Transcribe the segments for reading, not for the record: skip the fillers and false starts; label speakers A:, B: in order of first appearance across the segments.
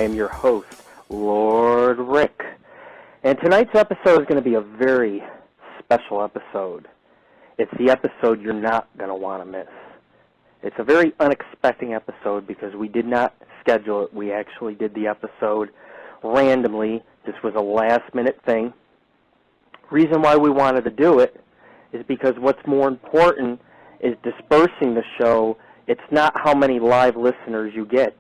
A: am your host, Lord Rick. And tonight's episode is going to be a very special episode. It's the episode you're not going to want to miss. It's a very unexpected episode because we did not schedule it. We actually did the episode randomly. This was a last-minute thing. Reason why we wanted to do it is because what's more important is dispersing the show. It's not how many live listeners you get.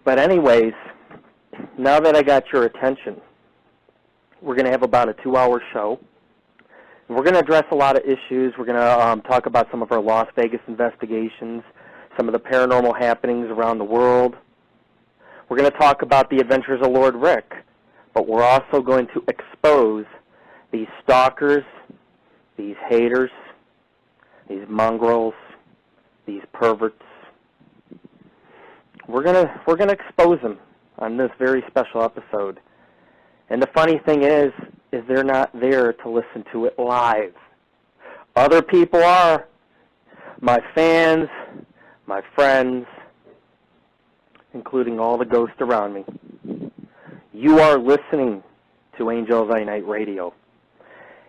A: But anyways, now that I got your attention, we're going to have about a 2-hour show. We're going to address a lot of issues. We're going to talk about some of our Las Vegas investigations, some of the paranormal happenings around the world. We're going to talk about the adventures of Lord Rick, but we're also going to expose these stalkers, these haters, these mongrels, these perverts. We're gonna expose them on this very special episode. And the funny thing is they're not there to listen to it live. Other people are. My fans, my friends, including all the ghosts around me. You are listening to AngelOfThyNight Radio,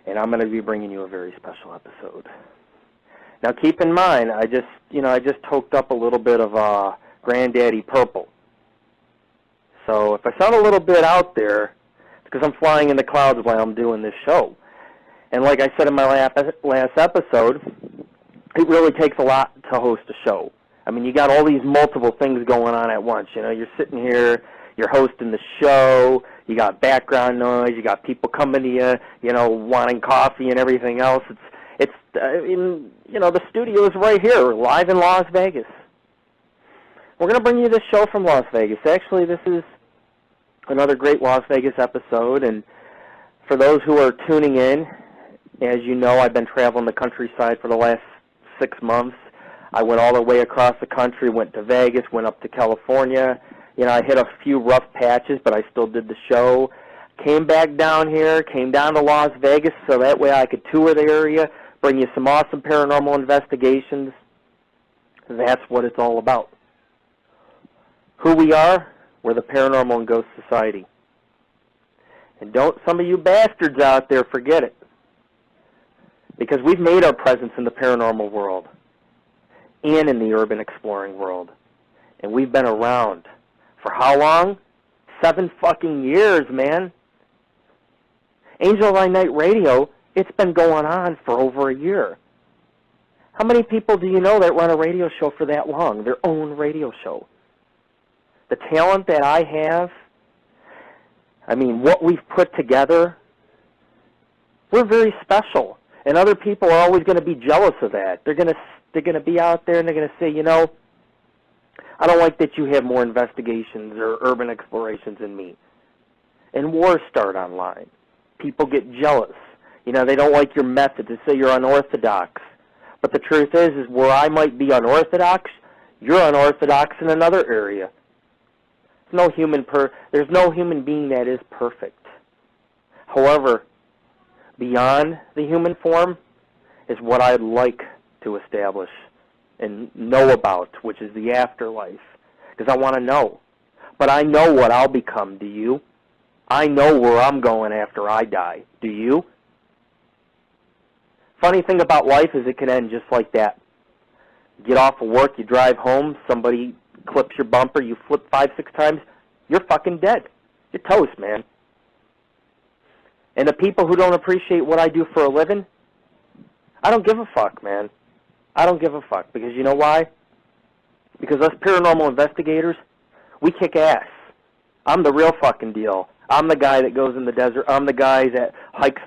A: and I'm going to be bringing you a very special episode. Now, keep in mind, I just toked up a little bit of Granddaddy Purple. So if I sound a little bit out there, it's because I'm flying in the clouds while I'm doing this show. And like I said in my last episode, it really takes a lot to host a show. I mean, you got all these multiple things going on at once. You know, you're sitting here, you're hosting the show, you got background noise, you got people coming to you, you know, wanting coffee and everything else. The studio is right here, live in Las Vegas. We're going to bring you this show from Las Vegas. Actually, this is another great Las Vegas episode, and for those who are tuning in, as you know, I've been traveling the countryside for the last 6 months. I went all the way across the country, went to Vegas, went up to California. You know, I hit a few rough patches, but I still did the show. Came back down here, came down to Las Vegas, so that way I could tour the area, bring you some awesome paranormal investigations. That's what it's all about. Who we are, we're the Paranormal and Ghost Society. And don't some of you bastards out there forget it. Because we've made our presence in the paranormal world and in the urban exploring world. And we've been around for how long? 7 fucking years, man. AngelOfThyNight Radio, it's been going on for over a year. How many people do you know that run a radio show for that long? Their own radio show. The talent that I have, I mean, what we've put together, we're very special. And other people are always going to be jealous of that. They're going to be out there and they're going to say, you know, I don't like that you have more investigations or urban explorations than me. And wars start online. People get jealous. You know, they don't like your method. They say you're unorthodox. But the truth is where I might be unorthodox, you're unorthodox in another area. There's no human being that is perfect. However, beyond the human form is what I'd like to establish and know about, which is the afterlife. Because I want to know. But I know what I'll become. Do you? I know where I'm going after I die. Do you? Funny thing about life is it can end just like that. You get off of work, you drive home, somebody clips your bumper, you flip 5-6 times, you're fucking dead. You're toast, man. And the people who don't appreciate what I do for a living, I don't give a fuck, man. I don't give a fuck. Because you know why? Because us paranormal investigators, we kick ass. I'm the real fucking deal. I'm the guy that goes in the desert. I'm the guy that hikes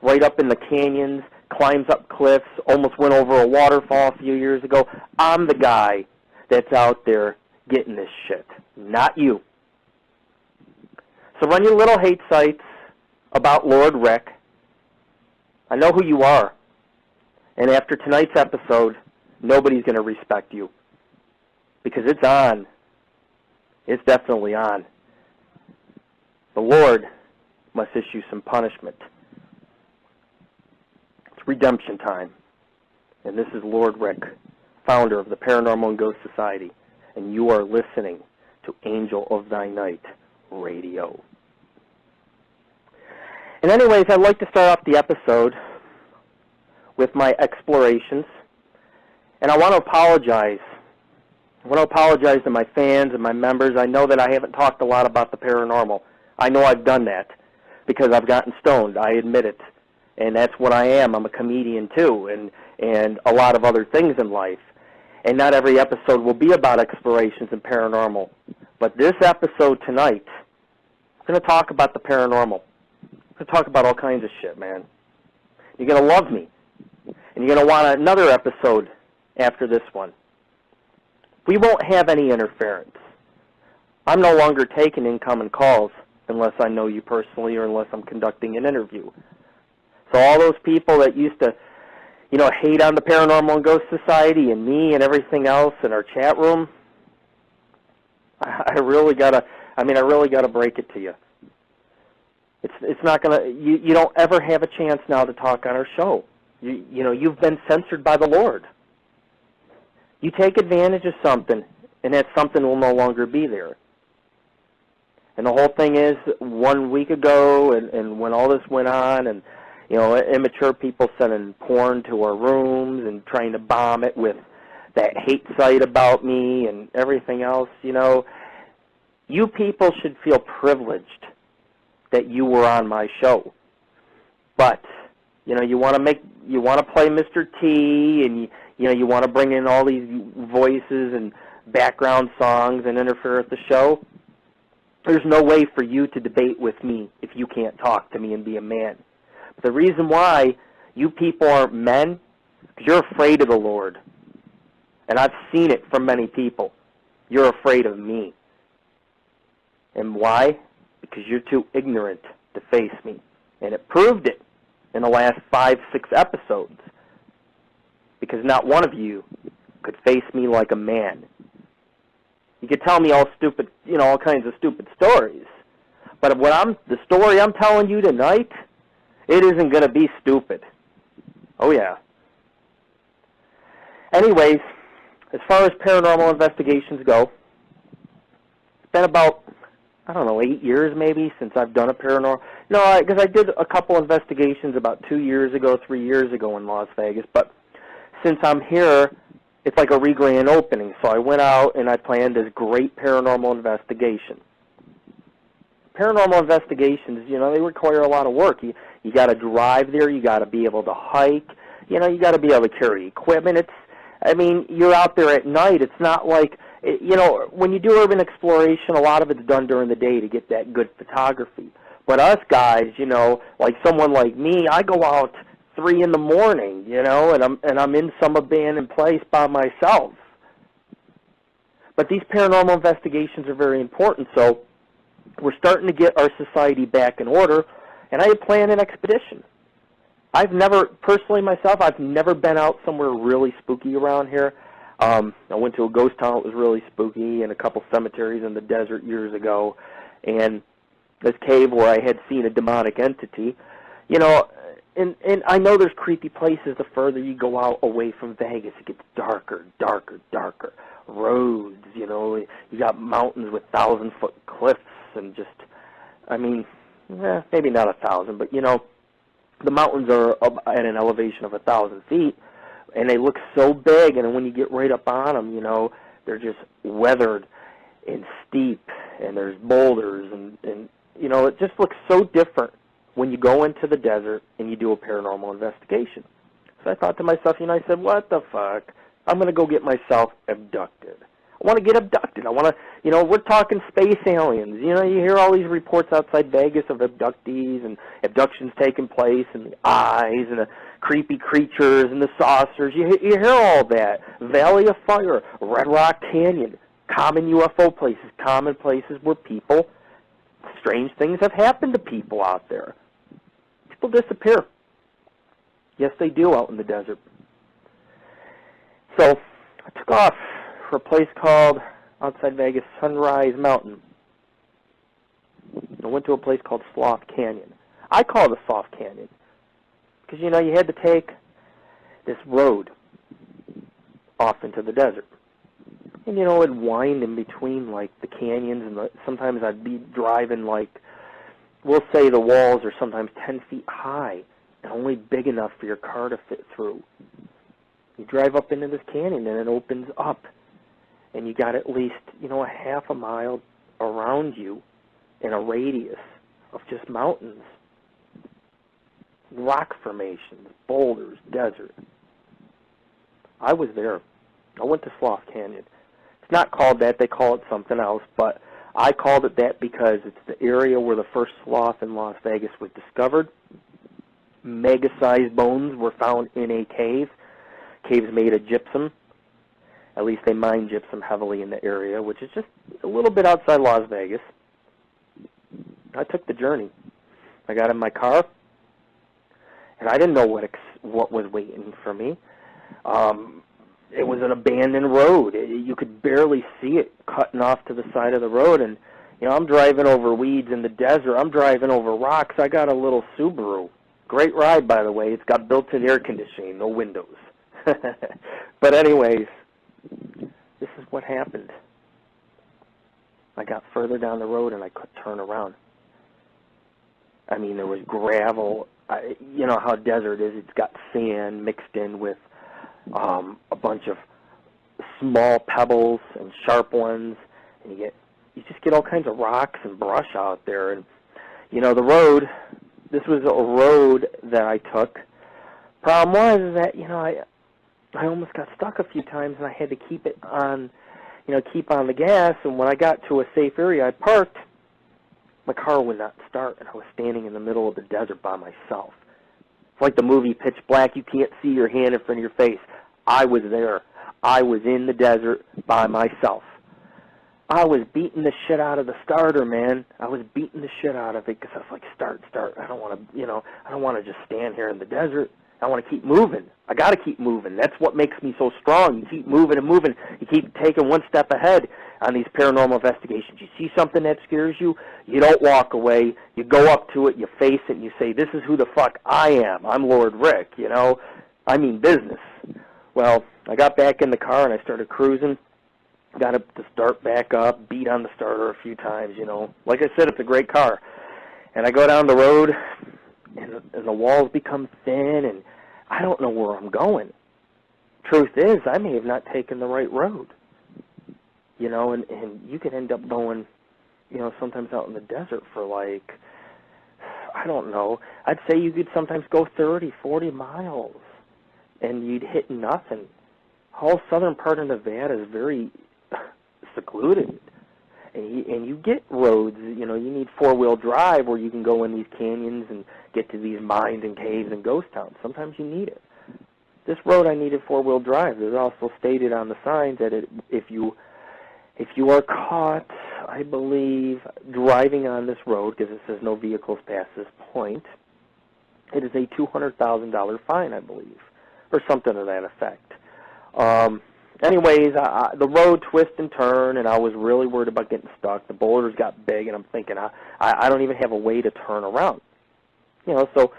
A: right up in the canyons, climbs up cliffs, almost went over a waterfall a few years ago. I'm the guy that's out there getting this shit, not you. So run your little hate sites about Lord Rick. I know who you are. And after tonight's episode, nobody's going to respect you. Because it's on. It's definitely on. The Lord must issue some punishment. It's redemption time. And this is Lord Rick, founder of the Paranormal and Ghost Society. and you are listening to Angel of Thy Night Radio. And anyways, I'd like to start off the episode with my explorations, and I want to apologize. I want to apologize to my fans and my members. I know that I haven't talked a lot about the paranormal. I know I've done that because I've gotten stoned. I admit it. And that's what I am. I'm a comedian too, and a lot of other things in life. And not every episode will be about explorations and paranormal. But this episode tonight, I'm going to talk about the paranormal. I'm going to talk about all kinds of shit, man. You're going to love me. And you're going to want another episode after this one. We won't have any interference. I'm no longer taking incoming calls unless I know you personally or unless I'm conducting an interview. So all those people that used to, hate on the Paranormal and Ghost Society and me and everything else in our chat room, I really gotta break it to you. It's not gonna. You don't ever have a chance now to talk on our show. You've been censored by the Lord. You take advantage of something, and that something will no longer be there. And the whole thing is, 1 week ago, and when all this went on, and immature people sending porn to our rooms and trying to bomb it with that hate site about me and everything else, you people should feel privileged that you were on my show. But, you want to play Mr. T, and you want to bring in all these voices and background songs and interfere with the show. There's no way for you to debate with me if you can't talk to me and be a man. The reason why you people aren't men is you're afraid of the Lord. And I've seen it from many people. You're afraid of me. And why? Because you're too ignorant to face me. And it proved it in the last 5-6 episodes. Because not one of you could face me like a man. You could tell me all stupid, all kinds of stupid stories. But the story I'm telling you tonight, it isn't going to be stupid. Oh, yeah. Anyways, as far as paranormal investigations go, it's been about, 8 years maybe since I've done a paranormal. No, because I did a couple investigations about 2 years ago, 3 years ago in Las Vegas. But since I'm here, it's like a re-grand opening. So I went out and I planned this great paranormal investigation. Paranormal investigations, they require a lot of work. You got to drive there. You got to be able to hike. You got to be able to carry equipment. You're out there at night. It's not like, when you do urban exploration, a lot of it's done during the day to get that good photography. But us guys, like someone like me, I go out 3 in the morning, and I'm in some abandoned place by myself. But these paranormal investigations are very important, so we're starting to get our society back in order, and I had planned an expedition. I've never been out somewhere really spooky around here. I went to a ghost town that was really spooky and a couple cemeteries in the desert years ago, and this cave where I had seen a demonic entity. And I know there's creepy places the further you go out away from Vegas. It gets darker, darker, darker. Roads, you got mountains with 1,000-foot cliffs and just, maybe not 1,000, but, the mountains are up at an elevation of 1,000 feet, and they look so big, and when you get right up on them, they're just weathered and steep, and there's boulders, and it just looks so different when you go into the desert and you do a paranormal investigation. So I thought to myself, I said, what the fuck? I'm going to go get myself abducted. I want to get abducted. I want to, we're talking space aliens. You hear all these reports outside Vegas of abductees and abductions taking place and the eyes and the creepy creatures and the saucers. You hear all that. Valley of Fire, Red Rock Canyon, common UFO places, common places where strange things have happened to people out there. People disappear. Yes, they do out in the desert. So I took off for a place called, outside Vegas, Sunrise Mountain. I went to a place called Sloth Canyon. I call it a soft canyon because, you had to take this road off into the desert. And, it'd wind in between, like, the canyons, and sometimes I'd be driving, like, we'll say the walls are sometimes 10 feet high and only big enough for your car to fit through. You drive up into this canyon, and it opens up, and you got at least, a half a mile around you in a radius of just mountains, rock formations, boulders, desert. I was there. I went to Sloth Canyon. It's not called that. They call it something else, but I called it that because it's the area where the first sloth in Las Vegas was discovered. Mega-sized bones were found in a cave. Caves made of gypsum. At least they mine gypsum heavily in the area, which is just a little bit outside Las Vegas. I took the journey. I got in my car, and I didn't know what was waiting for me. It was an abandoned road. You could barely see it cutting off to the side of the road, and I'm driving over weeds in the desert. I'm driving over rocks. I got a little Subaru. Great ride, by the way. It's got built-in air conditioning, no windows. But anyways, this is what happened. I got further down the road, and I couldn't turn around. I mean, there was gravel. You know how desert is. It's got sand mixed in with a bunch of small pebbles and sharp ones, and you just get all kinds of rocks and brush out there. And the road, this was a road that I took. Problem was that I almost got stuck a few times, and I had to keep on the gas. And when I got to a safe area, I parked. My car would not start, and I was standing in the middle of the desert by myself. It's like the movie Pitch Black. You can't see your hand in front of your face. I was there. I was in the desert by myself. I was beating the shit out of the starter, man. I was beating the shit out of it because I was like, start. I don't want to, I don't want to just stand here in the desert. I want to keep moving. I got to keep moving. That's what makes me so strong. You keep moving and moving. You keep taking one step ahead on these paranormal investigations. You see something that scares you, you don't walk away. You go up to it, you face it, and you say, this is who the fuck I am. I'm Lord Rick, I mean business. Well, I got back in the car, and I started cruising. Got it to start back up, beat on the starter a few times, Like I said, it's a great car. And I go down the road, and the walls become thin, and I don't know where I'm going. Truth is, I may have not taken the right road, and you could end up going, sometimes out in the desert for like, I don't know, I'd say you could sometimes go 30, 40 miles, and you'd hit nothing. Whole southern part of Nevada is very secluded. And you get roads, you need four-wheel drive where you can go in these canyons and get to these mines and caves and ghost towns. Sometimes you need it. This road, I needed four-wheel drive. There's also stated on the signs that if you are caught, I believe, driving on this road, because it says no vehicles past this point, it is a $200,000 fine, I believe, or something to that effect. Anyways, the road twist and turn, and I was really worried about getting stuck. The boulders got big, and I'm thinking, I don't even have a way to turn around. So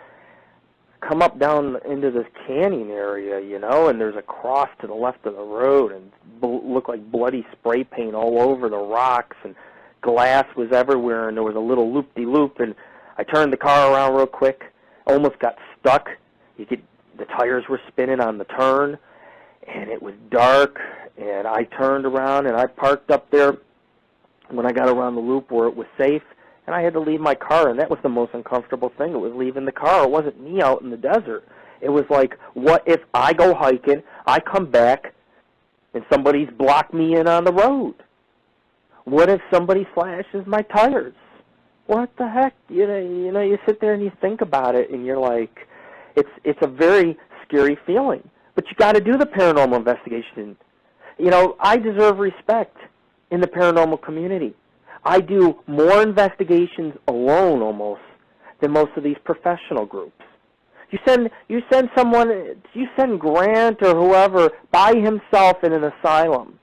A: come up down into this canyon area, and there's a cross to the left of the road, and looked like bloody spray paint all over the rocks, and glass was everywhere, and there was a little loop-de-loop, and I turned the car around real quick, almost got stuck. The tires were spinning on the turn, and it was dark, and I turned around, and I parked up there when I got around the loop where it was safe, and I had to leave my car, and that was the most uncomfortable thing. It was leaving the car. It wasn't me out in the desert. It was like, what if I go hiking, I come back, and somebody's blocked me in on the road? What if somebody slashes my tires? What the heck? You sit there and you think about it, and you're like, it's a very scary feeling. But you got to do the paranormal investigation. I deserve respect in the paranormal community. I do more investigations alone almost than most of these professional groups. You send Grant or whoever by himself in an asylum.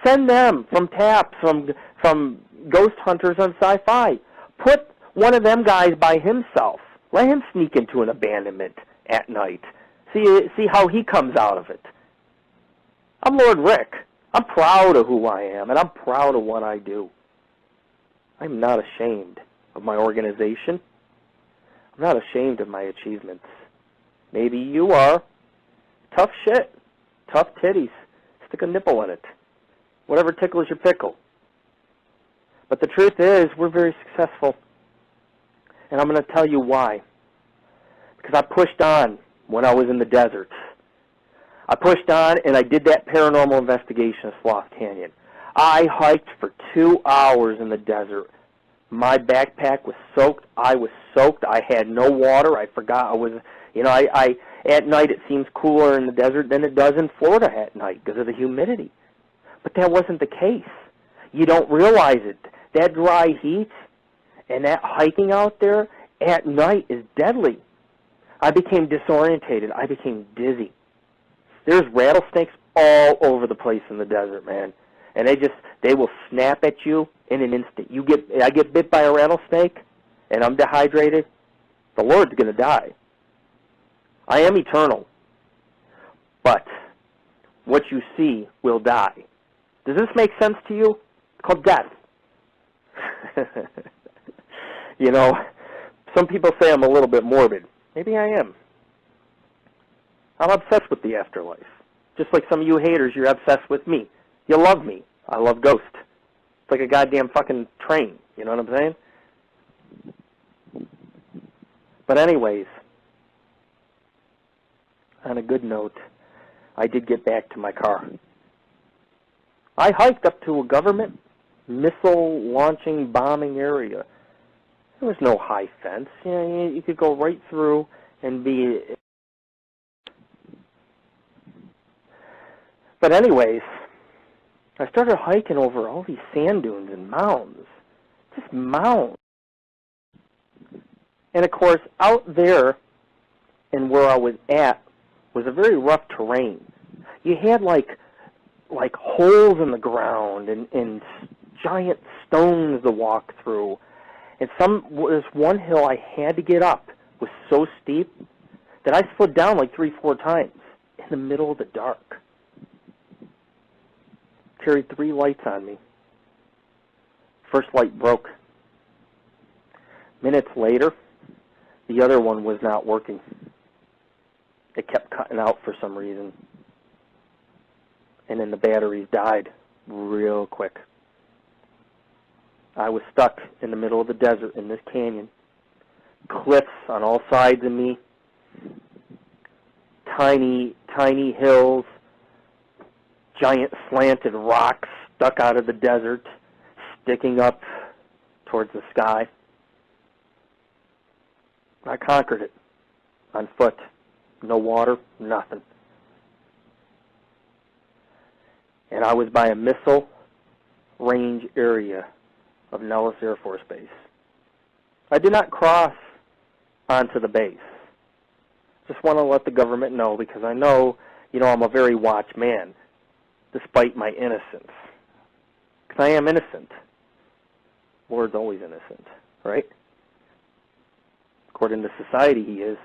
A: Send them from TAPS, from Ghost Hunters on Sci-Fi. Put one of them guys by himself. Let him sneak into an abandonment at night. See how he comes out of it. I'm Lord Rick. I'm proud of who I am, and I'm proud of what I do. I'm not ashamed of my organization. I'm not ashamed of my achievements. Maybe you are. Tough shit. Tough titties. Stick a nipple in it. Whatever tickles your pickle. But the truth is, we're very successful. And I'm going to tell you why. Because I pushed on when I was in the desert. I pushed on and I did that paranormal investigation of Sloth Canyon. I hiked for 2 hours in the desert. My backpack was soaked. I was soaked. I had no water. I forgot I was, at night it seems cooler in the desert than it does in Florida at night because of the humidity. But that wasn't the case. You don't realize it. That dry heat and that hiking out there at night is deadly. I became disorientated. I became dizzy. There's rattlesnakes all over the place in the desert, man. And they will snap at you in an instant. I get bit by a rattlesnake and I'm dehydrated, the Lord's going to die. I am eternal. But what you see will die. Does this make sense to you? It's called death. Some people say I'm a little bit morbid. Maybe I am. I'm obsessed with the afterlife. Just like some of you haters, you're obsessed with me. You love me. I love Ghost. It's like a goddamn fucking train. You know what I'm saying? But anyways, on a good note, I did get back to my car. I hiked up to a government missile launching bombing area. There was no high fence. You could go right through and be... But anyways, I started hiking over all these sand dunes and mounds. Just mounds. And of course, out there and where I was at was a very rough terrain. You had like holes in the ground and giant stones to walk through. And this one hill I had to get up was so steep that I slid down like 3-4 times in the middle of the dark. Carried 3 lights on me. First light broke. Minutes later, the other one was not working. It kept cutting out for some reason. And then the batteries died real quick. I was stuck in the middle of the desert in this canyon. Cliffs on all sides of me. Tiny, tiny hills. Giant slanted rocks stuck out of the desert, sticking up towards the sky. I conquered it on foot. No water, nothing. And I was by a missile range area of Nellis Air Force Base. I did not cross onto the base. Just want to let the government know because I know, I'm a very watch man, despite my innocence. Because I am innocent. Lord's always innocent, right? According to society, he is.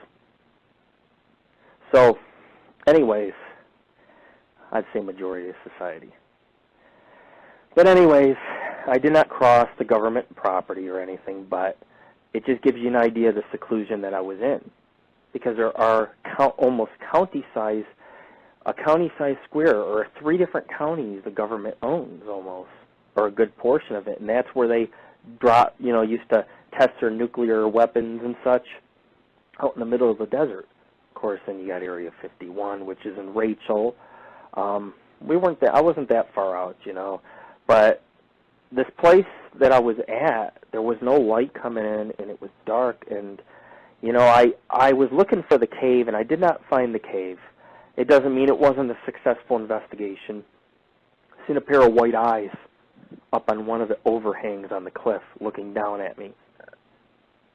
A: So, anyways, I'd say majority of society. But anyways, I did not cross the government property or anything, but it just gives you an idea of the seclusion that I was in. Because there are almost county-size square, or 3 different counties the government owns almost, or a good portion of it. And that's where they used to test their nuclear weapons and such, out in the middle of the desert. Of course, then you got Area 51, which is in Rachel. I wasn't that far out, but this place that I was at, there was no light coming in, and it was dark, and, I was looking for the cave, and I did not find the cave. It doesn't mean it wasn't a successful investigation. I seen a pair of white eyes up on one of the overhangs on the cliff looking down at me.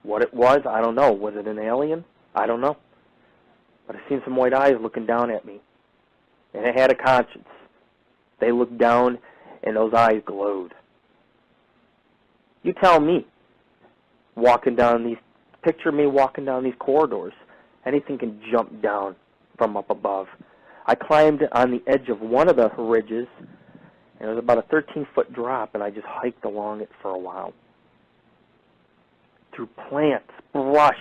A: What it was, I don't know. Was it an alien? I don't know. But I seen some white eyes looking down at me. And it had a conscience. They looked down, and those eyes glowed. You tell me, picture me walking down these corridors. Anything can jump down from up above. I climbed on the edge of one of the ridges And it was about a 13-foot drop, and I just hiked along it for a while. Through plants, brush.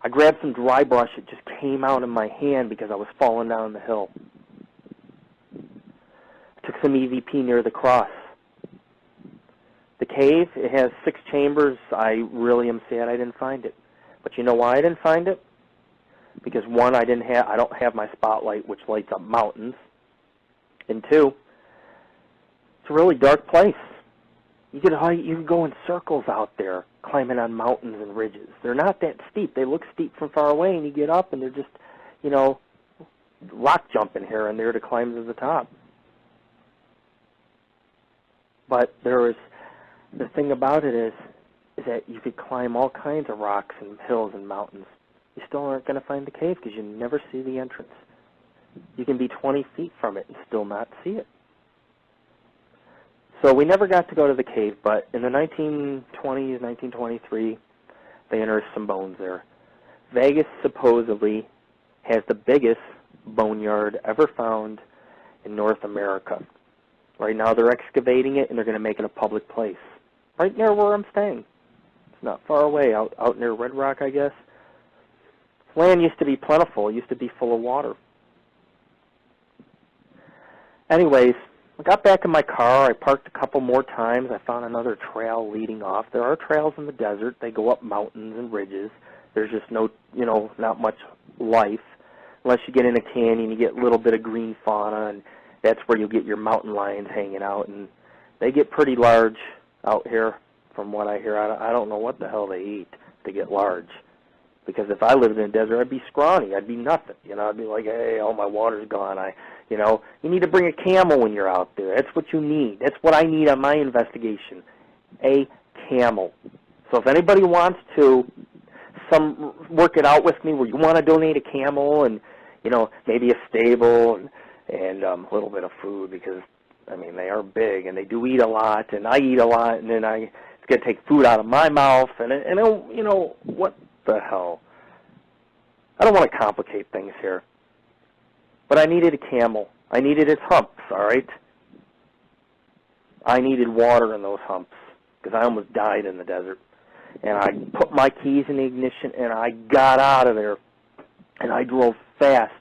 A: I grabbed some dry brush. It just came out in my hand because I was falling down the hill. I took some EVP near the cross. The cave, it has 6 chambers. I really am sad I didn't find it. But you know why I didn't find it? Because 1, I don't have my spotlight, which lights up mountains. And 2, it's a really dark place. You can go in circles out there, climbing on mountains and ridges. They're not that steep. They look steep from far away, and you get up, and they're just, rock jumping here and there to climb to the top. But the thing about it is that you could climb all kinds of rocks and hills and mountains. You still aren't going to find the cave because you never see the entrance. You can be 20 feet from it and still not see it. So we never got to go to the cave, but in the 1920s, 1923, they unearthed some bones there. Vegas supposedly has the biggest boneyard ever found in North America. Right now they're excavating it, and they're going to make it a public place. Right near where I'm staying. It's not far away, out near Red Rock, I guess. Land used to be plentiful. It used to be full of water. Anyways, I got back in my car. I parked a couple more times. I found another trail leading off. There are trails in the desert. They go up mountains and ridges. There's just not much life. Unless you get in a canyon, you get a little bit of green fauna, and that's where you'll get your mountain lions hanging out. And they get pretty large out here, from what I hear. I don't know what the hell they eat to get large. Because if I lived in the desert, I'd be scrawny. I'd be nothing. I'd be like, hey, all my water's gone. You need to bring a camel when you're out there. That's what you need. That's what I need on my investigation, a camel. So if anybody wants to work it out with me where you want to donate a camel and, maybe a stable and a little bit of food because, they are big and they do eat a lot and I eat a lot and then it's going to take food out of my mouth and what the hell? I don't want to complicate things here. But I needed a camel. I needed its humps, all right? I needed water in those humps because I almost died in the desert. And I put my keys in the ignition and I got out of there. And I drove fast.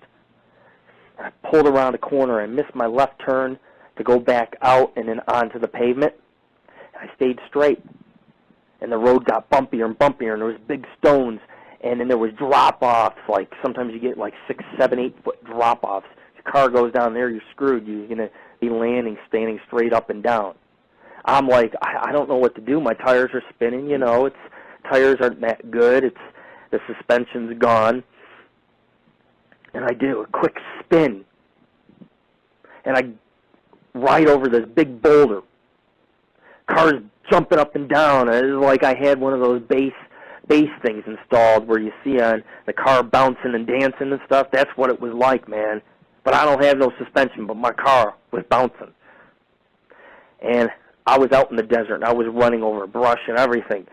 A: I pulled around a corner and missed my left turn to go back out and then onto the pavement. And I stayed straight. And the road got bumpier and bumpier, and there was big stones, and then there was drop-offs, like sometimes you get like 6, 7, 8-foot drop-offs. If your car goes down there, you're screwed. You're going to be standing straight up and down. I'm like, I don't know what to do. My tires are spinning, tires aren't that good. The suspension's gone. And I do a quick spin, and I ride over this big boulder. Car's jumping up and down. It was like I had one of those bass things installed where you see on the car bouncing and dancing and stuff. That's what it was like, man. But I don't have no suspension, but my car was bouncing. And I was out in the desert, and I was running over brush and everything.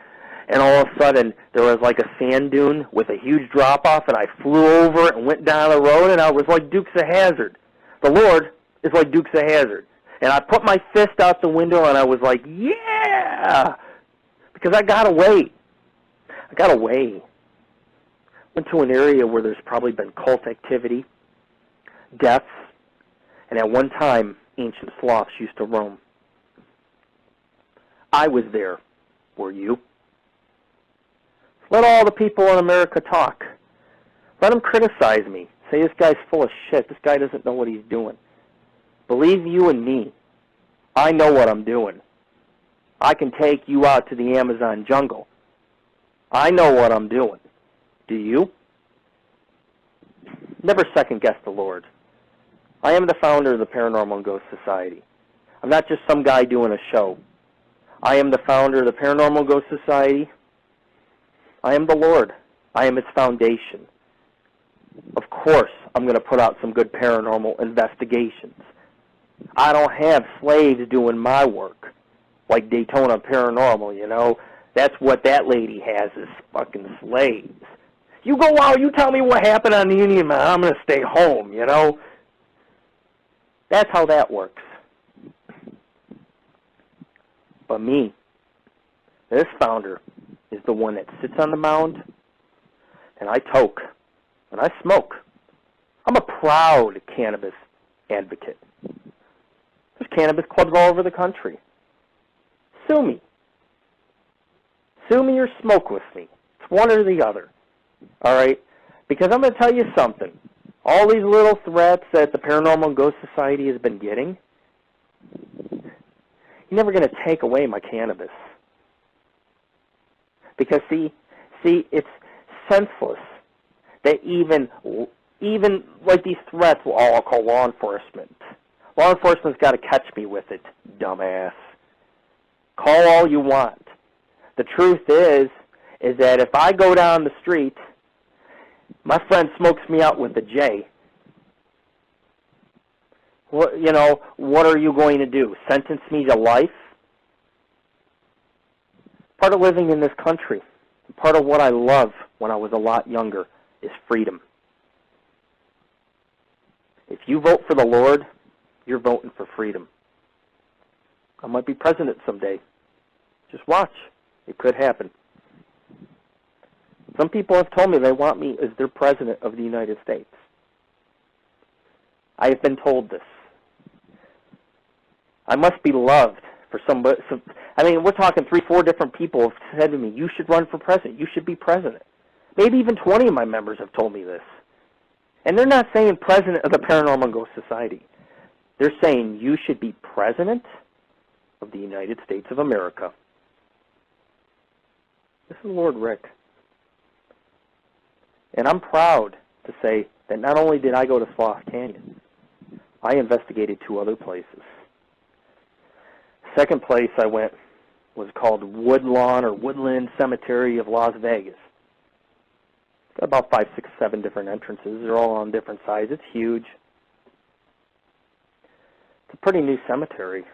A: And all of a sudden, there was like a sand dune with a huge drop-off, and I flew over it and went down the road, and I was like Dukes of Hazzard. The Lord is like Dukes of Hazzard. And I put my fist out the window, and I was like, yeah! Because I got away. Went to an area where there's probably been cult activity, deaths, and at one time, ancient sloths used to roam. I was there. Were you? Let all the people in America talk. Let them criticize me. Say this guy's full of shit. This guy doesn't know what he's doing. Believe you and me. I know what I'm doing. I can take you out to the Amazon jungle. I know what I'm doing. Do you? Never second-guess the Lord. I am the founder of the Paranormal and Ghost Society. I'm not just some guy doing a show. I am the founder of the Paranormal and Ghost Society. I am the Lord. I am its foundation. Of course, I'm going to put out some good paranormal investigations. I don't have slaves doing my work, like Daytona Paranormal, That's what that lady has, is fucking slaves. You go out, you tell me what happened on the Indian Man, I'm going to stay home, That's how that works. But me, this founder, is the one that sits on the mound, and I toke, and I smoke. I'm a proud cannabis advocate. There's cannabis clubs all over the country. Sue me. Sue me or smoke with me. It's one or the other. All right? Because I'm going to tell you something. All these little threats that the Paranormal and Ghost Society has been getting, you're never going to take away my cannabis. Because, see, it's senseless that even like these threats, well, I'll call law enforcement. Law enforcement's got to catch me with it, dumbass. Call all you want. The truth is that if I go down the street, my friend smokes me out with a J, what are you going to do? Sentence me to life? Part of living in this country, part of what I love when I was a lot younger, is freedom. If you vote for the Lord, you're voting for freedom. I might be president someday. Just watch. It could happen. Some people have told me they want me as their president of the United States. I have been told this. I must be loved for somebody. We're talking 3-4 different people have said to me, you should run for president. You should be president. Maybe even 20 of my members have told me this. And they're not saying president of the Paranormal and Ghost Society. They're saying you should be president of the United States of America. This is Lord Rick. And I'm proud to say that not only did I go to Sloth Canyon, I investigated 2 other places. Second place I went was called Woodland Cemetery of Las Vegas. It's got about 5, 6, 7 different entrances. They're all on different sizes. It's huge. It's a pretty new cemetery.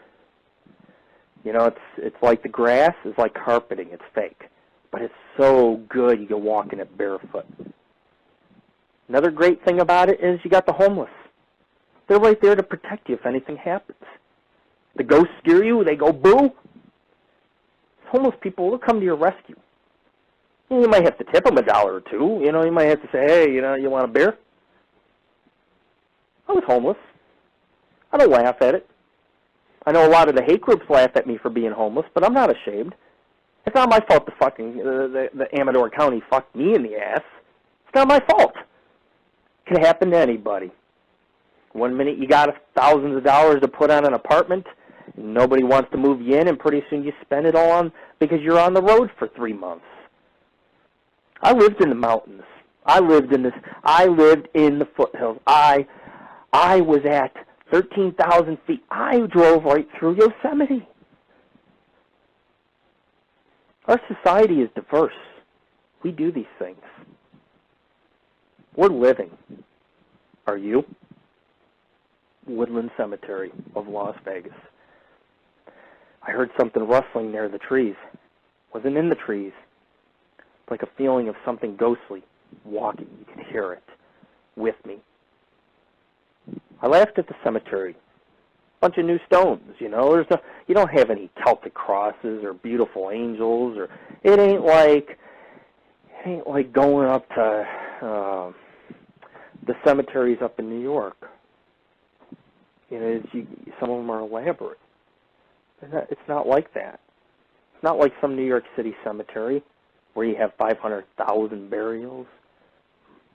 A: It's like the grass is like carpeting. It's fake. But it's so good you can walk in it barefoot. Another great thing about it is you got the homeless. They're right there to protect you if anything happens. The ghosts scare you, they go boo. Homeless people will come to your rescue. You might have to tip them $1 or $2. You might have to say, hey, you want a beer? I was homeless. I don't laugh at it. I know a lot of the hate groups laugh at me for being homeless, but I'm not ashamed. It's not my fault the Amador County fucked me in the ass. It's not my fault. It can happen to anybody. One minute you got thousands of dollars to put on an apartment, and nobody wants to move you in, and pretty soon you spend it all on because you're on the road for 3 months. I lived in the mountains. I lived in the foothills. I was at 13,000 feet. I drove right through Yosemite. Our society is diverse. We do these things. We're living. Are you? Woodland Cemetery of Las Vegas. I heard something rustling near the trees. Wasn't in the trees. It's like a feeling of something ghostly walking. You can hear it with me. I laughed at the cemetery. Bunch of new stones, you don't have any Celtic crosses or beautiful angels, or it ain't like going up to the cemeteries up in New York. Some of them are elaborate. It's not like that. It's not like some New York City cemetery where you have 500,000 burials,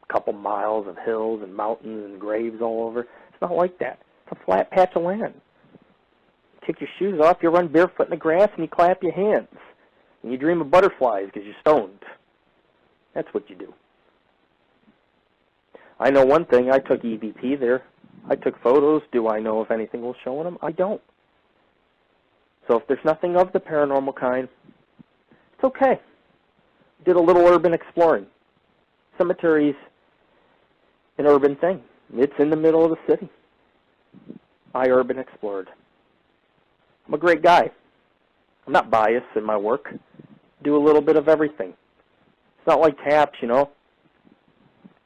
A: a couple miles of hills and mountains and graves all over. It's not like that. It's a flat patch of land. You take your shoes off, you run barefoot in the grass, and you clap your hands. And you dream of butterflies because you're stoned. That's what you do. I know one thing. I took EVP there. I took photos. Do I know if anything will show in them? I don't. So if there's nothing of the paranormal kind, it's okay. Did a little urban exploring. Cemetery's an urban thing. It's in the middle of the city. I urban explored. I'm a great guy. I'm not biased in my work. Do a little bit of everything. It's not like TAPS,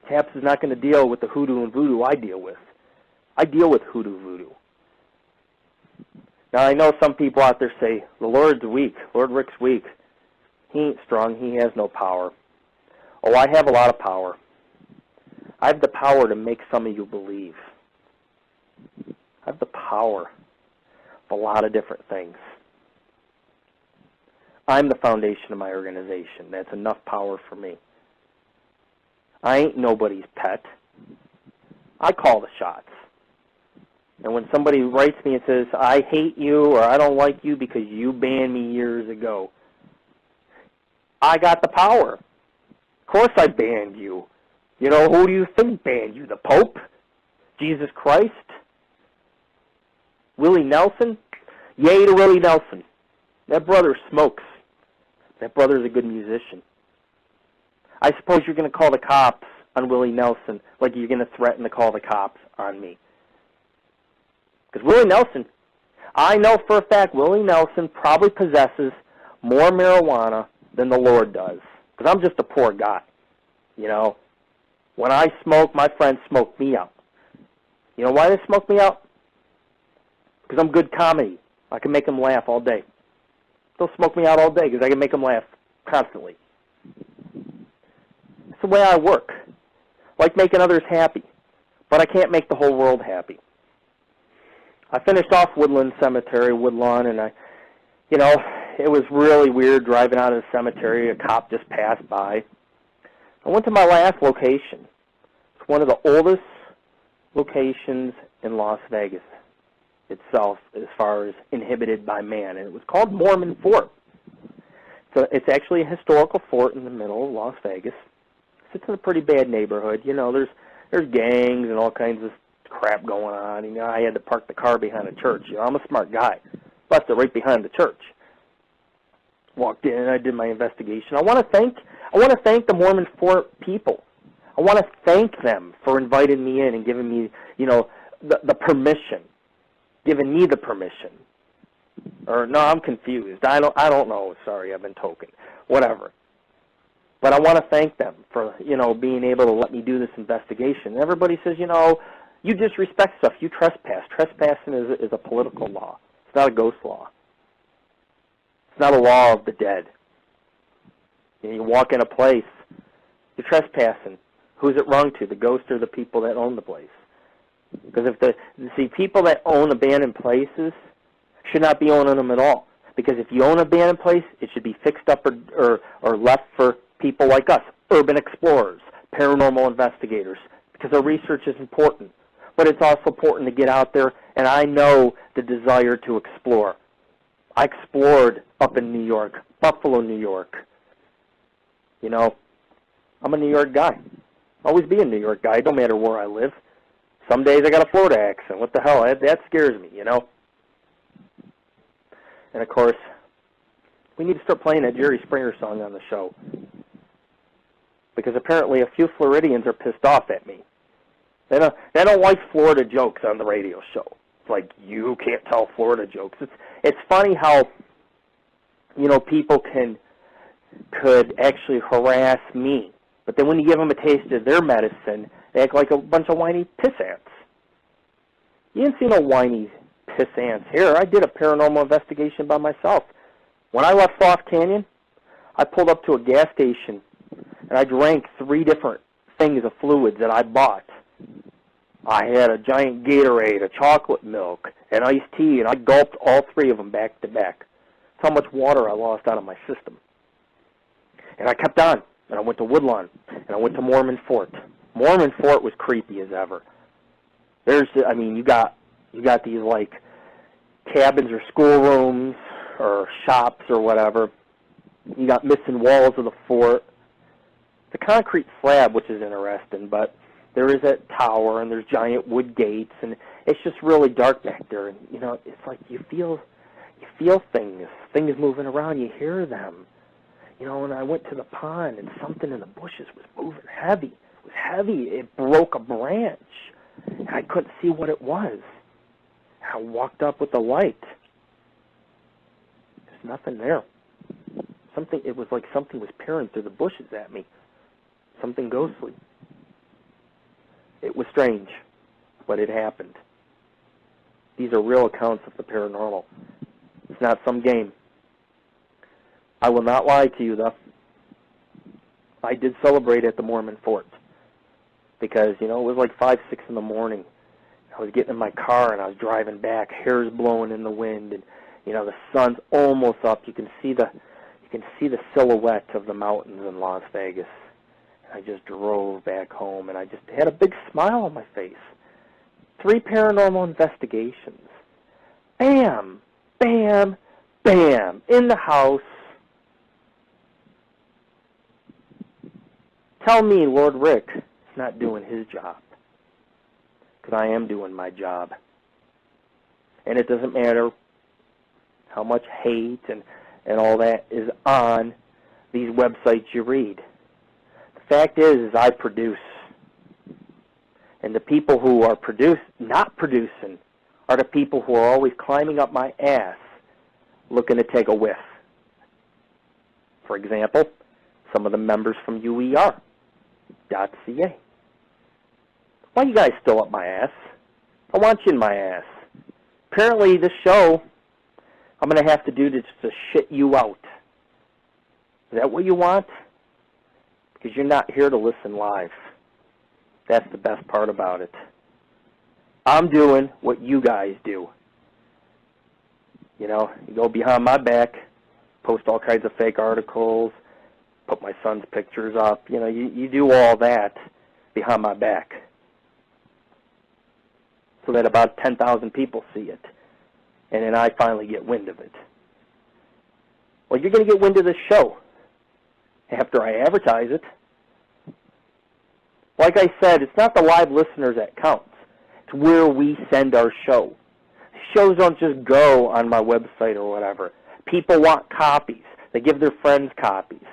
A: TAPS is not going to deal with the hoodoo and voodoo I deal with. I deal with hoodoo voodoo. Now, I know some people out there say, the Lord's weak. Lord Rick's weak. He ain't strong. He has no power. Oh, I have a lot of power. I have the power to make some of you believe. I have the power of a lot of different things. I'm the foundation of my organization. That's enough power for me. I ain't nobody's pet. I call the shots. And when somebody writes me and says, I hate you or I don't like you because you banned me years ago, I got the power. Of course I banned you. You know, who do you think banned you? The Pope? Jesus Christ? Willie Nelson? Yay to Willie Nelson. That brother smokes. That brother's a good musician. I suppose you're going to call the cops on Willie Nelson like you're going to threaten to call the cops on me. Because Willie Nelson, I know for a fact Willie Nelson probably possesses more marijuana than the Lord does. Because I'm just a poor guy. You know, when I smoke, my friends smoke me out. You know why they smoke me out? Because I'm good comedy. I can make them laugh all day. They'll smoke me out all day because I can make them laugh constantly. It's the way I work. I like making others happy. But I can't make the whole world happy. I finished off Woodlawn Cemetery, Woodlawn, and it was really weird driving out of the cemetery. A cop just passed by. I went to my last location. It's one of the oldest locations in Las Vegas itself as far as inhabited by man, and it was called Mormon Fort. So it's actually a historical fort in the middle of Las Vegas. It sits in a pretty bad neighborhood. You know, there's gangs and all kinds of crap going on. You know, I had to park the car behind a church. You know, I'm a smart guy. Left it right behind the church. Walked in and I did my investigation. I want to thank the Mormon Fort people. I want to thank them for inviting me in and giving me, the permission. Giving me the permission. Or no, I'm confused. I don't know. Sorry, I've been token. Whatever. But I want to thank them for, being able to let me do this investigation. And everybody says, you disrespect stuff. You trespass. Trespassing is a political law. It's not a ghost law. It's not a law of the dead. You walk in a place, you're trespassing. Who's it wrong to, the ghost or the people that own the place? Because people that own abandoned places should not be owning them at all. Because if you own an abandoned place, it should be fixed up or left for people like us, urban explorers, paranormal investigators, because our research is important. But it's also important to get out there, and I know the desire to explore. I explored up in New York, Buffalo, New York. I'm a New York guy. Always be a New York guy. It don't matter where I live. Some days I got a Florida accent. What the hell? That scares me, And, of course, we need to start playing that Jerry Springer song on the show. Because apparently a few Floridians are pissed off at me. They don't like Florida jokes on the radio show. It's like, you can't tell Florida jokes. It's funny how, people could actually harass me. But then when you give them a taste of their medicine, they act like a bunch of whiny piss ants. You didn't see no whiny piss ants here. I did a paranormal investigation by myself. When I left Soft Canyon, I pulled up to a gas station, and I drank 3 different things of fluids that I bought. I had a giant Gatorade, a chocolate milk, an iced tea, and I gulped all 3 of them back to back. That's how much water I lost out of my system. And I kept on, and I went to Woodlawn, and I went to Mormon Fort. Mormon Fort was creepy as ever. You got these like cabins or schoolrooms or shops or whatever. You got missing walls of the fort. The concrete slab, which is interesting, but there is that tower and there's giant wood gates, and it's just really dark back there. And it's like you feel things moving around. You hear them. And I went to the pond, and something in the bushes was moving heavy. It was heavy. It broke a branch, and I couldn't see what it was. I walked up with the light. There's nothing there. It was like something was peering through the bushes at me. Something ghostly. It was strange, but it happened. These are real accounts of the paranormal. It's not some game. I will not lie to you, though. I did celebrate at the Mormon fort because, it was like 5, 6 in the morning. I was getting in my car and I was driving back, hair's blowing in the wind, and the sun's almost up. You can see the silhouette of the mountains in Las Vegas. And I just drove back home and I just had a big smile on my face. 3 paranormal investigations. Bam, bam, bam, in the house. Tell me Lord Rick is not doing his job, because I am doing my job. And it doesn't matter how much hate and all that is on these websites you read. The fact is I produce. And the people who are not producing are the people who are always climbing up my ass looking to take a whiff. For example, some of the members from UER.ca. Why you guys still up my ass? I want you in my ass. Apparently this show I'm going to have to do to shit you out. Is that what you want? Because you're not here to listen live. That's the best part about it. I'm doing what you guys do. You go behind my back, post all kinds of fake articles, put my son's pictures up. You do all that behind my back so that about 10,000 people see it. And then I finally get wind of it. Well, you're going to get wind of this show after I advertise it. Like I said, it's not the live listeners that counts. It's where we send our show. Shows don't just go on my website or whatever. People want copies. They give their friends copies.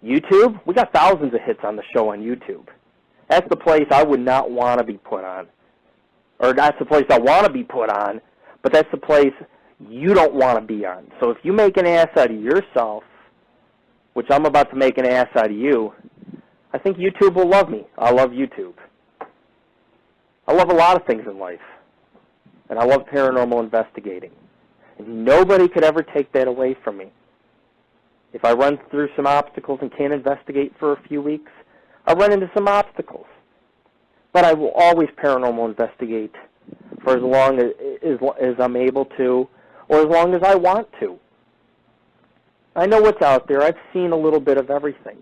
A: YouTube, we got thousands of hits on the show on YouTube. That's the place I would not want to be put on. Or that's the place I want to be put on, but that's the place you don't want to be on. So if you make an ass out of yourself, which I'm about to make an ass out of you, I think YouTube will love me. I love YouTube. I love a lot of things in life. And I love paranormal investigating. And nobody could ever take that away from me. If I run through some obstacles and can't investigate for a few weeks, I'll run into some obstacles. But I will always paranormal investigate for as long as I'm able to, or as long as I want to. I know what's out there. I've seen a little bit of everything.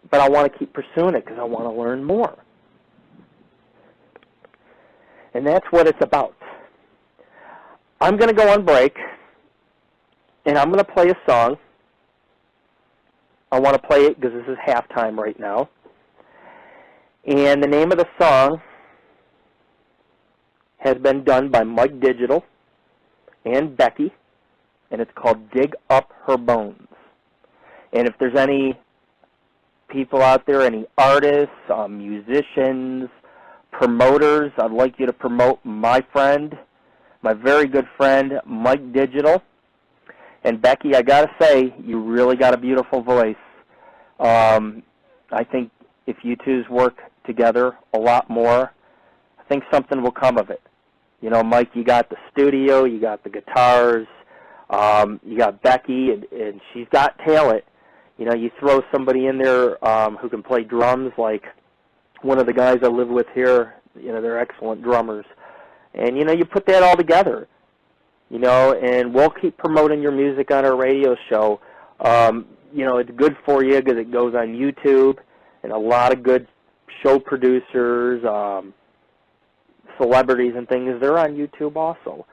A: But I want to keep pursuing it because I want to learn more. And that's what it's about. I'm going to go on break, and I'm going to play a song. I want to play it because this is halftime right now. And the name of the song has been done by Mike Digital and Becky, and it's called Dig Up Her Bones. And if there's any people out there, any artists, musicians, promoters, I'd like you to promote my friend, my very good friend, Mike Digital. And Becky, I got to say, you really got a beautiful voice. I think if you twos work together a lot more, I think something will come of it. Mike, you got the studio, you got the guitars, you got Becky, and she's got talent. You throw somebody in there who can play drums, like one of the guys I live with here, they're excellent drummers. And, you put that all together, and we'll keep promoting your music on our radio show. It's good for you because it goes on YouTube, and a lot of good show producers, celebrities and things, they're on YouTube also.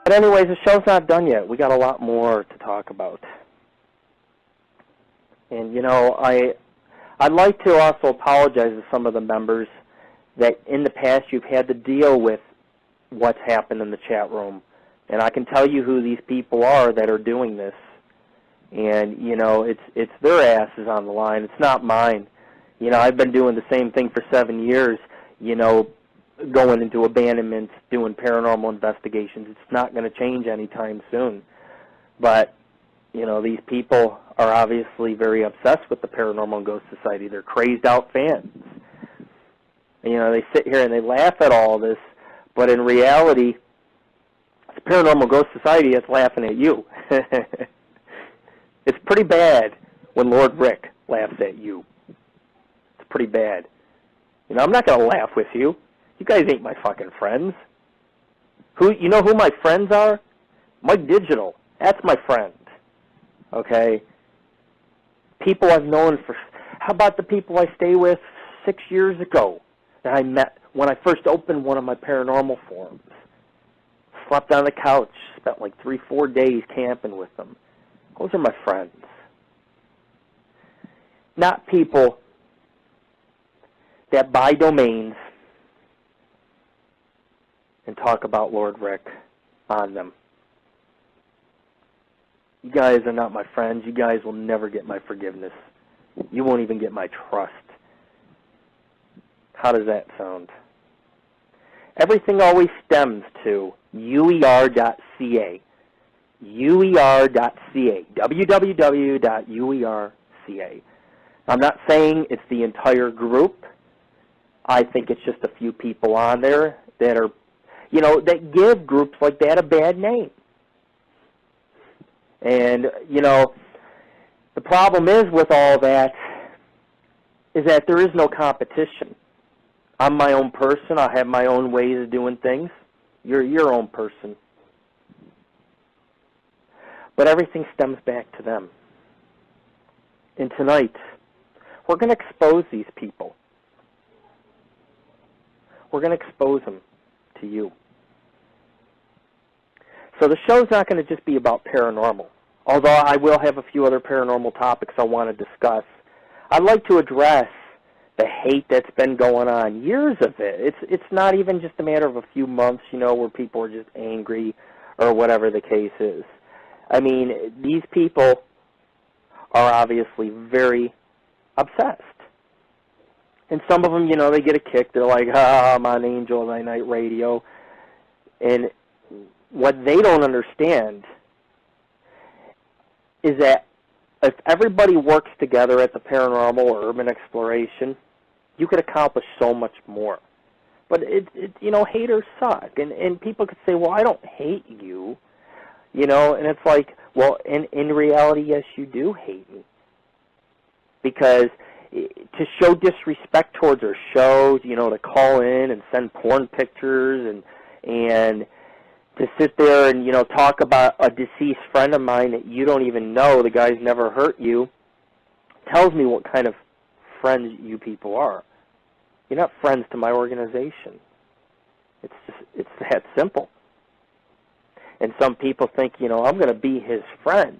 A: But anyways, the show's not done yet. We got a lot more to talk about. And, you know, I'd like to also apologize to some of the members that in the past you've had to deal with what's happened in the chat room. And I can tell you who these people are that are doing this. And, you know, it's their asses on the line. It's not mine. You know, I've been doing the same thing for 7 years, you know, going into abandonments, doing paranormal investigations. It's not going to change anytime soon. But, you know, these people are obviously very obsessed with the Paranormal and Ghost Society. They're crazed out fans. And, you know, they sit here and they laugh at all this, but in reality, it's Paranormal Ghost Society that's laughing at you. It's pretty bad when Lord Rick laughs at you. It's pretty bad. You know, I'm not going to laugh with you. You guys ain't my fucking friends. You know who my friends are? Mike Digital. That's my friend. Okay? People I've known for... How about the people I stay with 6 years ago that I met when I first opened one of my paranormal forums? Slept on the couch, spent like 3-4 days camping with them. Those are my friends. Not people that buy domains and talk about Lord Rick on them. You guys are not my friends. You guys will never get my forgiveness. You won't even get my trust. How does that sound? Everything always stems to uer.ca. uer.ca. www.uer.ca. I'm not saying it's the entire group. I think it's just a few people on there that are, you know, that give groups like that a bad name. And, you know, the problem is with all that is that there is no competition. I'm my own person. I have my own ways of doing things. You're your own person. But everything stems back to them. And tonight, we're going to expose these people. We're going to expose them to you. So the show's not going to just be about paranormal, although I will have a few other paranormal topics I want to discuss. I'd like to address the hate that's been going on, years of it. It's not even just a matter of a few months, you know, where people are just angry or whatever the case is. I mean, these people are obviously very obsessed. And some of them, you know, they get a kick. They're like, I'm on AngelOfThyNight radio. And what they don't understand is that if everybody works together at the paranormal or urban exploration, you could accomplish so much more. But, you know, haters suck. And people could say, well, I don't hate you. You know, and it's like, well, in reality, yes, you do hate me. Because to show disrespect towards our shows, you know, to call in and send porn pictures and to sit there and, you know, talk about a deceased friend of mine that you don't even know, the guy's never hurt you, tells me what kind of friends you people are. You're not friends to my organization. It's that simple. And some people think, you know, I'm going to be his friend.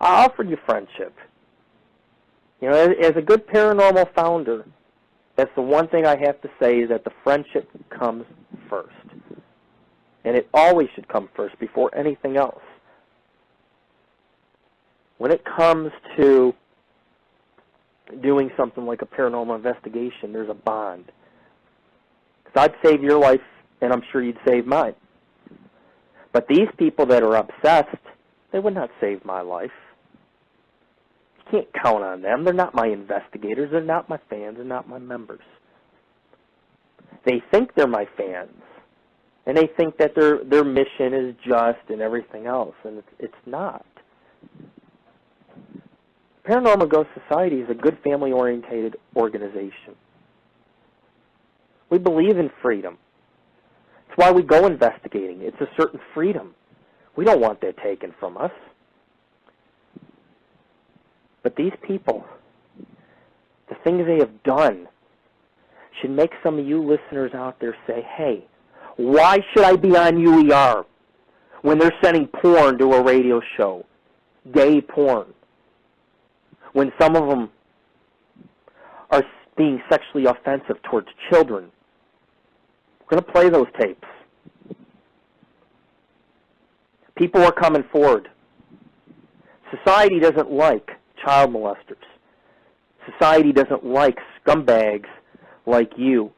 A: I offered you friendship. You know, as a good paranormal founder, that's the one thing I have to say is that the friendship comes first. And it always should come first before anything else. When it comes to doing something like a paranormal investigation, there's a bond. Because I'd save your life, and I'm sure you'd save mine. But these people that are obsessed, they would not save my life. You can't count on them. They're not my investigators. They're not my fans. They're not my members. They think they're my fans. And they think that their mission is just and everything else. And it's not. Paranormal Ghost Society is a good family-oriented organization. We believe in freedom. It's why we go investigating. It's a certain freedom. We don't want that taken from us. But these people, the things they have done, should make some of you listeners out there say, hey, why should I be on UER? when they're sending porn to a radio show, gay porn, when some of them are being sexually offensive towards children. We're going to play those tapes. People are coming forward. Society doesn't like child molesters. Society doesn't like scumbags like you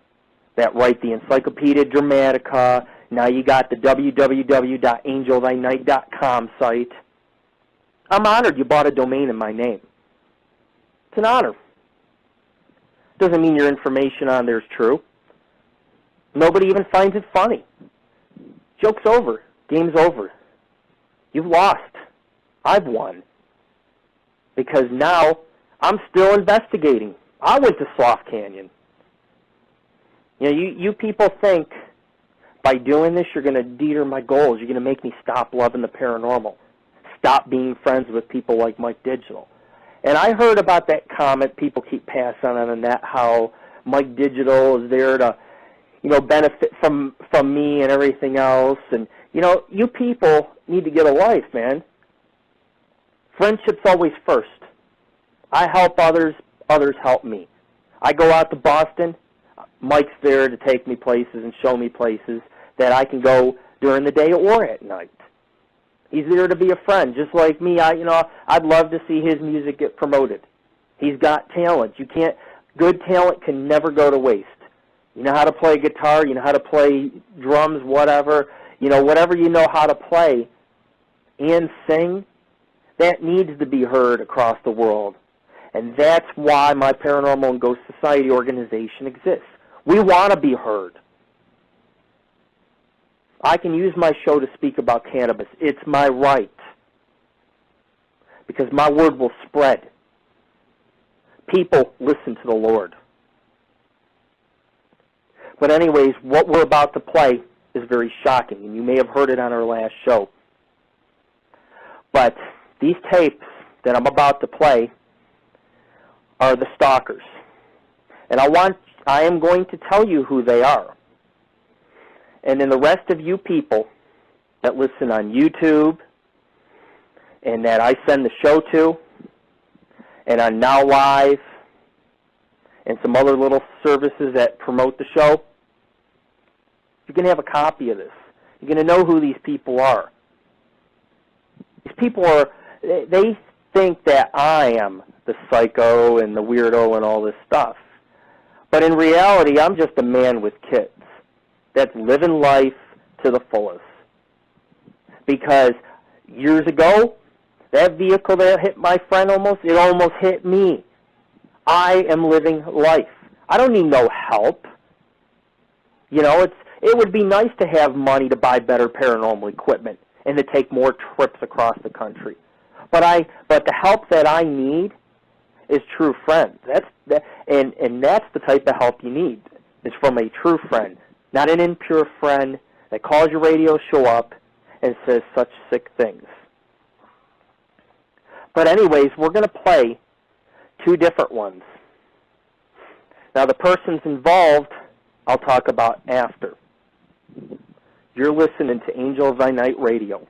A: that write the Encyclopedia Dramatica. Now you got the www.AngelOfThyNight.com site. I'm honored you bought a domain in my name. It's an honor. Doesn't mean your information on there is true. Nobody even finds it funny. Joke's over. Game's over. You've lost. I've won. Because now I'm still investigating. I went to Soft Canyon. You know, you people think by doing this you're going to deter my goals. You're going to make me stop loving the paranormal. Stop being friends with people like Mike Digital. And I heard about that comment people keep passing on the net, how Mike Digital is there to, you know, benefit from me and everything else. And, you know, you people need to get a life, man. Friendship's always first. I help others, others help me. I go out to Boston, Mike's there to take me places and show me places that I can go during the day or at night. He's there to be a friend, just like me. I'd love to see his music get promoted. He's got talent. Good talent can never go to waste. You know how to play guitar, you know how to play drums, whatever. You know, whatever you know how to play and sing, that needs to be heard across the world. And that's why my Paranormal and Ghost Society organization exists. We want to be heard. I can use my show to speak about cannabis. It's my right. Because my word will spread. People listen to the Lord. But anyways, what we're about to play is very shocking, and you may have heard it on our last show. But these tapes that I'm about to play are the stalkers. And I am going to tell you who they are. And then the rest of you people that listen on YouTube and that I send the show to and on Now Live and some other little services that promote the show, you're going to have a copy of this. You're going to know who these people are. These people they think that I am the psycho and the weirdo and all this stuff. But in reality, I'm just a man with kids that's living life to the fullest. Because years ago, that vehicle that hit my friend almost hit me. I am living life. I don't need no help. You know, it would be nice to have money to buy better paranormal equipment and to take more trips across the country. But the help that I need is true friends. And that's the type of help you need. It's from a true friend, not an impure friend that calls your radio show up and says such sick things. But anyways, we're going to play two different ones. Now, the persons involved, I'll talk about after. You're listening to Angel of Thy Night Radio.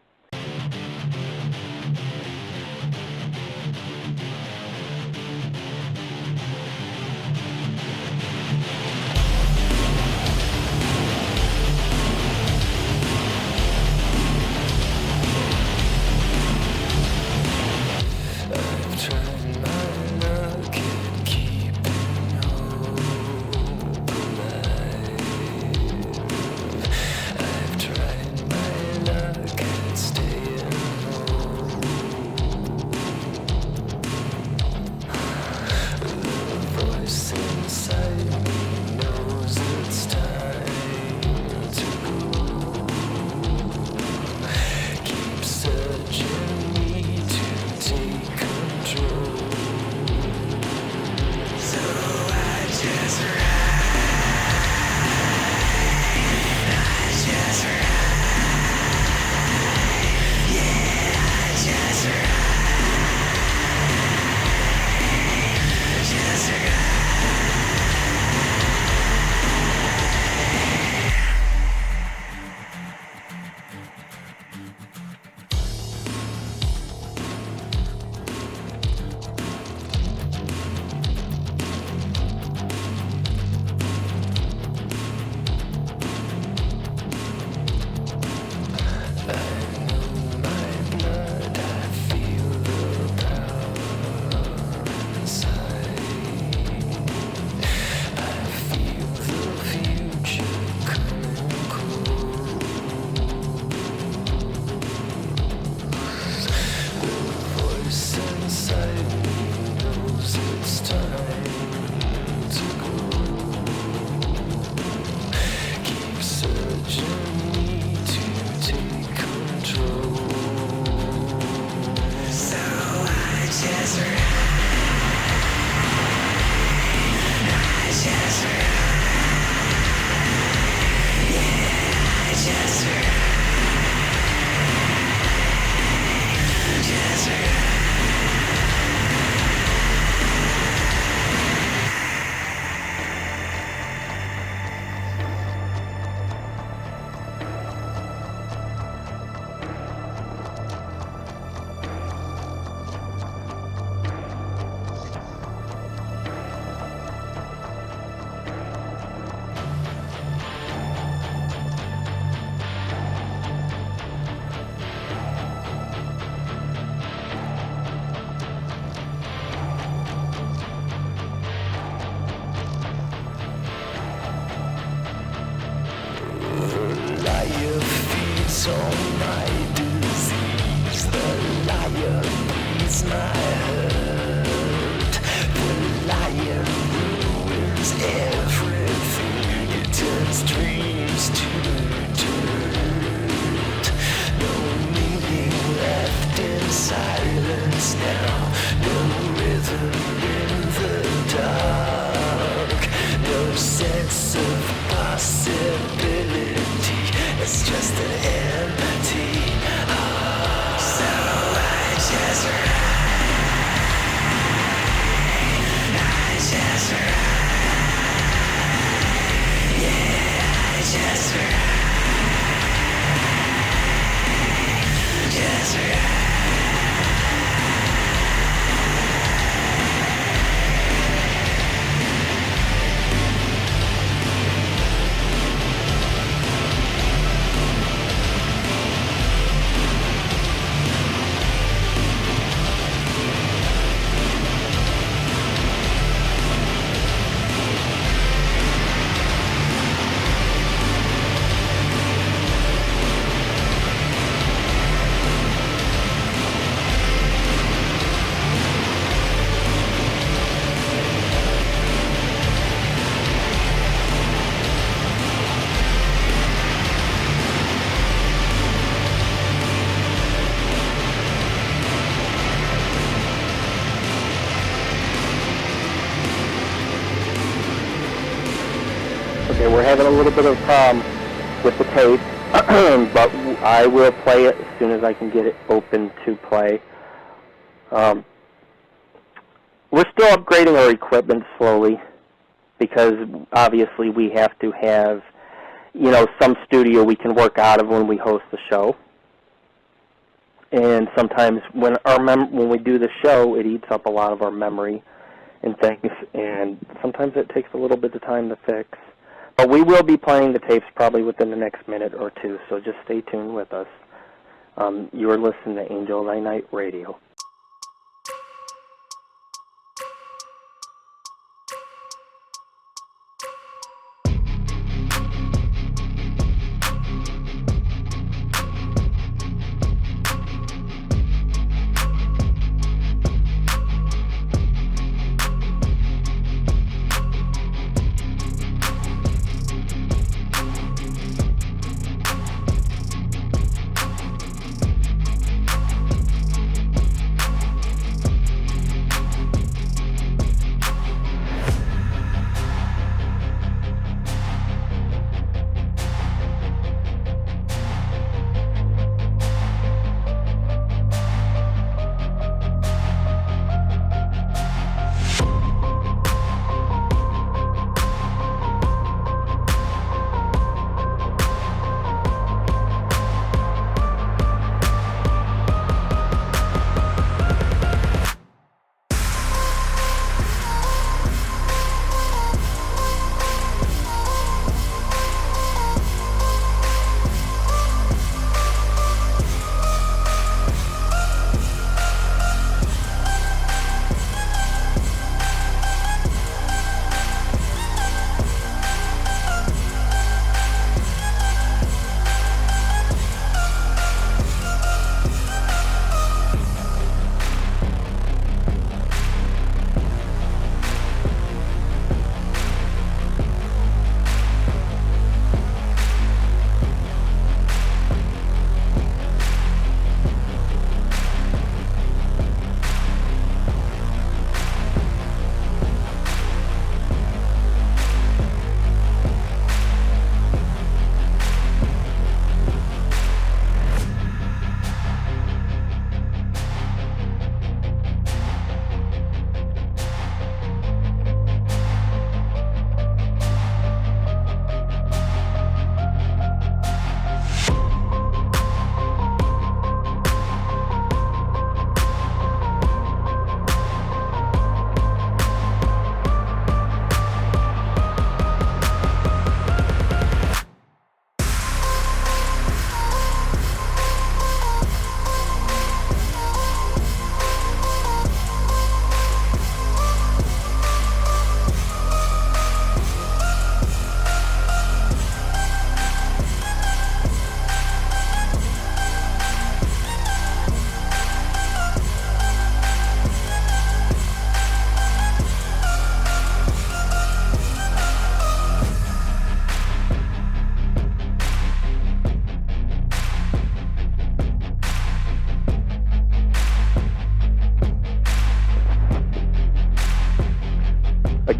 B: all my disease. The liar bleeds my heart. The liar ruins everything. It turns dreams to dirt. No meaning left in silence now. No rhythm in the dark. No sense of possibility. It's just an empty heart. So I just ride. I just ride. Yeah, I just ride. Just ride.
A: Okay, we're having a little bit of a problem with the tape, but I will play it as soon as I can get it open to play. We're still upgrading our equipment slowly because obviously we have to have, some studio we can work out of when we host the show. And sometimes when we do the show, it eats up a lot of our memory and things, and sometimes it takes a little bit of time to fix. But we will be playing the tapes probably within the next minute or two, so just stay tuned with us. You're listening to AngelOfThyNight Radio.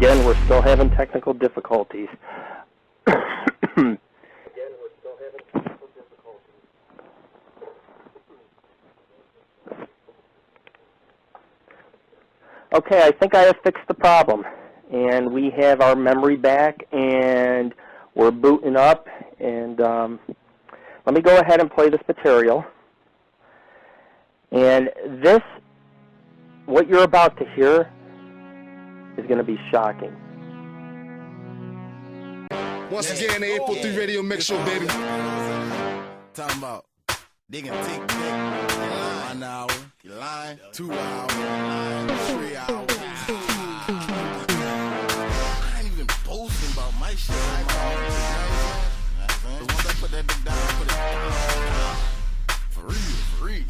A: Again, we're still having technical difficulties. Okay, I think I have fixed the problem. And we have our memory back, and we're booting up. And let me go ahead and play this material. And this, what you're about to hear, is going to be shocking.
C: Once again, the 843 Radio Mix Show, baby.
D: Talking about digging tick, 1 hour, you lying, 2 hours, 3 hours. I ain't even boasting about my shit. But once I put that dick down, put it down. For real.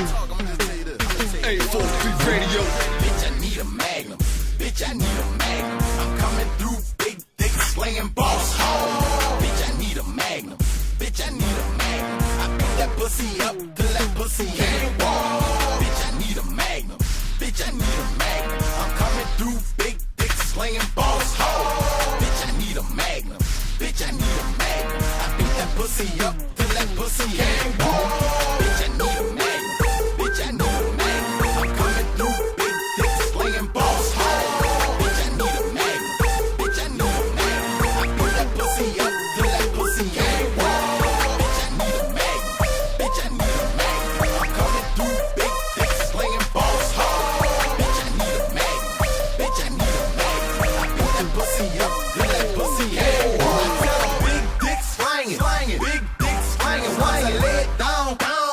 D: Talk, I'ma just tell you this.
C: 843 Radio.
D: Bitch, I need a magnum. Bitch, I need a magnum. I'm coming through big dick slinging boss home. Bitch, I need a magnum. Bitch, I need a magnum. I beat that pussy up till that pussy ain't walk. Bitch, I need a magnum. Bitch, I need a magnum. I'm coming through big dick slinging boss home. Bitch, I need a magnum. Bitch, I need a magnum. I beat that pussy up till that pussy ain't walk. Bitch, I need a magnum. Bitch, I need a magnum. I'm coming through big dick slinging boss home. Bitch, I need a magnum. Bitch, I need a magnum. I beat that pussy up till that pussy ain't walk. Bitch, I need a magnum. Bitch, I need a magnum. I'm coming through big dick slinging boss home. Bitch, I need a magnum. Bitch, I need a magnum. I beat that pussy up till that pussy ain't walk. I tell her big dick slanging, big dick slanging. Once I lay it down,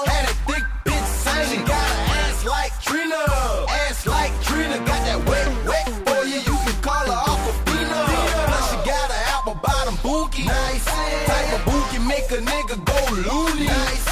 D: had a thick bitch singing. She got an ass like Trina, got that wet for you. You can call her Aquafina. Plus she got an apple bottom bookie. Nice. Type of bookie make a nigga go loony. Nice.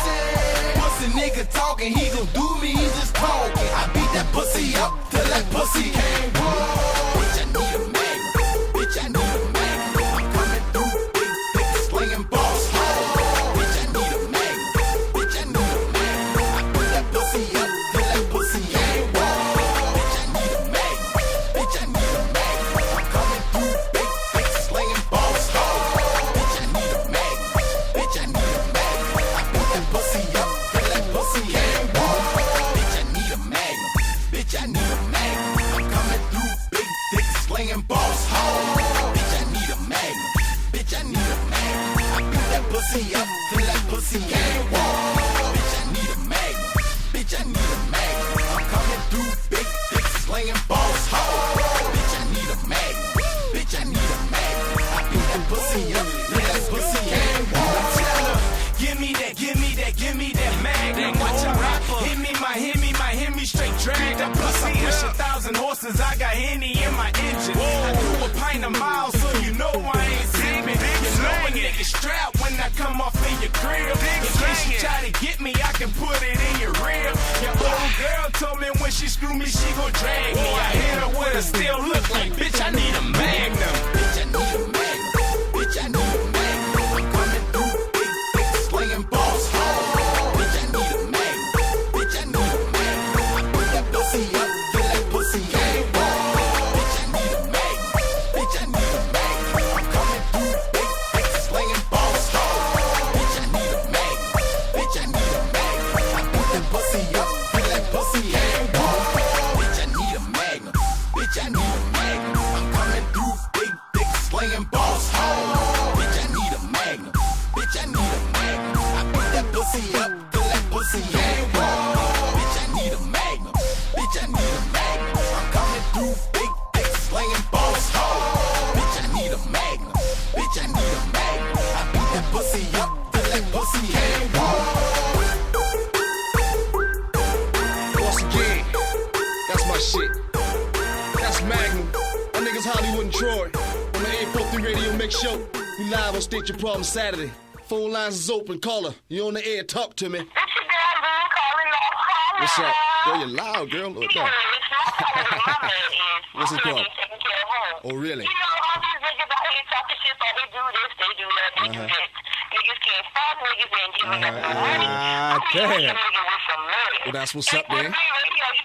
D: Pussy nigga talking, he gon' do me, he just talking. I beat that pussy up till that pussy can't walk. Bitch, I need a magnum. Bitch, I need a magnum. I'm coming through big dick slinging boss home. Bitch, I need a magnum. Bitch, I need a magnum. I put that pussy up till that pussy ain't walk. Bitch, I need a magnum. Bitch, I need a magnum. I'm coming through big dick slinging boss home. Bitch, I need a magnum. Bitch, I need a magnum. I put that pussy up till that pussy ain't walk. Bitch, I need a magnum. Bitch, I need a magnum. I'm coming through big dick slinging boss home. Bitch, I need a magnum. Bitch, I need a magnum. I put that pussy up till that pussy ain't walk. Bitch, I need a magnum. Bitch, I need a magnum. I'm coming through big dick slinging boss home. Bitch, I need a magnum. Bitch, I need a magnum. I put that pussy up till that pussy ain't walk. Tell her, give me that magnum. Watch out, rapper. Hit me straight drag. That pussy push 1,000 horses. I got Henny in my engine. I do a pint a mile, so you know I ain't zipping. You know a nigga strapped when I come off in your crib. In case you try to get me, I can put it in your rib. Your old girl told me when she screw me, she gon' drag me. I hit her with a still look like, bitch, I need a magnum. Bitch, I need a magnum. Bitch, I need a magnum. I'm coming through big dick slinging boss home. Bitch, I need a magnum. Bitch, I need a magnum. I put that pussy up till that pussy ain't walk. Bitch, I need a magnum. Bitch, I need a magnum. I'm coming through big dick slinging boss home. Bitch, I need a magnum. Bitch, I need a magnum. I put that pussy up till that pussy ain't walk. Bitch, I need a magnum. Bitch, I need a magnum. I'm coming through big dick slinging boss home. Bitch, I need a magnum. Bitch, I need a magnum. I put that pussy up till that pussy ain't walk. Bitch, I need a magnum. Bitch, I need a magnum. I'm coming through big dick slinging boss home. Bitch, I need a magnum. Bitch, I need a magnum. I beat that pussy up till that pussy ain't walk.
C: Once again, that's my shit. That's Magnum. My niggas Hollywood and Troy. On the 843 Radio Mix Show. We live on State Your Problem Saturday. Phone lines is open. Caller, you on the air. Talk to me.
E: It's your girl, Lou, calling off home.
C: What's up? Girl, you loud, girl. What that? What's it called? Oh, really?
E: You know, all these niggas out here talking shit, so they do this, they do that, they do that. Niggas can't stop niggas and give me nothing money.
C: Damn.
E: Nigga with some money.
C: Well, that's what's up, man.
E: You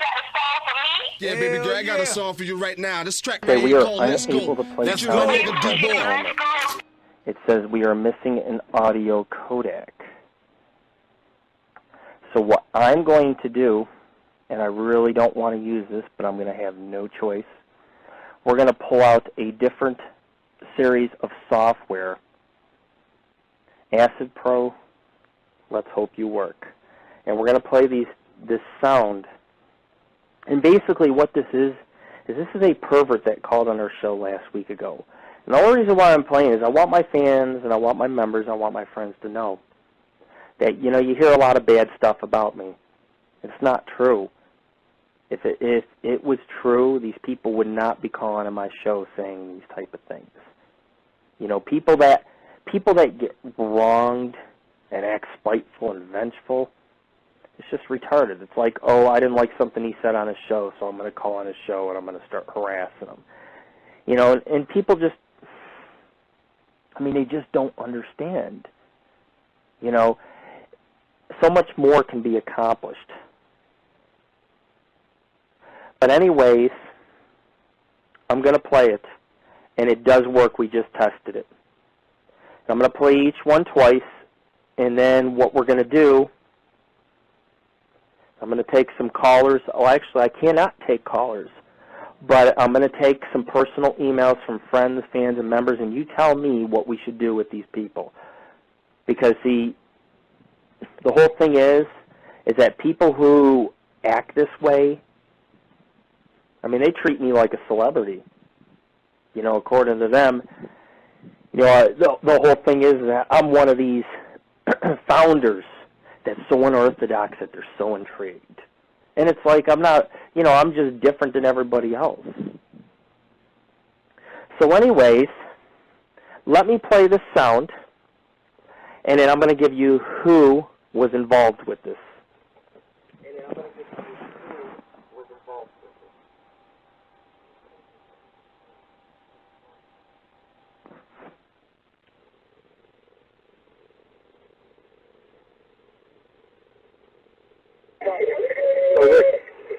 E: got a song for me?
C: Yeah, baby girl, I got a song for you right now. This track
A: Okay,
C: right
A: we
C: here
A: are
C: called Let's Go.
A: unable to play
C: That's
A: sound.
C: one nigga D-boy.
E: Let's go.
A: It says we are missing an audio codec. So what I'm going to do, and I really don't want to use this, but I'm going to have no choice, we're going to pull out a different series of software. Acid Pro, Let's Hope You Work. And we're going to play this sound. And basically what this is a pervert that called on our show last week ago. And the only reason why I'm playing is I want my fans and I want my members, I want my friends to know that, you know, you hear a lot of bad stuff about me. It's not true. If it was true, these people would not be calling on my show saying these type of things. You know, people that get wronged and act spiteful and vengeful, it's just retarded. It's like, oh, I didn't like something he said on his show, so I'm going to call on his show and I'm going to start harassing him. You know, and people just, I mean, they just don't understand. You know, so much more can be accomplished. But anyways, I'm going to play it, and it does work. We just tested it. I'm going to play each one twice, and then what we're going to do, I'm going to take some callers. Oh, actually, I cannot take callers, but I'm going to take some personal emails from friends, fans, and members, and you tell me what we should do with these people. Because, see, the whole thing is that people who act this way, I mean, they treat me like a celebrity. You know, according to them, you know, the whole thing is that I'm one of these founders that's so unorthodox that they're so intrigued. And it's like I'm not, you know, I'm just different than everybody else. So anyways, let me play this sound, and then I'm going to give you who was involved with this.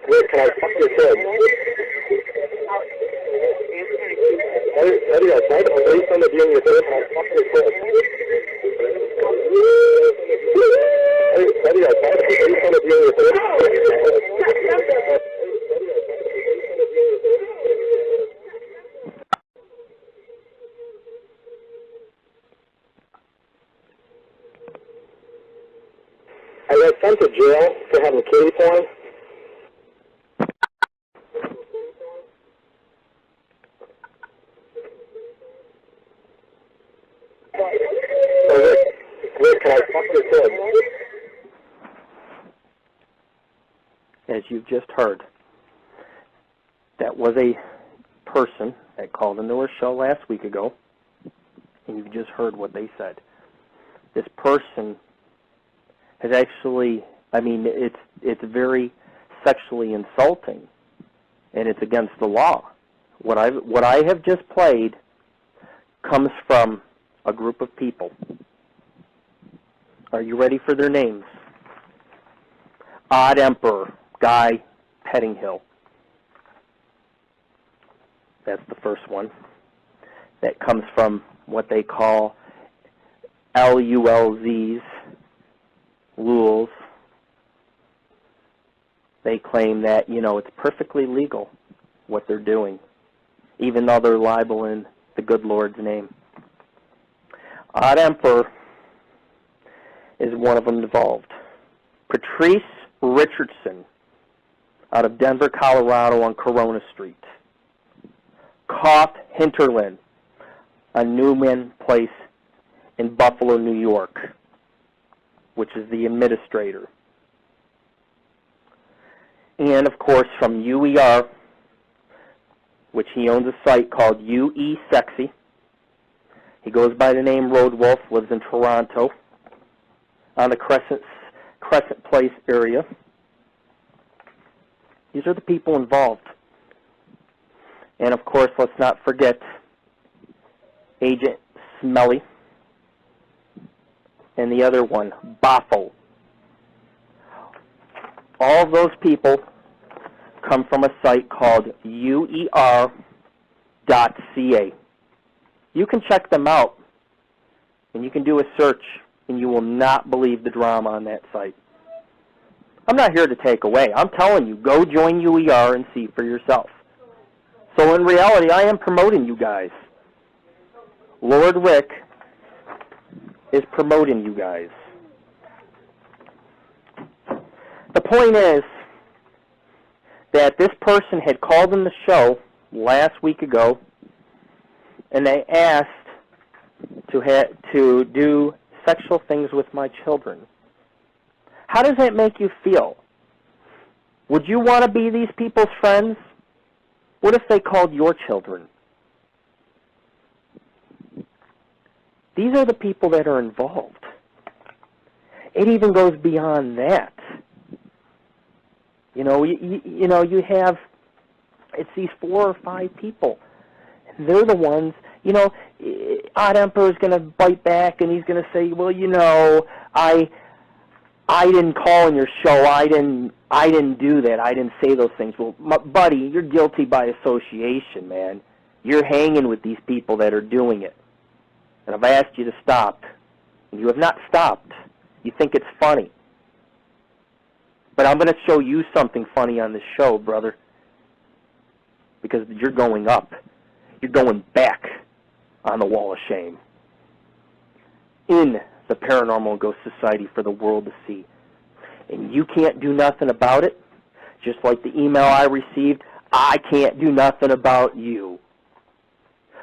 A: Rick, can I fuck your kid? Eddie, I tried to raise somebody in your kid. Can I fuck your kid? Eddie, I tried to raise somebody in your kid. I got sent to jail for having kitty porn. Rick, can I fuck your kid? As you've just heard, that was a person that called into our show last week ago, and you've just heard what they said. This person has actually, I mean, it's very sexually insulting, and it's against the law. What I have just played comes from a group of people. Are you ready for their names? Odd Emperor, Guy Pettinghill. That's the first one. That comes from what they call LULZs, rules. They claim that, you know, it's perfectly legal what they're doing, even though they're libeling the good Lord's name. Odd Emperor is one of them involved. Patrice Richardson out of Denver, Colorado on Corona Street. Koth Hinterland on Newman Place in Buffalo, New York, which is the administrator. And, of course, from UER, which he owns a site called UE Sexy. He goes by the name Road Wolf, lives in Toronto, on the Crescent Place area. These are the people involved. And, of course, let's not forget Agent Smelly and the other one, Boffo. All of those people come from a site called uer.ca. You can check them out, and you can do a search, and you will not believe the drama on that site. I'm not here to take away. I'm telling you, go join UER and see for yourself. So in reality, I am promoting you guys. Lord Rick is promoting you guys. The point is that this person had called in the show last week ago, and they asked to do sexual things with my children. How does that make you feel? Would you want to be these people's friends? What if they called your children? These are the people that are involved. It even goes beyond that. You know, you have, it's these 4 or 5 people. They're the ones, you know, Odd Emperor's going to bite back and he's going to say, well, you know, I didn't call in your show. I didn't do that. I didn't say those things. Well, buddy, you're guilty by association, man. You're hanging with these people that are doing it. And I've asked you to stop. And you have not stopped. You think it's funny. But I'm going to show you something funny on this show, brother. Because you're going up. You're going back on the wall of shame. In the Paranormal and Ghost Society for the world to see. And you can't do nothing about it. Just like the email I received, I can't do nothing about you.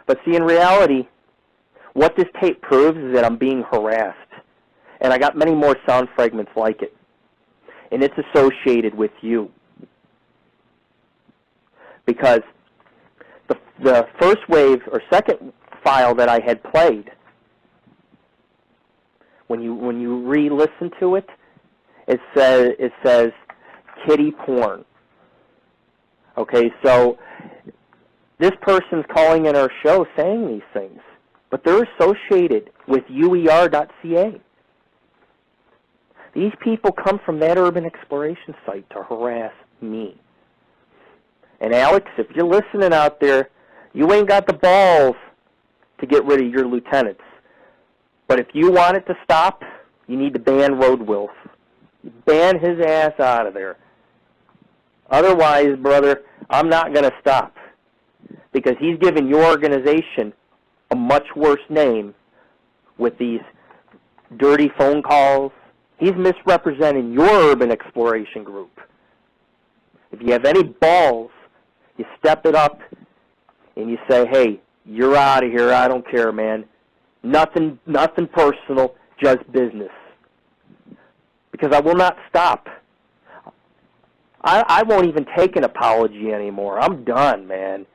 A: But see, in reality, what this tape proves is that I'm being harassed. And I got many more sound fragments like it. And it's associated with you. Because the first wave or second file that I had played, when you re-listen to it, it says kitty porn. Okay, so this person's calling in our show saying these things, but they're associated with uer.ca. These people come from that urban exploration site to harass me. And Alex, if you're listening out there, you ain't got the balls to get rid of your lieutenants. But if you want it to stop, you need to ban Road Wolf. Ban his ass out of there. Otherwise, brother, I'm not going to stop. Because he's given your organization a much worse name with these dirty phone calls. He's misrepresenting your urban exploration group. If you have any balls, you step it up and you say, hey, you're out of here. I don't care, man. Nothing personal, just business. Because I will not stop. I won't even take an apology anymore. I'm done, man.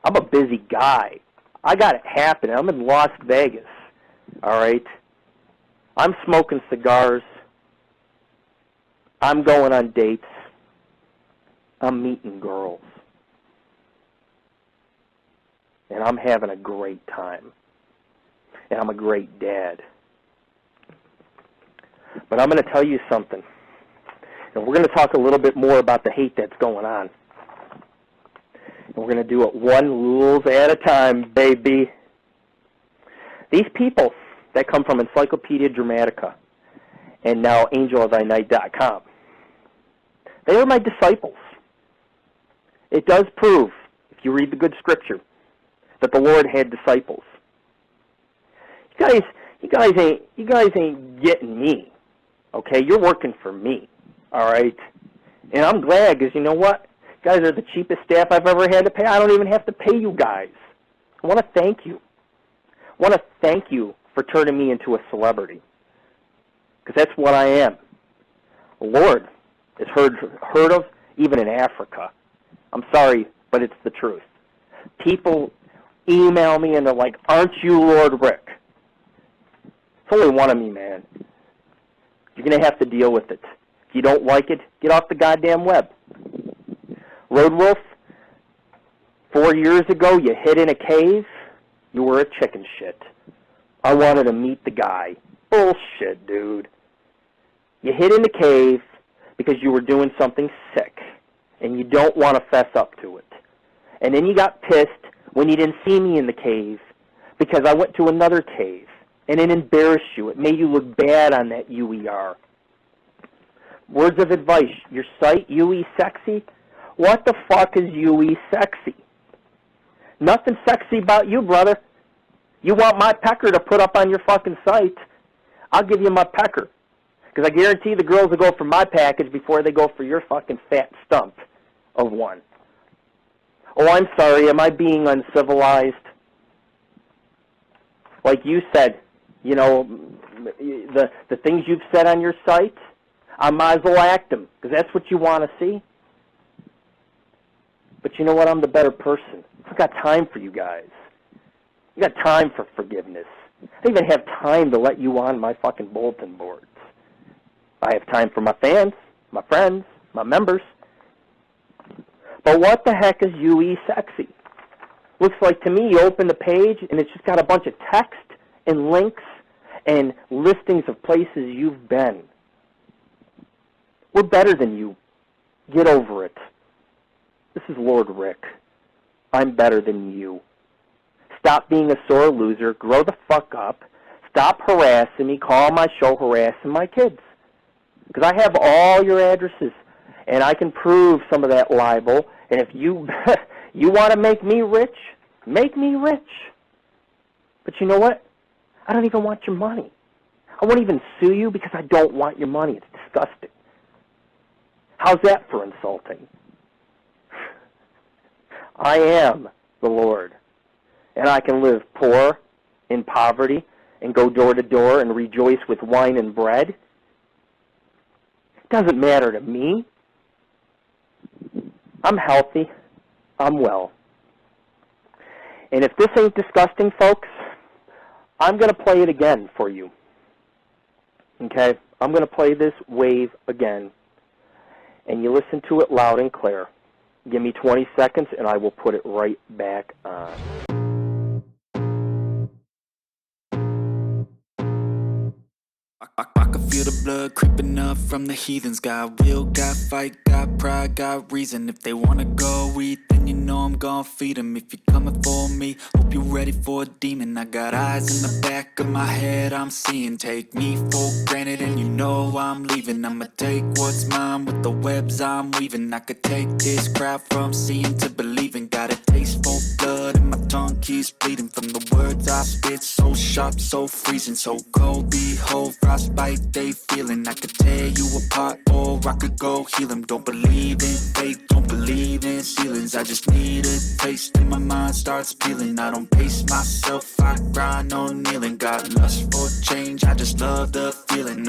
A: I'm a busy guy. I got it happening. I'm in Las Vegas, all right? I'm smoking cigars. I'm going on dates. I'm meeting girls. And I'm having a great time. And I'm a great dad. But I'm going to tell you something. And we're going to talk a little bit more about the hate that's going on. And we're going to do it one rules at a time, baby. These people that come from Encyclopedia Dramatica and now AngelOfThyNight.com, they are my disciples. It does prove, if you read the good scripture, that the Lord had disciples. You guys ain't getting me. Okay, you're working for me. All right, and I'm glad because you know what? You guys are the cheapest staff I've ever had to pay. I don't even have to pay you guys. I want to thank you. I want to thank you for turning me into a celebrity because that's what I am. The Lord is heard of even in Africa. I'm sorry, but it's the truth. People email me and they're like, aren't you Lord Rick? It's only one of me, man. You're going to have to deal with it. If you don't like it, get off the goddamn web. Road Wolf, 4 years ago, you hid in a cave. You were a chicken shit. I wanted to meet the guy. Bullshit, dude. You hid in the cave because you were doing something sick. and you don't want to fess up to it. And then you got pissed when you didn't see me in the cave because I went to another cave, and it embarrassed you. It made you look bad on that UER. Words of advice. Your site, UE Sexy? What the fuck is UE Sexy? Nothing sexy about you, brother. You want my pecker to put up on your fucking site, I'll give you my pecker. Because I guarantee the girls will go for my package before they go for your fucking fat stump of one. Oh, I'm sorry. Am I being uncivilized? Like you said, you know, the things you've said on your site, I might as well act them because that's what you want to see. But you know what? I'm the better person. I've got time for you guys. I got time for forgiveness. I don't even have time to let you on my fucking bulletin boards. I have time for my fans, my friends, my members. But what the heck is UE Sexy? Looks like to me you open the page and it's just got a bunch of text and links and listings of places you've been. We're better than you. Get over it. This is Lord Rick. I'm better than you. Stop being a sore loser. Grow the fuck up. Stop harassing me. Call my show harassing my kids. Because I have all your addresses, and I can prove some of that libel. And if you you want to make me rich, make me rich. But you know what? I don't even want your money. I won't even sue you because I don't want your money. It's disgusting. How's that for insulting? I am the Lord, and I can live poor, in poverty, and go door to door and rejoice with wine and bread. It doesn't matter to me. I'm healthy. I'm well. And if this ain't disgusting, folks, I'm going to play it again for you. Okay? I'm going to play this wave again. And you listen to it loud and clear. Give me 20 seconds, and I will put it right back on.
F: I can feel the blood creeping up from the heathens. Got will, got fight, got pride, got reason. If they wanna go eat, then you know I'm gon' feed them. If you're coming for me, hope you're ready for a demon. I got eyes in the back of my head, I'm seeing. Take me for granted and you know I'm leaving. I'ma take what's mine with the webs I'm weaving. I could take this crowd from seeing to believing. Got a taste for blood and my tongue keeps bleeding. From the words I spit, so sharp, so freezing. So cold, behold, frostbite they feeling. I could tear you apart or I could go heal them. Don't believe in fate, don't believe in ceilings. I just need a taste and my mind starts peeling. I don't pace myself, I grind on kneeling. Got lust for change, I just love the feeling.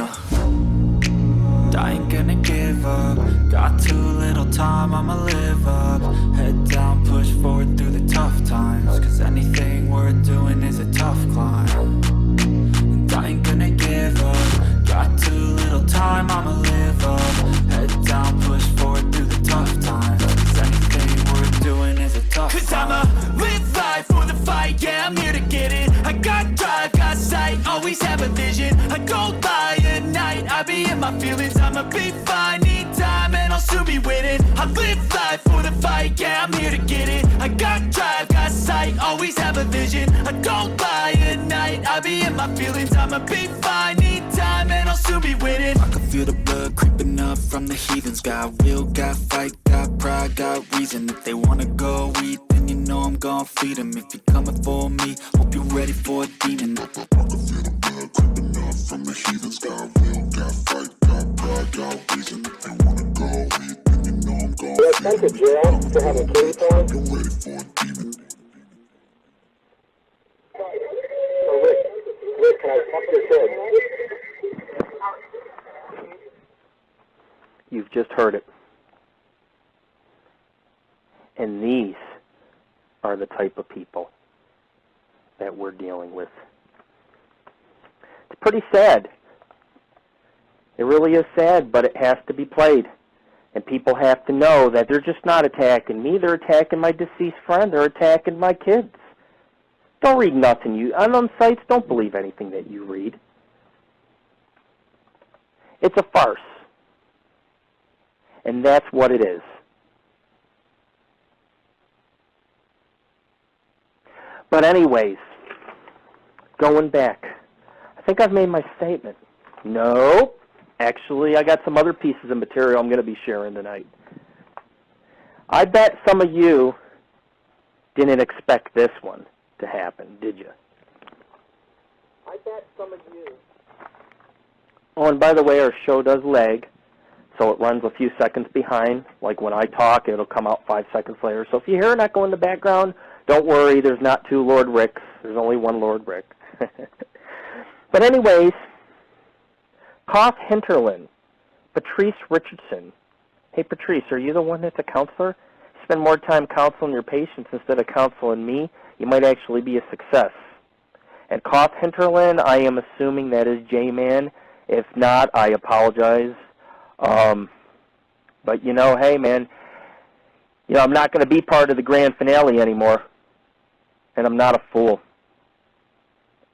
F: I ain't gonna give up. Got too little time, I'ma live up. Head down, push forward through the tough times. Cause anything worth doing is a tough climb. And I ain't gonna give up. Got too little time, I'ma live up. Head down, push forward through the tough times. Cause anything worth doing is a tough climb. Cause I'ma live life for the fight, yeah, I'm here to get it. I got drive, got sight, always have a vision. I don't lie at night, I be in my feelings. I'ma be fine, need time and I'll soon be winning. I live life for the fight, yeah, I'm here to get it. I got drive, got sight, always have a vision. I don't lie at night, I be in my feelings. I'ma be fine, need time and I'll soon be winning. I can feel the blood creeping up from the heathens. Got will, got fight, got pride, got reason. If they wanna go eat, then you know I'm gon' feed them. If you're coming for me, hope you're ready for a demon. I can feel the blood creeping up from the heathens. Got will, got fight, got pride, got reason. If they wanna go eat, then you know I'm gon' feed them. If you're coming for me, hope you're ready for a demon.
A: Rick, can I talk to your kid? You've just heard it. And these are the type of people that we're dealing with. It's pretty sad. It really is sad, but it has to be played. And people have to know that they're just not attacking me. They're attacking my deceased friend. They're attacking my kids. Don't read nothing. On them sites, don't believe anything that you read. It's a farce. And that's what it is. But anyways, going back, I think I've made my statement. No, actually, I got some other pieces of material I'm going to be sharing tonight. I bet some of you didn't expect this one to happen, did you? I bet some of you... Oh, and by the way, our show does lag, so it runs a few seconds behind. Like when I talk, it'll come out 5 seconds later. So if you hear an echo in the background, don't worry, there's not two Lord Ricks. There's only one Lord Rick. But anyways, Koth Hinterland, Patrice Richardson. Hey, Patrice, are you the one that's a counselor? Spend more time counseling your patients instead of counseling me. You might actually be a success. And Koth Hinterland, I am assuming that is J-Man. If not, I apologize. But, hey, man, I'm not going to be part of the grand finale anymore. And I'm not a fool.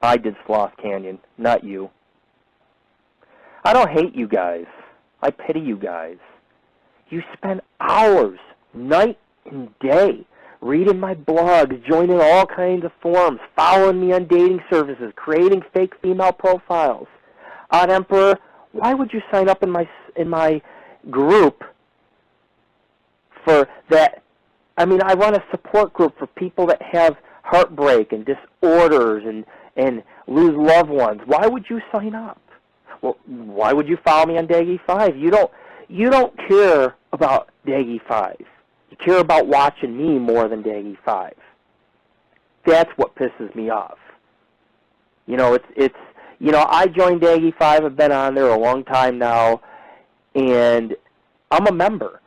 A: I did Sloth Canyon, not you. I don't hate you guys. I pity you guys. You spend hours, night and day, reading my blogs, joining all kinds of forums, following me on dating services, creating fake female profiles. Odd Emperor, why would you sign up in my group for that? I mean, I run a support group for people that have heartbreak and disorders and lose loved ones. Why would you sign up? Well, why would you follow me on Daggy 5? You don't care about Daggy 5. You care about watching me more than Daggy 5. That's what pisses me off. I joined Daggy 5. I've been on there a long time now, and I'm a member.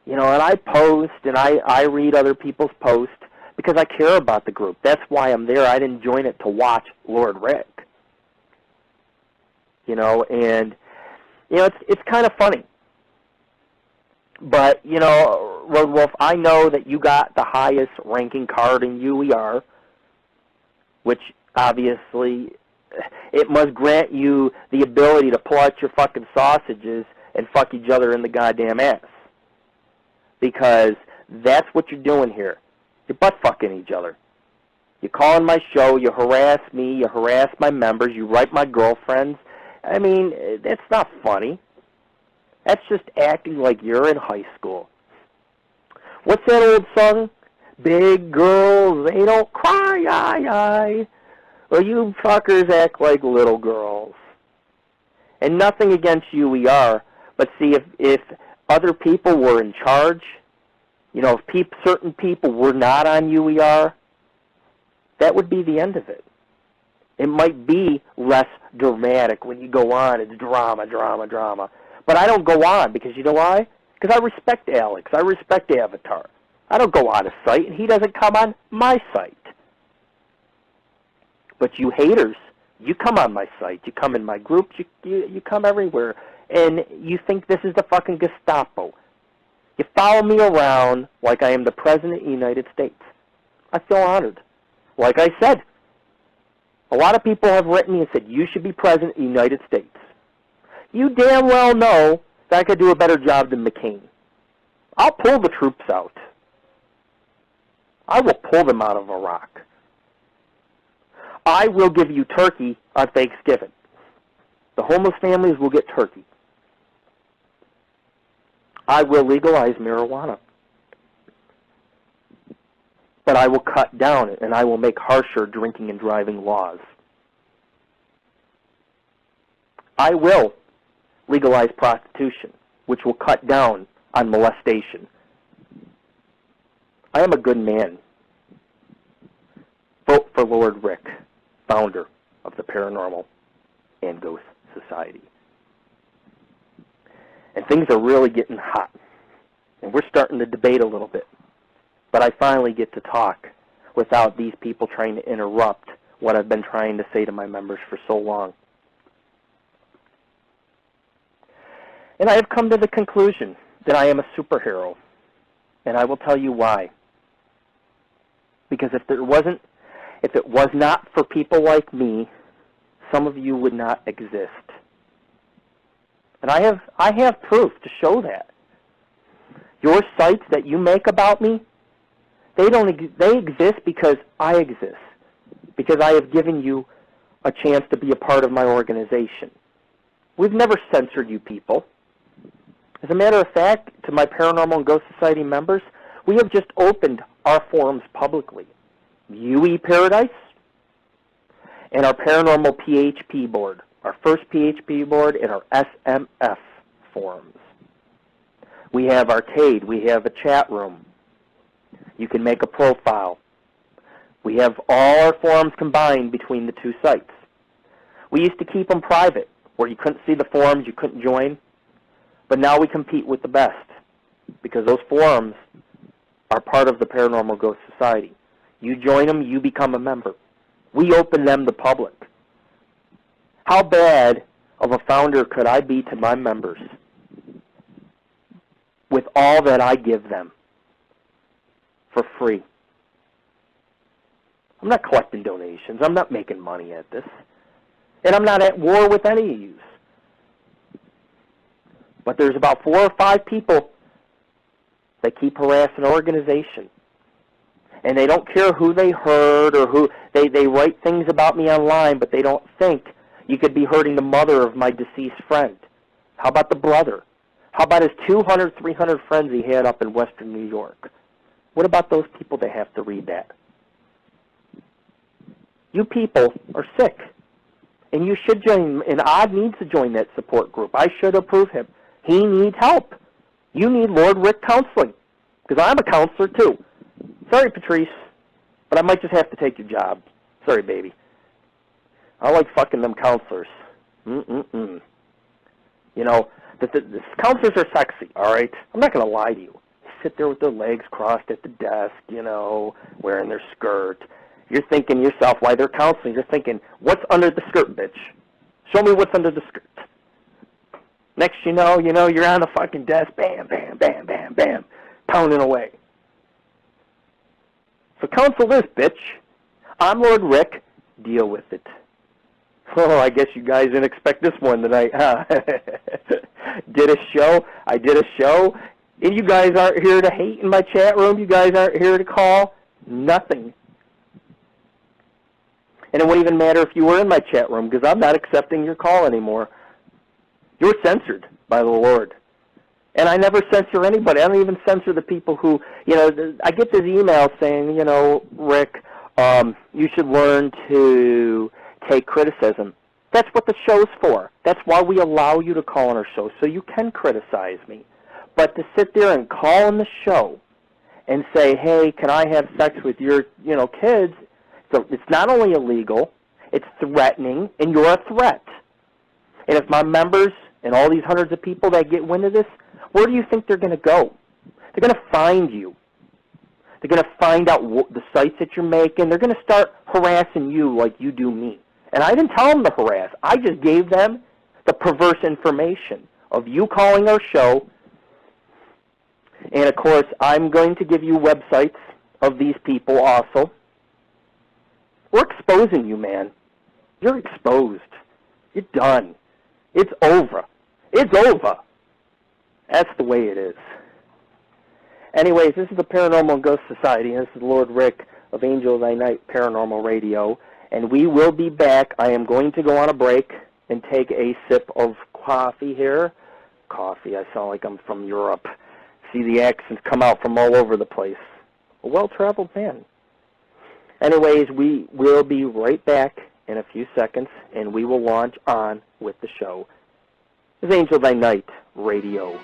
A: And I post and I read other people's posts because I care about the group. That's why I'm there. I didn't join it to watch Lord Rick. It's kind of funny. But, Road Wolf, I know that you got the highest ranking card in UER, which obviously it must grant you the ability to pull out your fucking sausages and fuck each other in the goddamn ass. Because that's what you're doing here. You're butt-fucking each other. You call on my show, you harass me, you harass my members, you write my girlfriends. I mean, that's not funny. That's just acting like you're in high school. What's that old song? Big girls, they don't cry, aye. Well, you fuckers act like little girls. And nothing against UER, but see, if other people were in charge, if certain people were not on UER, that would be the end of it. It might be less dramatic when you go on. It's drama. But I don't go on because you know why? Because I respect Alex. I respect Avatar. I don't go on a site, and he doesn't come on my site. But you haters, you come on my site. You come in my groups. You come everywhere. And you think this is the fucking Gestapo. You follow me around like I am the President of the United States. I feel honored. Like I said, a lot of people have written me and said, you should be President of the United States. You damn well know that I could do a better job than McCain. I'll pull the troops out. I will pull them out of Iraq. I will give you turkey on Thanksgiving. The homeless families will get turkey. I will legalize marijuana. But I will cut down and I will make harsher drinking and driving laws. I will legalize prostitution, which will cut down on molestation. I am a good man. Vote for Lord Rick, founder of the Paranormal and Ghost Society. And things are really getting hot. And we're starting to debate a little bit. But I finally get to talk without these people trying to interrupt what I've been trying to say to my members for so long. And I have come to the conclusion that I am a superhero. And I will tell you why. Because if it was not for people like me, some of you would not exist. And I have proof to show that. Your sites that you make about me, they exist because I exist. because I have given you a chance to be a part of my organization. We've never censored you people. As a matter of fact, to my Paranormal and Ghost Society members, we have just opened our forums publicly. UE Paradise and our Paranormal PHP board, our first PHP board and our SMF forums. We have Arcade. We have a chat room. You can make a profile. We have all our forums combined between the two sites. We used to keep them private, where you couldn't see the forums, you couldn't join. But now we compete with the best, because those forums are part of the Paranormal Ghost Society. You join them, you become a member. We open them to public. How bad of a founder could I be to my members with all that I give them for free? I'm not collecting donations. I'm not making money at this. And I'm not at war with any of you. But there's about 4 or 5 people that keep harassing the organization. And they don't care who they hurt or who they write things about me online, but they don't think you could be hurting the mother of my deceased friend. How about the brother? How about his 200, 300 friends he had up in western New York? What about those people that have to read that? You people are sick. And you should join, and Odd needs to join that support group. I should approve him. He needs help. You need Lord Rick counseling, because I'm a counselor too. Sorry, Patrice, but I might just have to take your job. Sorry, baby. I like fucking them counselors. You know, the counselors are sexy, all right? I'm not going to lie to you. They sit there with their legs crossed at the desk, you know, wearing their skirt. You're thinking yourself, while they're counseling, you're thinking, what's under the skirt, bitch? Show me what's under the skirt. Next you know, you're on the fucking desk, bam, bam, bam, bam, bam, pounding away. So counsel this, bitch. I'm Lord Rick. Deal with it. Oh, I guess you guys didn't expect this one tonight, huh? I did a show, and you guys aren't here to hate in my chat room. You guys aren't here to call. Nothing. And it wouldn't even matter if you were in my chat room, because I'm not accepting your call anymore. You're censored by the Lord. And I never censor anybody. I don't even censor the people who, I get this email saying, Rick, you should learn to take criticism. That's what the show's for. That's why we allow you to call on our show, so you can criticize me. But to sit there and call on the show and say, hey, can I have sex with your, kids? So it's not only illegal, it's threatening, and you're a threat. And if my members and all these hundreds of people that get wind of this, where do you think they're going to go? They're going to find you. They're going to find out the sites that you're making. They're going to start harassing you like you do me. And I didn't tell them to harass. I just gave them the perverse information of you calling our show. And, of course, I'm going to give you websites of these people also. We're exposing you, man. You're exposed. You're done. It's over. It's over. That's the way it is. Anyways, this is the Paranormal and Ghost Society. This is Lord Rick of AngelOfThyNight Paranormal Radio. And we will be back. I am going to go on a break and take a sip of coffee here. Coffee. I sound like I'm from Europe. See the accents come out from all over the place. A well-traveled man. Anyways, we will be right back in a few seconds, and we will launch on with the show. This is AngelOfThyNight Radio.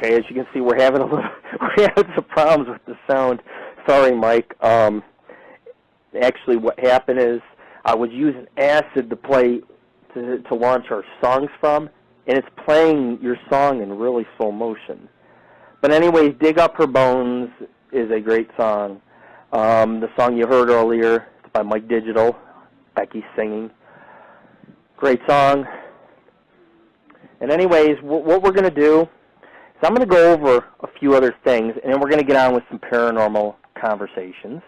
A: Okay, as you can see, we're having some problems with the sound. Sorry, Mike. Actually, what happened is I was using Acid to play to launch our songs from, and it's playing your song in really slow motion. But anyways, Dig Up Her Bones is a great song. The song you heard earlier is by Mike Digital. Becky singing. Great song. And anyways, what we're going to do is I'm going to go over a few other things, and then we're going to get on with some paranormal conversations.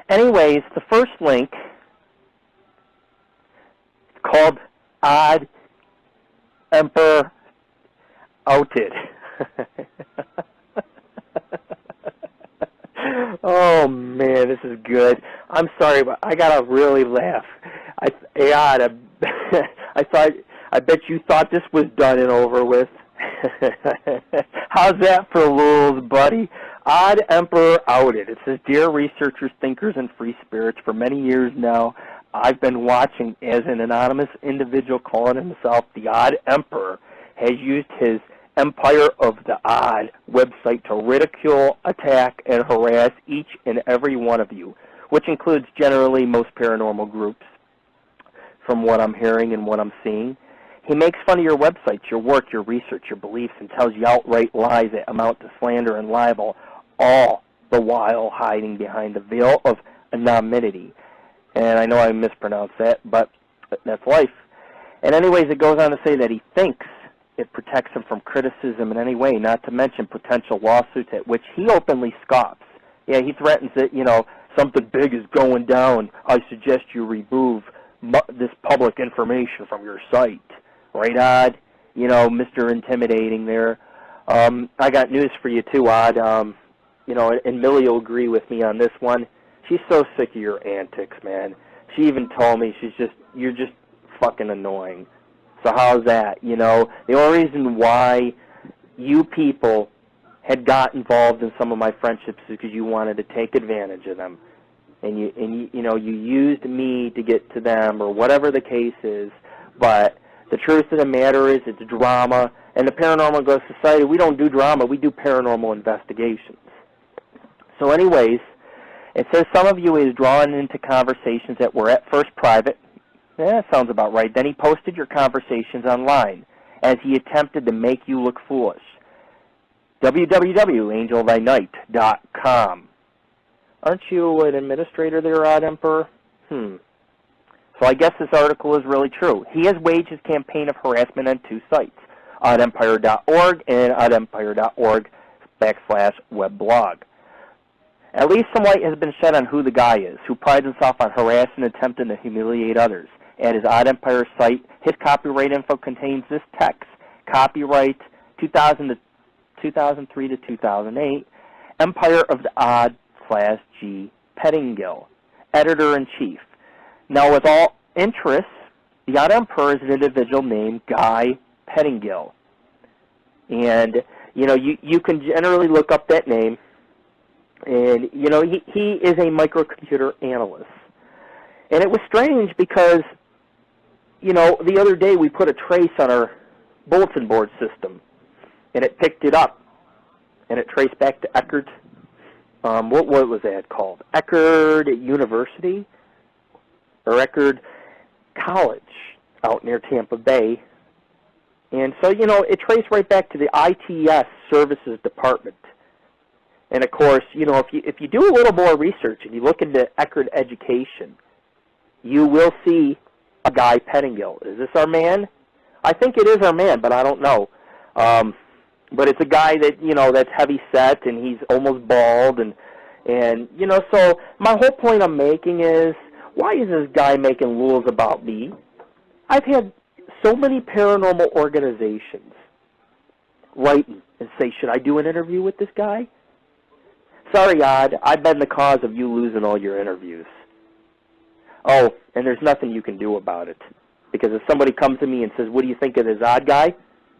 A: Anyways, the first link is called Odd Emperor Outed. Oh, man, this is good. I'm sorry, but I got to really laugh. I bet you thought this was done and over with. How's that for rules, buddy? Odd Emperor Outed. It says, Dear researchers, thinkers, and free spirits, for many years now, I've been watching as an anonymous individual calling himself the Odd Emperor has used his Empire of the Odd website to ridicule, attack, and harass each and every one of you, which includes generally most paranormal groups, from what I'm hearing and what I'm seeing. He makes fun of your websites, your work, your research, your beliefs, and tells you outright lies that amount to slander and libel, all the while hiding behind the veil of anonymity. And I know I mispronounced that, but that's life. And anyways, it goes on to say that he thinks it protects him from criticism in any way, not to mention potential lawsuits at which he openly scoffs. Yeah, he threatens that, something big is going down. I suggest you remove this public information from your site. Right, Odd? Mr. Intimidating there. I got news for you, too, Odd. And Millie will agree with me on this one. She's so sick of your antics, man. She even told me, you're just fucking annoying. So how's that? The only reason why you people had got involved in some of my friendships is because you wanted to take advantage of them. And you used me to get to them, or whatever the case is. But the truth of the matter is, it's drama. And the Paranormal Ghost Society, we don't do drama. We do paranormal investigations. So anyways, it says some of you is drawn into conversations that were at first private. That sounds about right. Then he posted your conversations online as he attempted to make you look foolish. www.AngelOfThyNight.com. Aren't you an administrator there, Odd Emperor? So I guess this article is really true. He has waged his campaign of harassment on two sites, oddempire.org and oddempire.org/weblog. At least some light has been shed on who the guy is, who prides himself on harassing and attempting to humiliate others. At his Odd Empire site, his copyright info contains this text, copyright 2003 to 2008, Empire of the Odd /G Pettingill, Editor-in-Chief. Now, with all interests, the Odd Emperor is an individual named Guy Pettingill. And, you can generally look up that name. And, he is a microcomputer analyst. And it was strange because, the other day we put a trace on our bulletin board system, and it picked it up, and it traced back to Eckerd. What was that called? Eckerd University? Or Eckerd College out near Tampa Bay. And so, it traced right back to the ITS Services Department. And, of course, if you do a little more research and you look into Eckerd education, you will see a Guy Pettingill. Is this our man? I think it is our man, but I don't know. But it's a guy that, that's heavy set, and he's almost bald. And so my whole point I'm making is, why is this guy making rules about me? I've had so many paranormal organizations write and say, should I do an interview with this guy? Sorry, Odd, I've been the cause of you losing all your interviews. Oh, and there's nothing you can do about it. Because if somebody comes to me and says, what do you think of this Odd guy?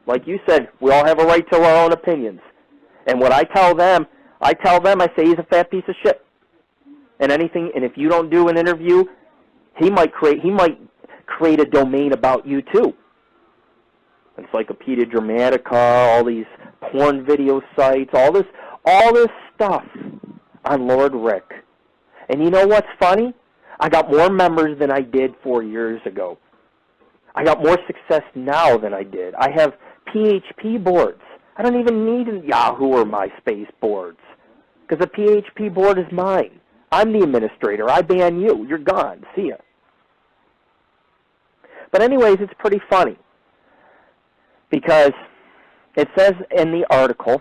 A: Like you said, we all have a right to our own opinions. And what I tell them, I say he's a fat piece of shit. And if you don't do an interview, he might create a domain about you too. Encyclopedia Dramatica, all these porn video sites, all this stuff on Lord Rick. And you know what's funny? I got more members than I did 4 years ago. I got more success now than I did. I have PHP boards. I don't even need Yahoo or MySpace boards because the PHP board is mine. I'm the administrator. I ban you. You're gone. See ya. But anyways, it's pretty funny because it says in the article,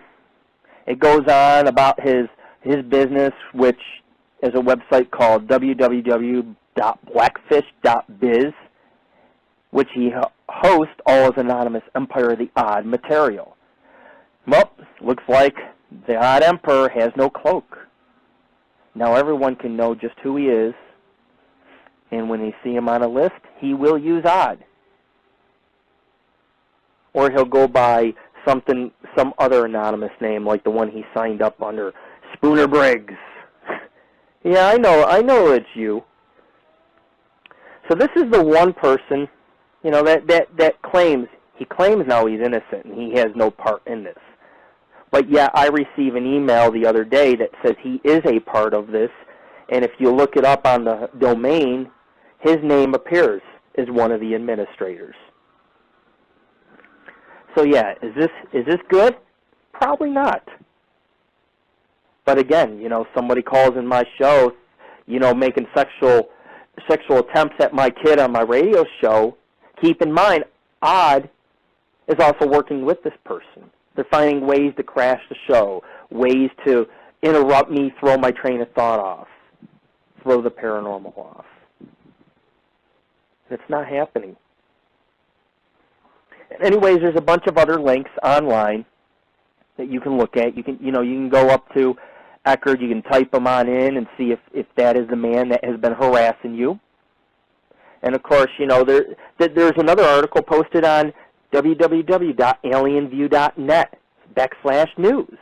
A: it goes on about his business, which is a website called www.blackfish.biz, which he hosts all his anonymous Empire of the Odd material. Well, looks like the Odd Emperor has no cloak. Now everyone can know just who he is, and when they see him on a list, he will use Odd. Or he'll go by some other anonymous name, like the one he signed up under, Spooner Briggs. Yeah, I know it's you. So this is the one person, that claims now he's innocent and he has no part in this. But yeah, I received an email the other day that says he is a part of this, and if you look it up on the domain, his name appears as one of the administrators. So yeah, is this good? Probably not. But again, somebody calls in my show, making sexual attempts at my kid on my radio show. Keep in mind, Odd is also working with this person. They're finding ways to crash the show, ways to interrupt me, throw my train of thought off, throw the paranormal off. It's not happening. Anyways, there's a bunch of other links online that you can look at. You can go up to Eckerd, you can type them on in and see if that is the man that has been harassing you. And of course, there's another article posted on www.alienview.net/news.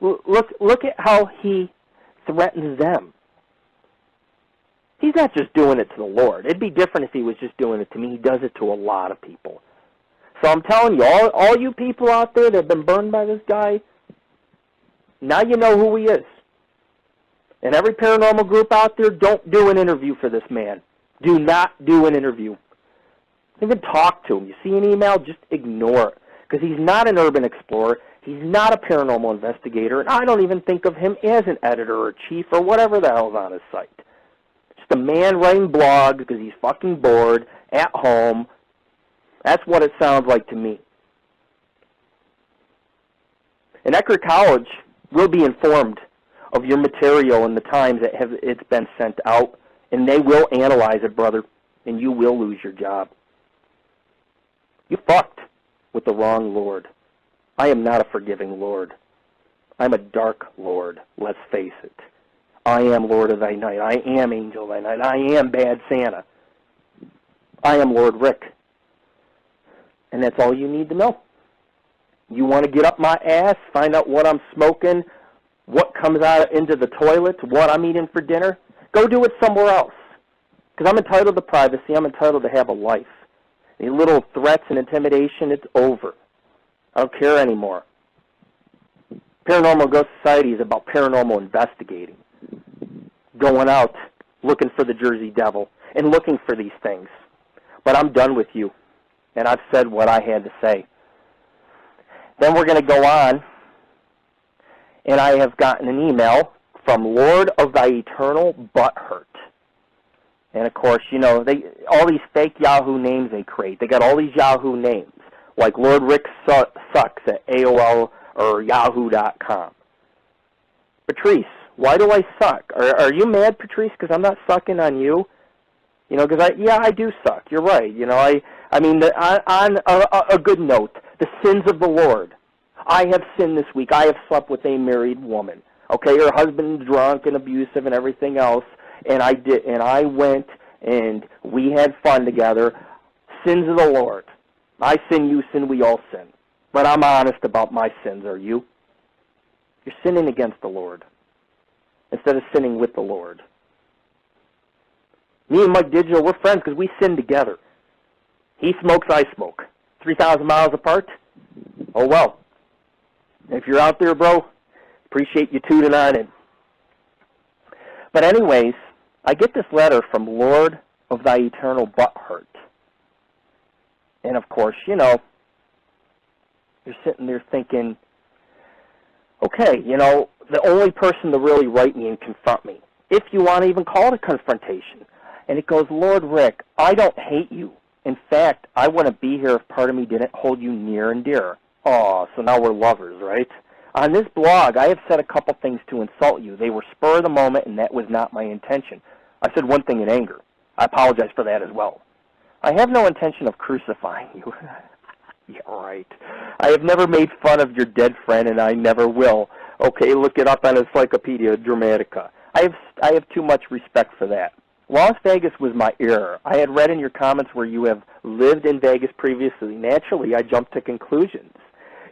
A: Look at how he threatens them. He's not just doing it to the Lord. It'd be different if he was just doing it to me. He does it to a lot of people. So I'm telling you, all you people out there that have been burned by this guy, now you know who he is. And every paranormal group out there, don't do an interview for this man. Do not do an interview. Even talk to him. You see an email, just ignore it. Because he's not an urban explorer. He's not a paranormal investigator. And I don't even think of him as an editor or chief or whatever the hell's on his site. Just a man writing blogs because he's fucking bored at home. That's what it sounds like to me. And Eckerd College will be informed of your material and the times that it's been sent out, and they will analyze it, brother, and you will lose your job. You fucked with the wrong Lord. I am not a forgiving Lord. I'm a dark Lord, let's face it. I am Lord of Thy Night. I am Angel of Thy Night. I am Bad Santa. I am Lord Rick. And that's all you need to know. You want to get up my ass, find out what I'm smoking, what comes out into the toilet, what I'm eating for dinner, go do it somewhere else. Because I'm entitled to privacy. I'm entitled to have a life. These little threats and intimidation, it's over. I don't care anymore. Paranormal Ghost Society is about paranormal investigating. Going out, looking for the Jersey Devil, and looking for these things. But I'm done with you. And I've said what I had to say. Then we're going to go on, and I have gotten an email from Lord of Thy Eternal Butthurt. And, of course, all these fake Yahoo names they create. They got all these Yahoo names, like Lord Rick Sucks at AOL or Yahoo.com. Patrice, why do I suck? Are you mad, Patrice, because I'm not sucking on you? Because I do suck. You're right. On a good note, the sins of the Lord. I have sinned this week. I have slept with a married woman. Okay, her husband's drunk and abusive and everything else, and I did, and I went and we had fun together. Sins of the Lord. I sin, you sin, we all sin. But I'm honest about my sins. Are you? You're sinning against the Lord instead of sinning with the Lord. Me and Mike Digital, we're friends because we sin together. He smokes, I smoke. 3,000 miles apart? Oh, well. If you're out there, bro, appreciate you tuning on in. But anyways, I get this letter from Lord of Thy Eternal Butthurt. And, of course, you know, you're sitting there thinking, okay, you know, the only person to really write me and confront me, if you want to even call it a confrontation. And it goes, Lord Rick, I don't hate you. In fact, I wouldn't be here if part of me didn't hold you near and dear. Oh, so now we're lovers, right? On this blog, I have said a couple things to insult you. They were spur of the moment, and that was not my intention. I said one thing in anger. I apologize for that as well. I have no intention of crucifying you. Yeah, right. I have never made fun of your dead friend, and I never will. Okay, look it up on Encyclopedia Dramatica. I have too much respect for that. Las Vegas was my error. I had read in your comments where you have lived in Vegas previously. Naturally, I jumped to conclusions.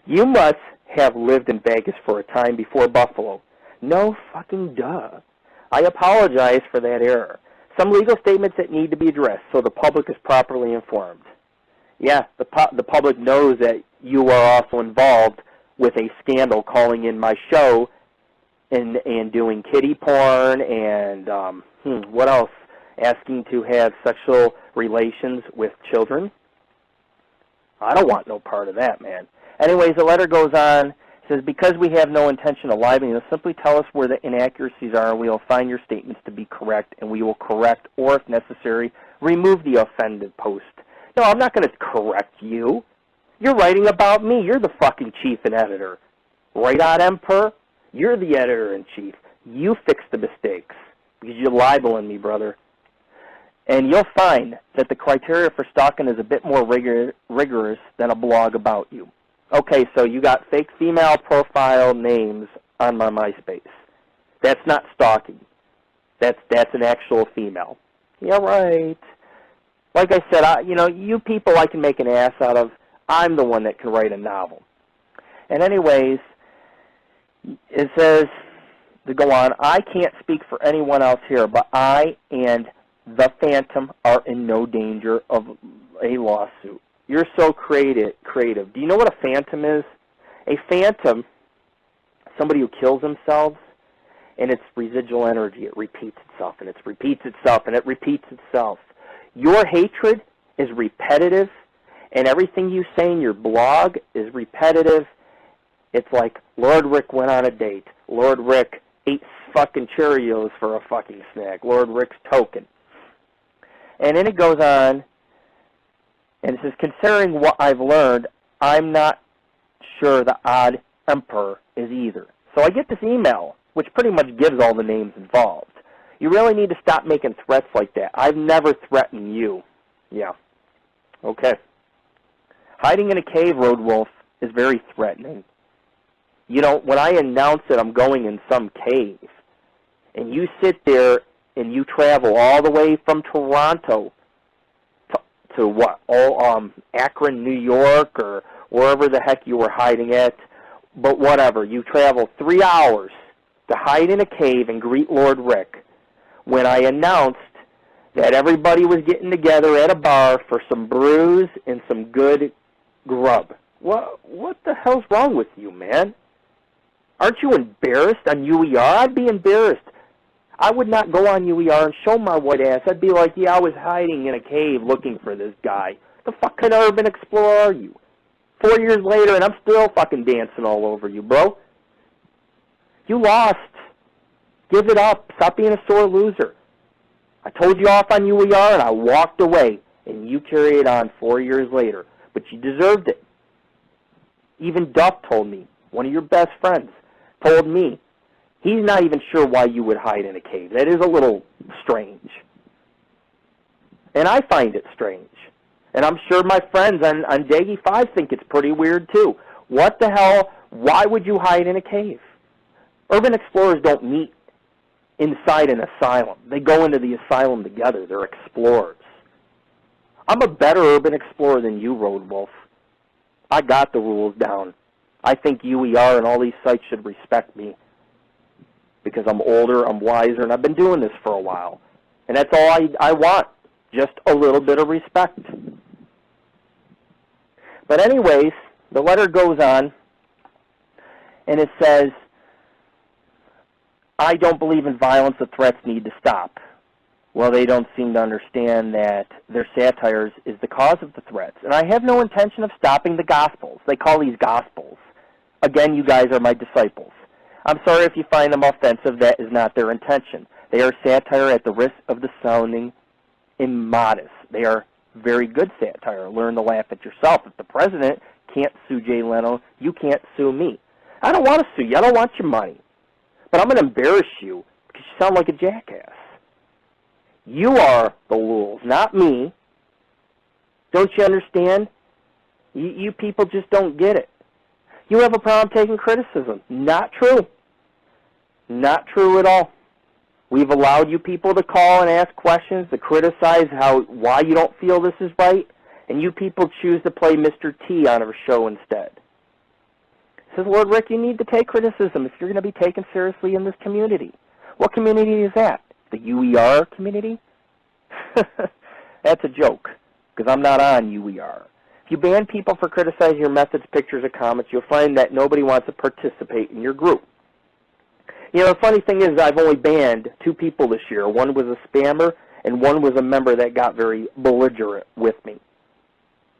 A: You must have lived in Vegas for a time before Buffalo. No fucking duh. I apologize for that error. Some legal statements that need to be addressed so the public is properly informed. Yeah, the public knows that you are also involved with a scandal calling in my show and doing kiddie porn and, what else? Asking to have sexual relations with children. I don't want no part of that, man. Anyways, the letter goes on. It says, because we have no intention of libelling you, simply tell us where the inaccuracies are and we will find your statements to be correct and we will correct or, if necessary, remove the offended post. No, I'm not going to correct you. You're writing about me. You're the fucking chief and editor. Right on, Emperor? You're the editor-in-chief. You fix the mistakes because you're libeling me, brother. And you'll find that the criteria for stalking is a bit more rigorous than a blog about you. Okay, so you got fake female profile names on my MySpace. That's not stalking. That's an actual female. Yeah, right. Like I said, you people I can make an ass out of. I'm the one that can write a novel. And anyways, it says, to go on, I can't speak for anyone else here, but I and the Phantom are in no danger of a lawsuit. You're so creative. Do you know what a phantom is? A phantom, somebody who kills themselves, and it's residual energy. It repeats itself, and it repeats itself, and it repeats itself. Your hatred is repetitive, and everything you say in your blog is repetitive. It's like, Lord Rick went on a date. Lord Rick ate fucking Cheerios for a fucking snack. Lord Rick's token. And then it goes on, and it says, considering what I've learned, I'm not sure the odd Emperor is either. So I get this email, which pretty much gives all the names involved. You really need to stop making threats like that. I've never threatened you. Yeah. Okay. Hiding in a cave, Road Wolf, is very threatening. You know, when I announce that I'm going in some cave, and you sit there and you travel all the way from Toronto to what? Akron, New York, or wherever the heck you were hiding at. But whatever, you travel 3 hours to hide in a cave and greet Lord Rick when I announced that everybody was getting together at a bar for some brews and some good grub. What the hell's wrong with you, man? Aren't you embarrassed on UER? I'd be embarrassed. I would not go on UER and show my white ass. I'd be like, yeah, I was hiding in a cave looking for this guy. The fuck kind of urban explorer are you? 4 years later, and I'm still fucking dancing all over you, bro. You lost. Give it up. Stop being a sore loser. I told you off on UER, and I walked away, and you carried on 4 years later. But you deserved it. Even Duff told me, one of your best friends, told me, he's not even sure why you would hide in a cave. That is a little strange. And I find it strange. And I'm sure my friends on Daggy 5 think it's pretty weird too. What the hell? Why would you hide in a cave? Urban explorers don't meet inside an asylum. They go into the asylum together. They're explorers. I'm a better urban explorer than you, Road Wolf. I got the rules down. I think UER and all these sites should respect me because I'm older, I'm wiser, and I've been doing this for a while. And that's all I want, just a little bit of respect. But anyways, the letter goes on, and it says, I don't believe in violence. The threats need to stop. Well, they don't seem to understand that their satires is the cause of the threats. And I have no intention of stopping the Gospels. They call these Gospels. Again, you guys are my disciples. I'm sorry if you find them offensive. That is not their intention. They are satire at the risk of the sounding immodest. They are very good satire. Learn to laugh at yourself. If the president can't sue Jay Leno, you can't sue me. I don't want to sue you. I don't want your money. But I'm going to embarrass you because you sound like a jackass. You are the rules, not me. Don't you understand? You people just don't get it. You have a problem taking criticism. Not true. Not true at all. We've allowed you people to call and ask questions, to criticize why you don't feel this is right, and you people choose to play Mr. T on our show instead. Says, Lord Rick, you need to take criticism if you're going to be taken seriously in this community. What community is that? The UER community? That's a joke, because I'm not on UER. If you ban people for criticizing your methods, pictures, or comments, you'll find that nobody wants to participate in your group. You know, the funny thing is I've only banned 2 people this year. One was a spammer, and one was a member that got very belligerent with me.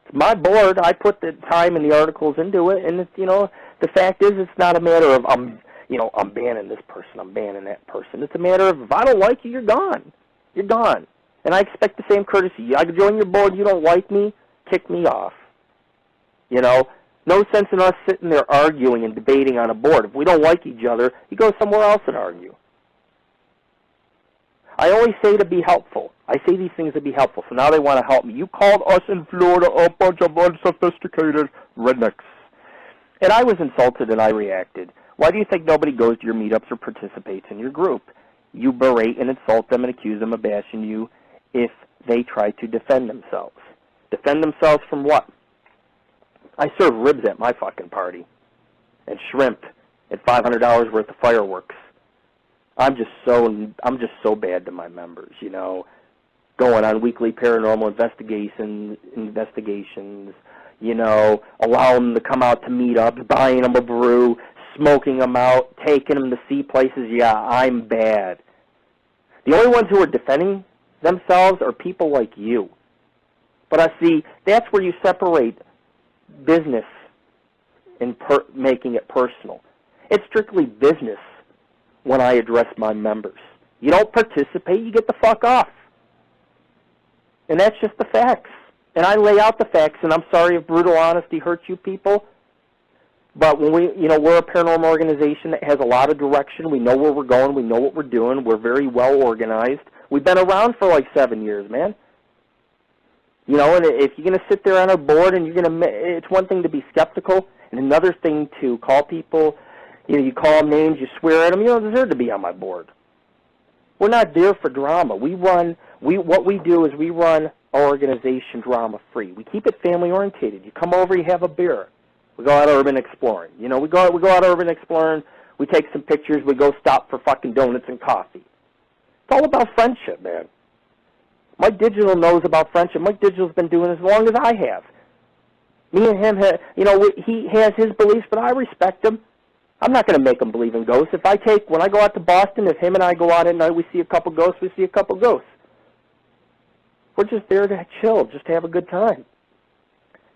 A: It's my board. I put the time and the articles into it, and it's, the fact is it's not a matter of I'm banning this person, I'm banning that person. It's a matter of if I don't like you, you're gone. You're gone. And I expect the same courtesy. I could join your board, you don't like me, kick me off. No sense in us sitting there arguing and debating on a board. If we don't like each other, you go somewhere else and argue. I always say to be helpful. I say these things to be helpful, so now they want to help me. You called us in Florida a bunch of unsophisticated rednecks. And I was insulted and I reacted. Why do you think nobody goes to your meetups or participates in your group? You berate and insult them and accuse them of bashing you if they try to defend themselves. Defend themselves from what? I serve ribs at my fucking party and shrimp at $500 worth of fireworks. I'm just so bad to my members, going on weekly paranormal investigations, allowing them to come out to meetups, buying them a brew, smoking them out, taking them to see places. Yeah, I'm bad. The only ones who are defending themselves are people like you. But I see that's where you separate business and making it personal. It's strictly business when I address my members. You don't participate, you get the fuck off. And that's just the facts. And I lay out the facts, and I'm sorry if brutal honesty hurts you people. But when we're a paranormal organization that has a lot of direction. We know where we're going. We know what we're doing. We're very well organized. We've been around for like 7 years, man. And if you're going to sit there on a board and it's one thing to be skeptical and another thing to call people, you call them names, you swear at them, you don't deserve to be on my board. We're not there for drama. What we do is we run our organization drama-free. We keep it family-orientated. You come over, you have a beer. We go out urban exploring. We go out urban exploring, we take some pictures, we go stop for fucking donuts and coffee. It's all about friendship, man. Mike Digital knows about friendship. Mike Digital's been doing it as long as I have. Me and him, he has his beliefs, but I respect him. I'm not going to make him believe in ghosts. When I go out to Boston, if him and I go out at night, we see a couple ghosts, we see a couple ghosts. We're just there to chill, just to have a good time.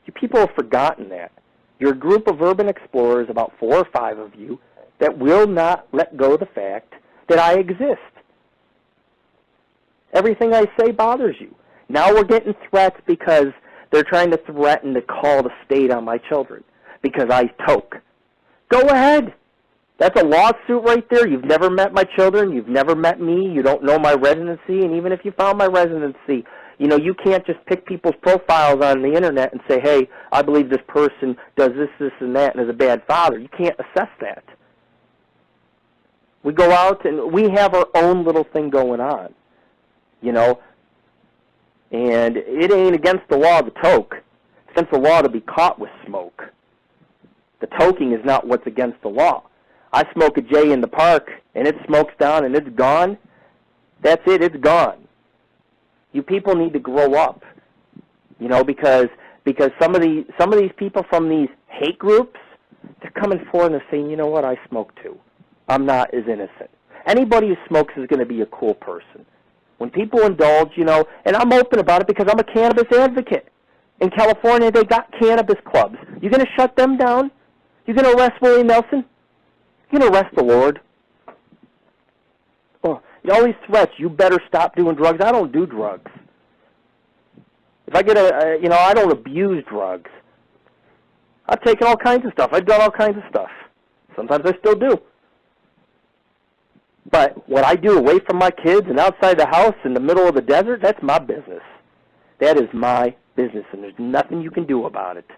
A: You people have forgotten that. You're a group of urban explorers, about 4 or 5 of you, that will not let go of the fact that I exist. Everything I say bothers you. Now we're getting threats because they're trying to threaten to call the state on my children because I toke. Go ahead. That's a lawsuit right there. You've never met my children. You've never met me. You don't know my residency. And even if you found my residency, you can't just pick people's profiles on the Internet and say, hey, I believe this person does this, this, and that, and is a bad father. You can't assess that. We go out and we have our own little thing going on. And it ain't against the law to toke. It's against the law to be caught with smoke. The toking is not what's against the law. I smoke a J in the park, and it smokes down, and it's gone. That's it. It's gone. You people need to grow up, because because some of these people from these hate groups, they're coming forward and they're saying, you know what, I smoke too. I'm not as innocent. Anybody who smokes is going to be a cool person. When people indulge, you know, and I'm open about it because I'm a cannabis advocate. In California, they got cannabis clubs. You going to shut them down? You going to arrest Willie Nelson? You going to arrest the Lord? Oh, all these threats, you better stop doing drugs. I don't do drugs. If I get I don't abuse drugs. I've taken all kinds of stuff. I've done all kinds of stuff. Sometimes I still do. But what I do away from my kids and outside the house in the middle of the desert, that's my business. That is my business, and there's nothing you can do about it.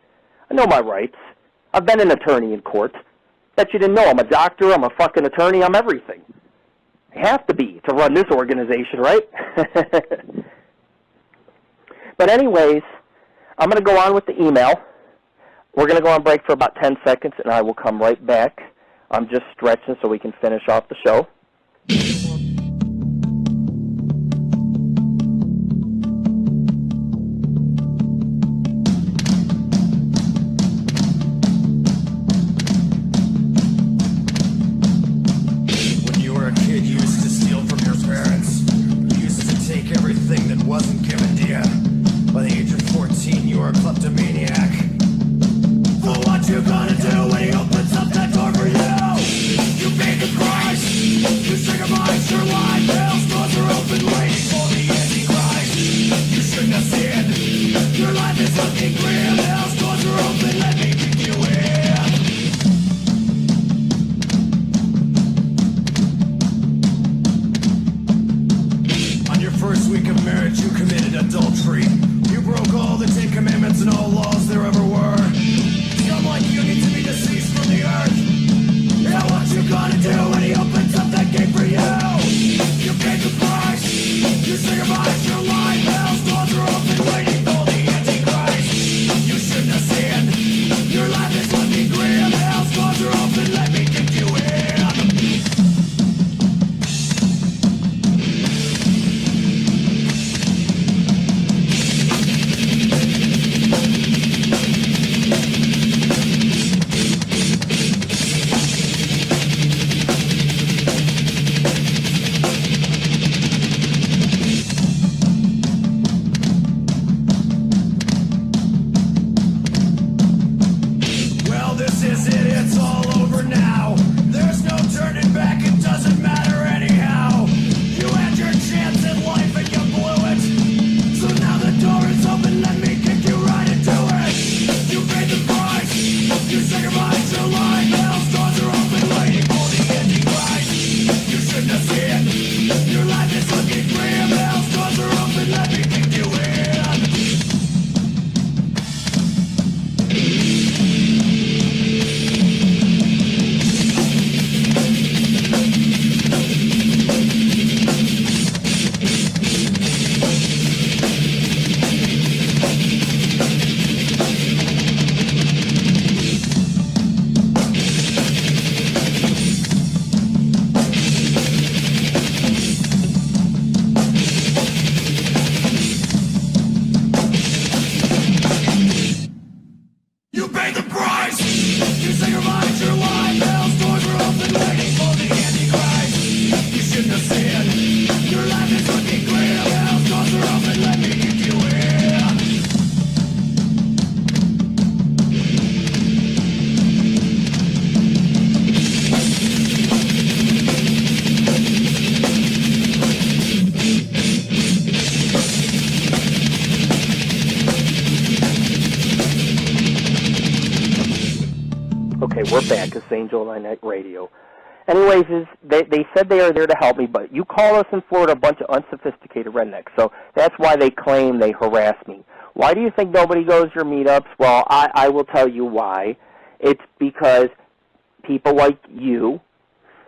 A: I know my rights. I've been an attorney in court. Bet you didn't know. I'm a doctor. I'm a fucking attorney. I'm everything. I have to be to run this organization, right? But anyways, I'm going to go on with the email. We're going to go on break for about 10 seconds, and I will come right back. I'm just stretching so we can finish off the show.
D: When you were a kid, you used to steal from your parents. You used to take everything that wasn't given to you. By the age of 14, you were a kleptomaniac. But what you gonna do when he opens up that door for you? You paid the price. You sacrificed your life. Hell's doors are open, waiting for the Antichrist. You shouldn't have sinned. Your life is looking grim. Hell's doors are open. Let me kick you in. On your first week of marriage, you committed adultery. You broke all the 10 Commandments and all laws there ever were. Someone you need to be deceased from the earth. Yeah, what you gonna do when he opens up that gate for you? You paid the price. You sacrificed your life. Hell's doors are open, waiting for the Antichrist. You shouldn't have sinned. Your life is looking grim. Hell's doors are open. Let me kick you in. Well, this is it, it's all over now. There's no turning back, it doesn't matter anyhow. You had your chance in life and you blew it. So now the door is open, let me kick you right into it. You paid the price, you sacrificed your life. Hell's doors are open, waiting for the Antichrist. You shouldn't have sinned, your life is looking grim. Hell's doors are open, let me kick you in. You paid the price. You sacrificed your life. Hell's doors are open, waiting for the Antichrist. You shouldn't have sinned. Your life is looking grim. Hell's doors are open, let me kick you in.
A: Okay, we're back. It's AngelOfThyNight Radio. Anyways, they said they are there to help me, but you call us in Florida a bunch of unsophisticated rednecks, so that's why they claim they harass me. Why do you think nobody goes to your meetups? Well, I will tell you why. It's because people like you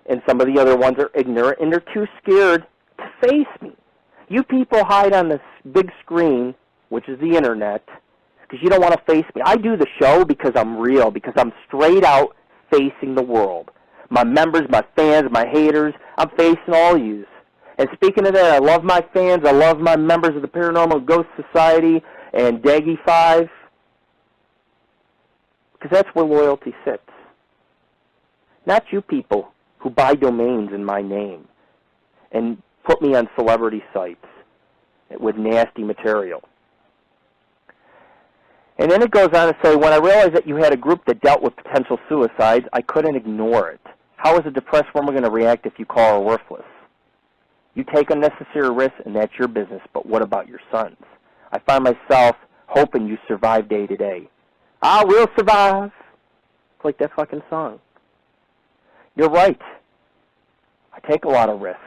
A: and some of the other ones are ignorant, and they're too scared to face me. You people hide on this big screen, which is the Internet, because you don't want to face me. I do the show because I'm real, because I'm straight out facing the world. My members, my fans, my haters, I'm facing all yous. And speaking of that, I love my fans. I love my members of the Paranormal Ghost Society and Daggy 5. Because that's where loyalty sits. Not you people who buy domains in my name and put me on celebrity sites with nasty material. And then it goes on to say, when I realized that you had a group that dealt with potential suicides, I couldn't ignore it. How is a depressed woman going to react if you call her worthless? You take unnecessary risks, and that's your business, but what about your sons? I find myself hoping you survive day to day. I will survive. It's like that fucking song. You're right. I take a lot of risk.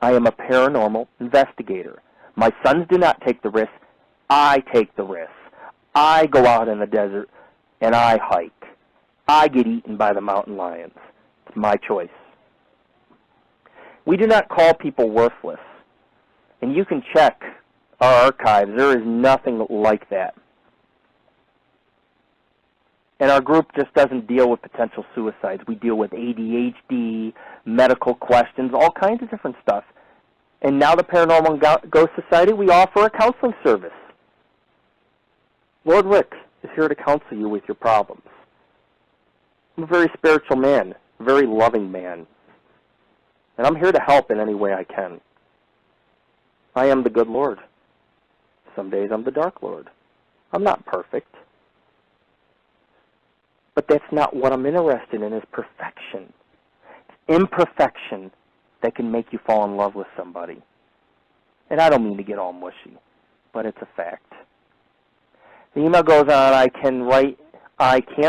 A: I am a paranormal investigator. My sons do not take the risk. I take the risk. I go out in the desert, and I hike. I get eaten by the mountain lions. It's my choice. We do not call people worthless. And you can check our archives. There is nothing like that. And our group just doesn't deal with potential suicides. We deal with ADHD, medical questions, all kinds of different stuff. And now the Paranormal Ghost Society, we offer a counseling service. Lord Rick is here to counsel you with your problems. I'm a very spiritual man, a very loving man. And I'm here to help in any way I can. I am the good Lord. Some days I'm the dark Lord. I'm not perfect. But that's not what I'm interested in, is perfection. It's imperfection that can make you fall in love with somebody. And I don't mean to get all mushy, but it's a fact. The email goes on, I can't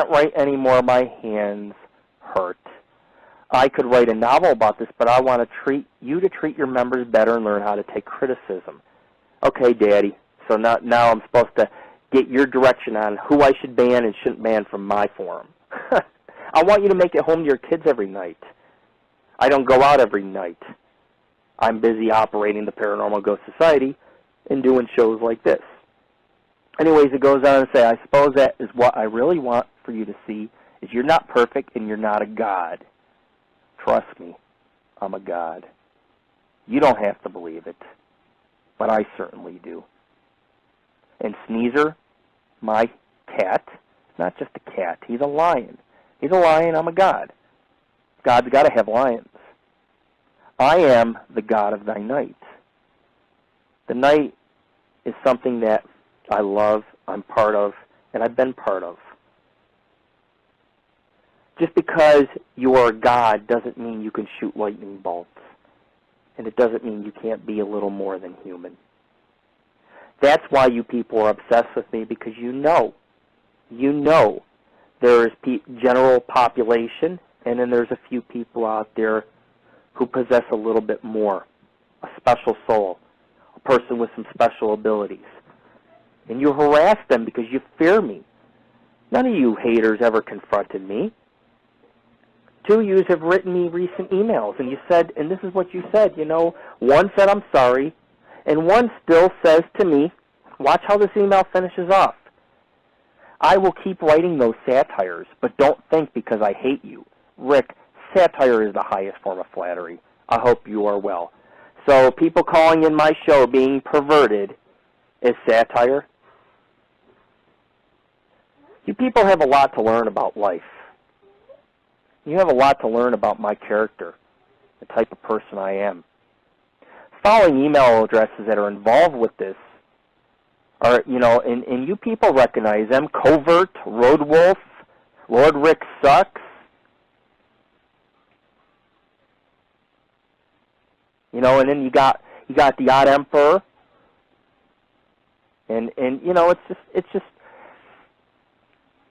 A: write anymore, my hands hurt. I could write a novel about this, but I want to treat your members better and learn how to take criticism. Okay, Daddy, so now I'm supposed to get your direction on who I should ban and shouldn't ban from my forum. I want you to make it home to your kids every night. I don't go out every night. I'm busy operating the Paranormal Ghost Society and doing shows like this. Anyways, it goes on to say, I suppose that is what I really want for you to see, is you're not perfect and you're not a god. Trust me, I'm a god. You don't have to believe it, but I certainly do. And Sneezer, my cat, not just a cat, he's a lion. He's a lion, I'm a god. God's got to have lions. I am the god of thy night. The night is something that I love, I'm part of, and I've been part of. Just because you are a god doesn't mean you can shoot lightning bolts. And it doesn't mean you can't be a little more than human. That's why you people are obsessed with me, because you know there is general population, and then there's a few people out there who possess a little bit more, a special soul, a person with some special abilities. And you harass them because you fear me. None of you haters ever confronted me. Two of you have written me recent emails, and you said, and this is what you said, one said I'm sorry, and one still says to me, watch how this email finishes off. I will keep writing those satires, but don't think because I hate you. Rick, satire is the highest form of flattery. I hope you are well. So people calling in my show being perverted is satire. You people have a lot to learn about life. You have a lot to learn about my character, the type of person I am. Following email addresses that are involved with this are, and you people recognize them: Covert, Road Wolf, Lord Rick Sucks. And then you got the Odd Emperor, and it's just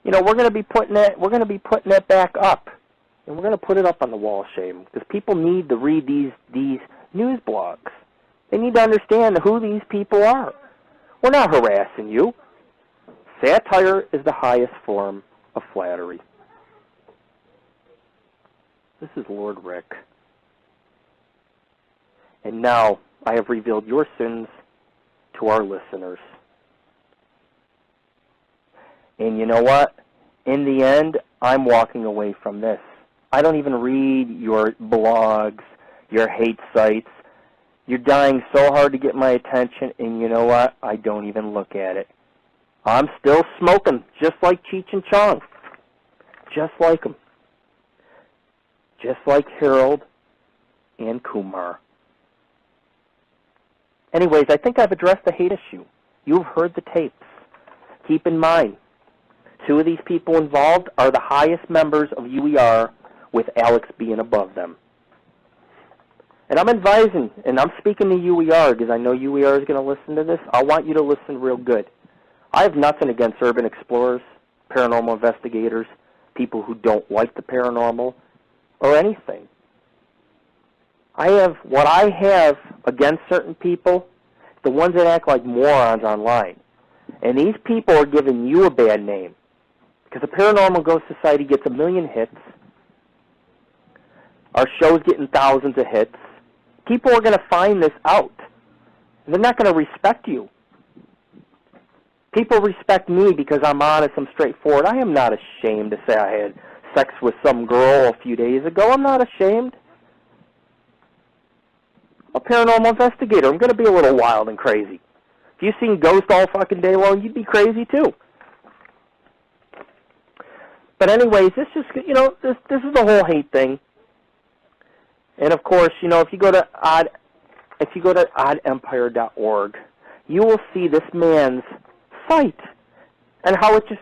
A: we're going to be putting that back up, and we're going to put it up on the wall of shame, because people need to read these news blogs. They need to understand who these people are. We're not harassing you. Satire is the highest form of flattery. This is Lord Rick. And now I have revealed your sins to our listeners. And you know what? In the end, I'm walking away from this. I don't even read your blogs, your hate sites. You're dying so hard to get my attention, and you know what? I don't even look at it. I'm still smoking, just like Cheech and Chong. just like them. Just like Harold and Kumar. Anyways, I think I've addressed the hate issue. You've heard the tapes. Keep in mind, 2 of these people involved are the highest members of UER, with Alex being above them. And I'm advising, and I'm speaking to UER because I know UER is going to listen to this. I want you to listen real good. I have nothing against urban explorers, paranormal investigators, people who don't like the paranormal, or anything. What I have against certain people, the ones that act like morons online. And these people are giving you a bad name. Because the Paranormal Ghost Society gets 1 million hits. Our show's getting thousands of hits. People are going to find this out. They're not going to respect you. People respect me because I'm honest, I'm straightforward. I am not ashamed to say I had sex with some girl a few days ago. I'm not ashamed. I'm a paranormal investigator. I'm going to be a little wild and crazy. If you've seen ghosts all fucking day long, you'd be crazy too. But anyways, this is, this is the whole hate thing. And of course, if you go to oddempire.org, you will see this man's site and how it just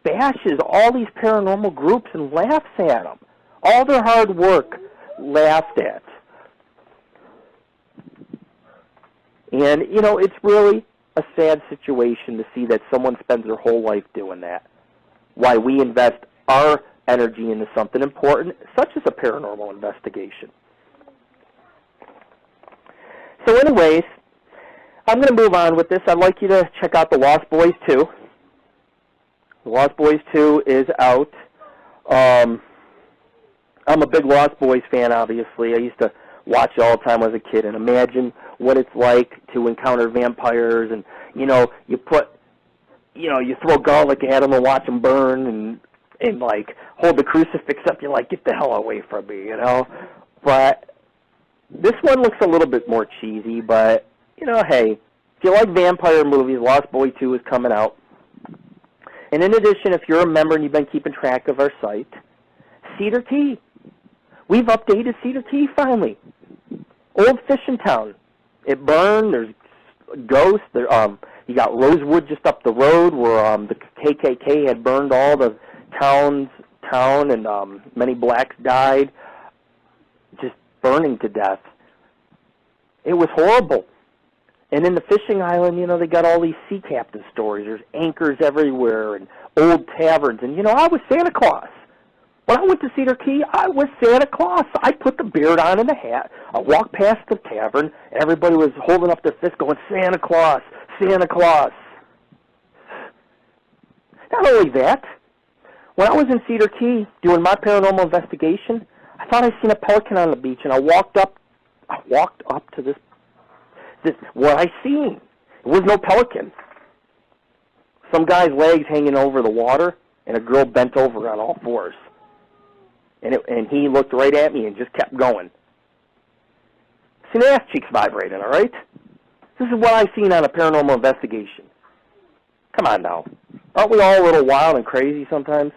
A: bashes all these paranormal groups and laughs at them. All their hard work laughed at. And, it's really a sad situation to see that someone spends their whole life doing that. Why we invest our energy into something important, such as a paranormal investigation. So anyways, I'm going to move on with this. I'd like you to check out The Lost Boys 2. The Lost Boys 2 is out. I'm a big Lost Boys fan, obviously. I used to watch it all the time as a kid and imagine what it's like to encounter vampires and, you throw garlic at them and watch them burn and hold the crucifix up. You're like, get the hell away from me, But this one looks a little bit more cheesy, but, hey, if you like vampire movies, Lost Boy 2 is coming out. And in addition, if you're a member and you've been keeping track of our site, Cedar Key. We've updated Cedar Key finally. Old fishing town. It burned. There's ghosts. You got Rosewood just up the road where the KKK had burned all the town and many blacks died, just burning to death. It was horrible. And in the fishing island, they got all these sea captain stories. There's anchors everywhere and old taverns. And, I was Santa Claus. When I went to Cedar Key, I was Santa Claus. I put the beard on and the hat. I walked past the tavern, and everybody was holding up their fist going, Santa Claus, Santa Claus. Not only that, when I was in Cedar Key doing my paranormal investigation, I thought I seen a pelican on the beach, and I walked up to this what I seen. It was no pelican. Some guy's legs hanging over the water, and a girl bent over on all fours. And he looked right at me and just kept going. See, the ass cheeks vibrating, all right? This is what I've seen on a paranormal investigation. Come on now. Aren't we all a little wild and crazy sometimes?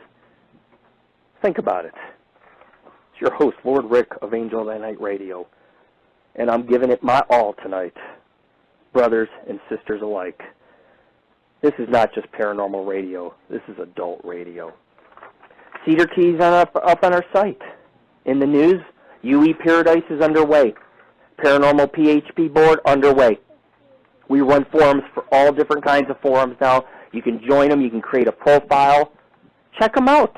A: Think about it. It's your host, Lord Rick of AngelOfThyNight Radio. And I'm giving it my all tonight, brothers and sisters alike. This is not just paranormal radio. This is adult radio. Cedar Key's up on our site. In the news, UE Paradise is underway. Paranormal PHP board underway. We run forums for all different kinds of forums now. You can join them. You can create a profile. Check them out.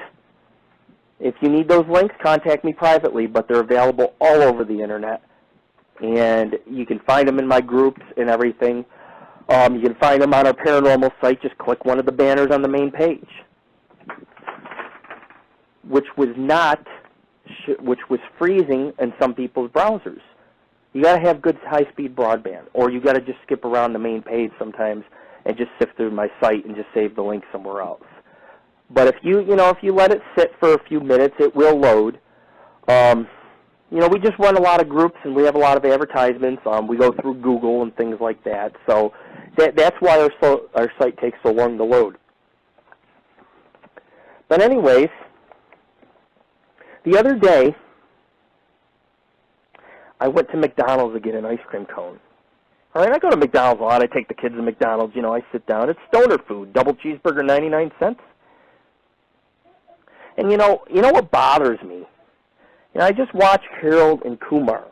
A: If you need those links, contact me privately, but they're available all over the Internet. And you can find them in my groups and everything. You can find them on our paranormal site. Just click one of the banners on the main page. Which was freezing in some people's browsers. You got to have good high-speed broadband, or you got to just skip around the main page sometimes and just sift through my site and just save the link somewhere else. But if you let it sit for a few minutes, it will load. We just run a lot of groups and we have a lot of advertisements. We go through Google and things like that. So that's why our site takes so long to load. But anyways, the other day, I went to McDonald's to get an ice cream cone. All right, I go to McDonald's a lot. I take the kids to McDonald's. You know, I sit down. It's stoner food. Double cheeseburger, 99 cents. And you know what bothers me? You know, I just watched Harold and Kumar.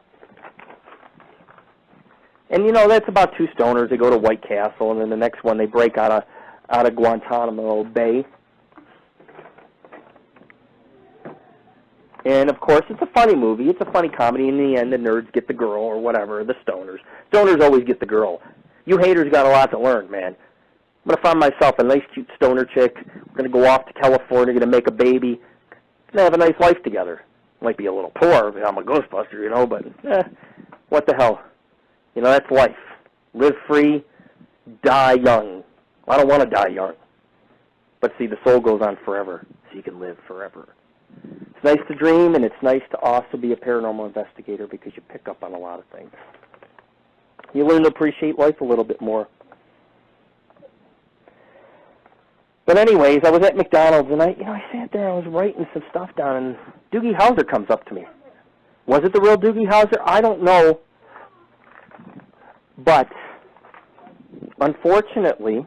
A: And you know, that's about two stoners. They go to White Castle, and then the next one they break out of Guantanamo Bay. And, of course, it's a funny movie. It's a funny comedy. In the end, the nerds get the girl or whatever, the stoners. Stoners always get the girl. You haters got a lot to learn, man. I'm going to find myself a nice, cute stoner chick. We're going to go off to California, going to make a baby. Going to have a nice life together. Might be a little poor. I'm a Ghostbuster, you know, but what the hell? You know, that's life. Live free, die young. I don't want to die young. But, see, the soul goes on forever, so you can live forever. It's nice to dream, and it's nice to also be a paranormal investigator because you pick up on a lot of things. You learn to appreciate life a little bit more. But anyways, I was at McDonald's, and I sat there, I was writing some stuff down, and Doogie Howser comes up to me. Was it the real Doogie Howser? I don't know. But, unfortunately,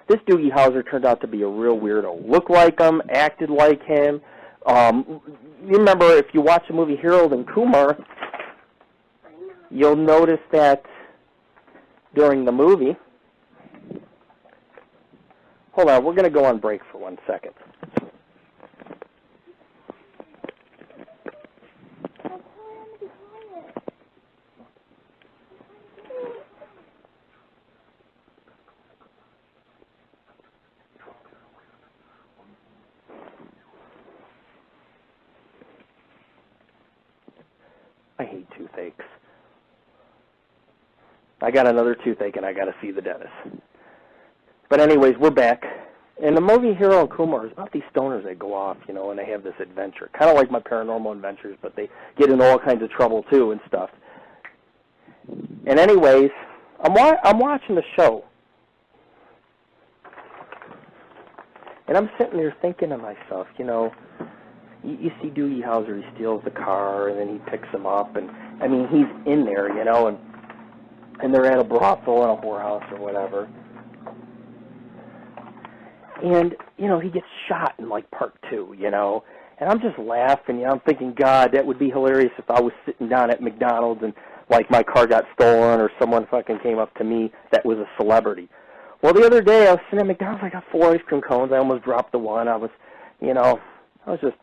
A: this Doogie Howser turned out to be a real weirdo. Looked like him, acted like him. You remember, if you watch the movie Harold and Kumar, you'll notice that during the movie... Hold on, we're going to go on break for 1 second. I hate toothaches. I got another toothache and I got to see the dentist. But anyways, we're back. And the movie Hero and Kumar is about these stoners that go off, you know, and they have this adventure. Kind of like my paranormal adventures, but they get in all kinds of trouble too and stuff. And anyways, I'm watching the show. And I'm sitting there thinking to myself, you know, you see Doogie Howser, he steals the car, and then he picks him up, and, I mean, he's in there, you know, and they're at a brothel and a whorehouse or whatever. And, you know, he gets shot in, like, part 2, you know, and I'm just laughing, you know, I'm thinking, God, that would be hilarious if I was sitting down at McDonald's and, like, my car got stolen or someone fucking came up to me that was a celebrity. Well, the other day I was sitting at McDonald's, I got 4 ice cream cones, I almost dropped the one, I was just...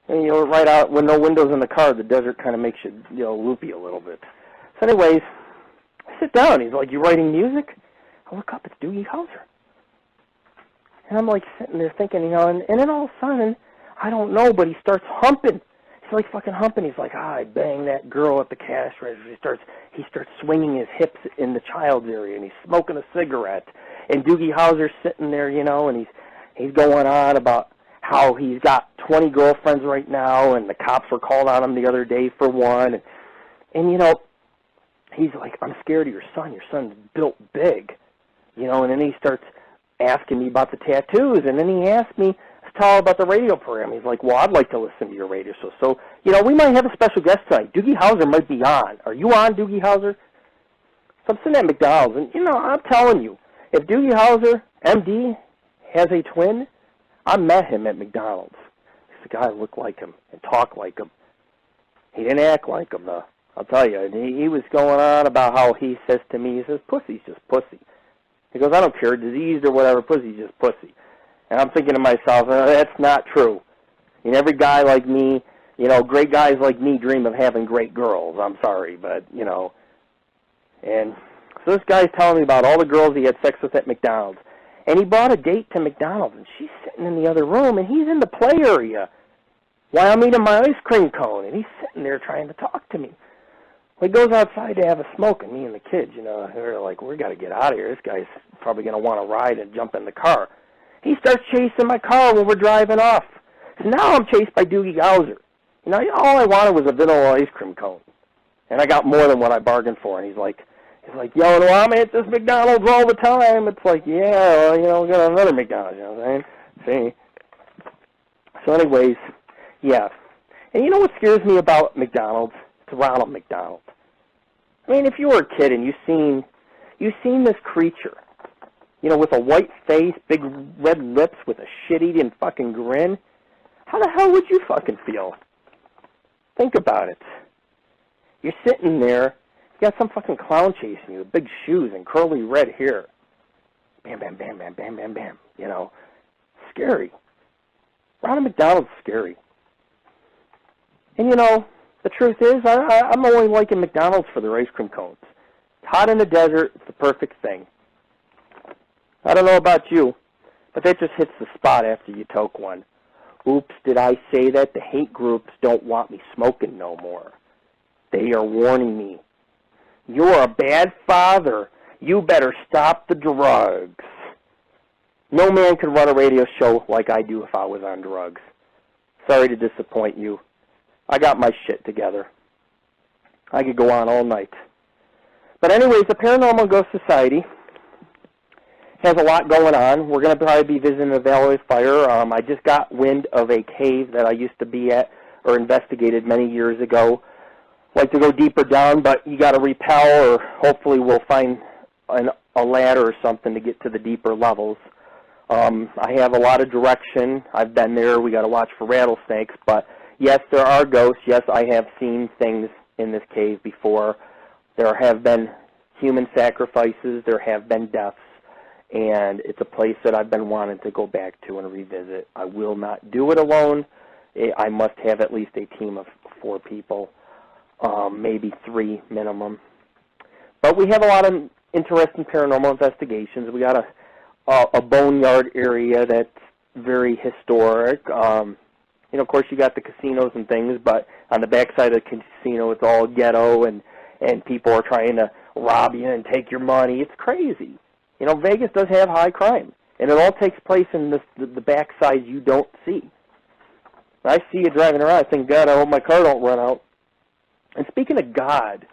A: And, you know, right out with no windows in the car, the desert kind of makes you, you know, loopy a little bit. So anyways, I sit down. He's like, you writing music? I look up, it's Doogie Howser. And I'm like sitting there thinking, you know, and then all of a sudden, I don't know, but he starts humping. He's like fucking humping. He's like, I banged that girl at the cash register. He starts swinging his hips in the child's area, and he's smoking a cigarette. And Doogie Howser's sitting there, you know, and he's going on about how he's got 20 girlfriends right now, and the cops were called on him the other day for one. And you know, he's like, I'm scared of your son. Your son's built big. You know, and then he starts asking me about the tattoos, and then he asked me to tell about the radio program. He's like, well, I'd like to listen to your radio show. So, you know, we might have a special guest tonight. Doogie Howser might be on. Are you on, Doogie Howser? So I'm sitting at McDonald's, and, you know, I'm telling you, if Doogie Howser, MD, has a twin, I met him at McDonald's. He's a guy that looked like him and talked like him. He didn't act like him, though. I'll tell you. He was going on about how he says to me, he says, pussy's just pussy. He goes, I don't care, diseased or whatever, pussy's just pussy. And I'm thinking to myself, that's not true. And every guy like me, you know, great guys like me dream of having great girls. I'm sorry, but, you know. And so this guy's telling me about all the girls he had sex with at McDonald's. And he brought a date to McDonald's, and she's sitting in the other room, and he's in the play area while I'm eating my ice cream cone, and he's sitting there trying to talk to me. Well, he goes outside to have a smoke, and me and the kids, you know, they're like, we got to get out of here. This guy's probably going to want to ride and jump in the car. He starts chasing my car when we're driving off. So now I'm chased by Doogie Howser. You know, all I wanted was a vanilla ice cream cone, and I got more than what I bargained for, and he's like, yo, well, I'm at this McDonald's all the time. It's like, yeah, well, you know, we got another McDonald's, you know what I'm saying? See? So anyways, yeah. And you know what scares me about McDonald's? It's Ronald McDonald. I mean, if you were a kid and you've seen this creature, you know, with a white face, big red lips, with a shit-eating fucking grin, how the hell would you fucking feel? Think about it. You're sitting there, you got some fucking clown chasing you with big shoes and curly red hair. Bam, bam, bam, bam, bam, bam, bam. You know, scary. Ronald McDonald's scary. And, you know, the truth is, I'm only liking McDonald's for their ice cream cones. It's hot in the desert. It's the perfect thing. I don't know about you, but that just hits the spot after you toke one. Oops, did I say that? The hate groups don't want me smoking no more. They are warning me. You're a bad father. You better stop the drugs. No man could run a radio show like I do if I was on drugs. Sorry to disappoint you. I got my shit together. I could go on all night. But anyways, the Paranormal Ghost Society has a lot going on. We're going to probably be visiting the Valley of Fire. I just got wind of a cave that I used to be at or investigated many years ago. Like to go deeper down, but you got to rappel, or hopefully we'll find a ladder or something to get to the deeper levels. I have a lot of direction. I've been there. We got to watch for rattlesnakes, but yes, there are ghosts. Yes, I have seen things in this cave before. There have been human sacrifices. There have been deaths. And it's a place that I've been wanting to go back to and revisit. I will not do it alone. I must have at least a team of 4 people, maybe 3 minimum. But we have a lot of interesting paranormal investigations. We got a boneyard area that's very historic. You know, of course, you got the casinos and things, but on the backside of the casino, it's all ghetto, and people are trying to rob you and take your money. It's crazy. You know, Vegas does have high crime, and it all takes place in the backside you don't see. I see you driving around, I think, God, I hope my car don't run out. And speaking of God,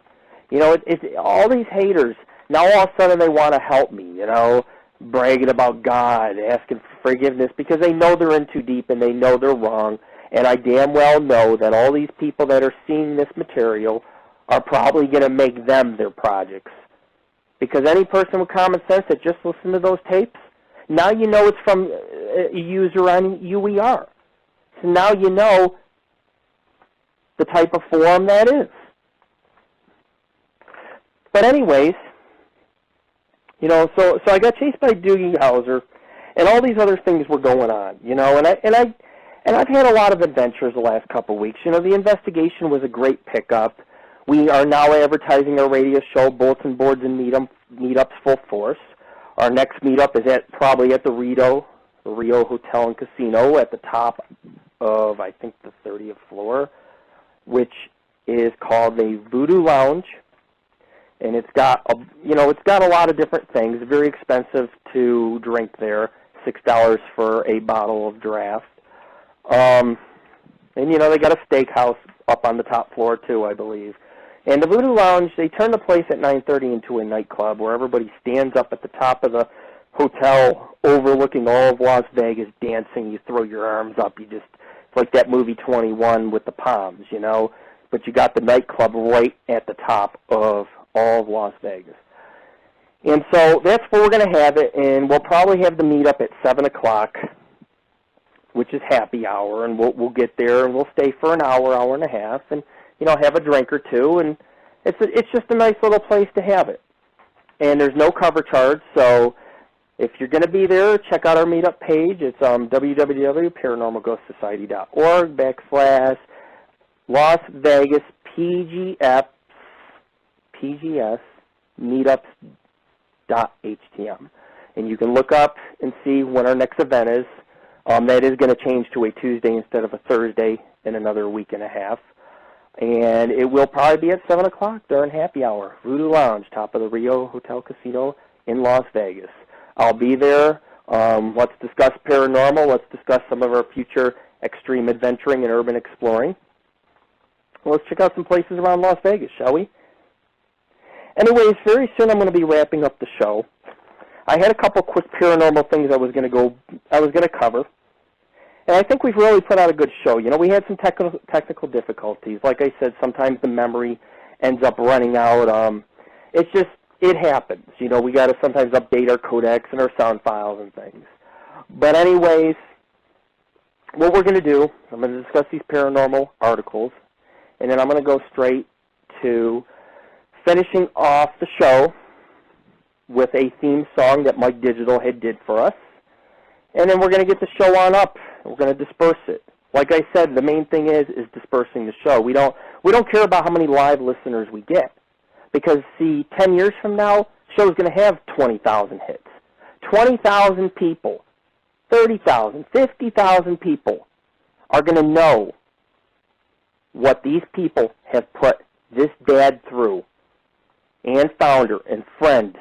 A: you know, it's all these haters, now all of a sudden they want to help me, you know, bragging about God, asking for forgiveness, because they know they're in too deep and they know they're wrong, and I damn well know that all these people that are seeing this material are probably going to make them their projects. Because any person with common sense that just listened to those tapes, now you know it's from a user on UER. So now you know the type of forum that is. But anyways, you know, so I got chased by Doogie Howser, and all these other things were going on, you know, and I've had a lot of adventures the last couple of weeks. You know, the investigation was a great pickup. We are now advertising our radio show, bulletin boards and meetups full force. Our next meetup is probably at the Rio Hotel and Casino at the top of, I think, the 30th floor, which is called the Voodoo Lounge. And it's got a lot of different things. Very expensive to drink there, $6 for a bottle of draft. And, you know, they got a steakhouse up on the top floor, too, I believe. And the Voodoo Lounge, they turn the place at 9:30 into a nightclub where everybody stands up at the top of the hotel overlooking all of Las Vegas dancing. You throw your arms up. It's like that movie 21 with the palms, you know. But you got the nightclub right at the top of all of Las Vegas. And so that's where we're going to have it, and we'll probably have the meetup at 7 o'clock, which is happy hour, and we'll get there, and we'll stay for an hour, hour and a half, and, you know, have a drink or two, and it's just a nice little place to have it. And there's no cover charge, so if you're going to be there, check out our meetup page. It's www.paranormalghostsociety.org/Las Vegas PGS meetups.htm. And you can look up and see when our next event is. That is going to change to a Tuesday instead of a Thursday in another week and a half. And it will probably be at 7 o'clock during happy hour. Voodoo Lounge, top of the Rio Hotel Casino in Las Vegas. I'll be there. Let's discuss paranormal. Let's discuss some of our future extreme adventuring and urban exploring. Let's check out some places around Las Vegas, shall we? Anyways, very soon I'm going to be wrapping up the show. I had a couple quick paranormal things I was going to cover. And I think we've really put out a good show. You know, we had some technical difficulties. Like I said, sometimes the memory ends up running out. It's just, it happens. You know, we got to sometimes update our codecs and our sound files and things. But anyways, what we're going to do, I'm going to discuss these paranormal articles, and then I'm going to go straight to finishing off the show with a theme song that Mike Digital had did for us. And then we're going to get the show on up. We're going to disperse it. Like I said, the main thing is dispersing the show. We don't care about how many live listeners we get. Because, see, 10 years from now, the show's going to have 20,000 hits. 20,000 people, 30,000, 50,000 people are going to know what these people have put this dad through, and founder and friend.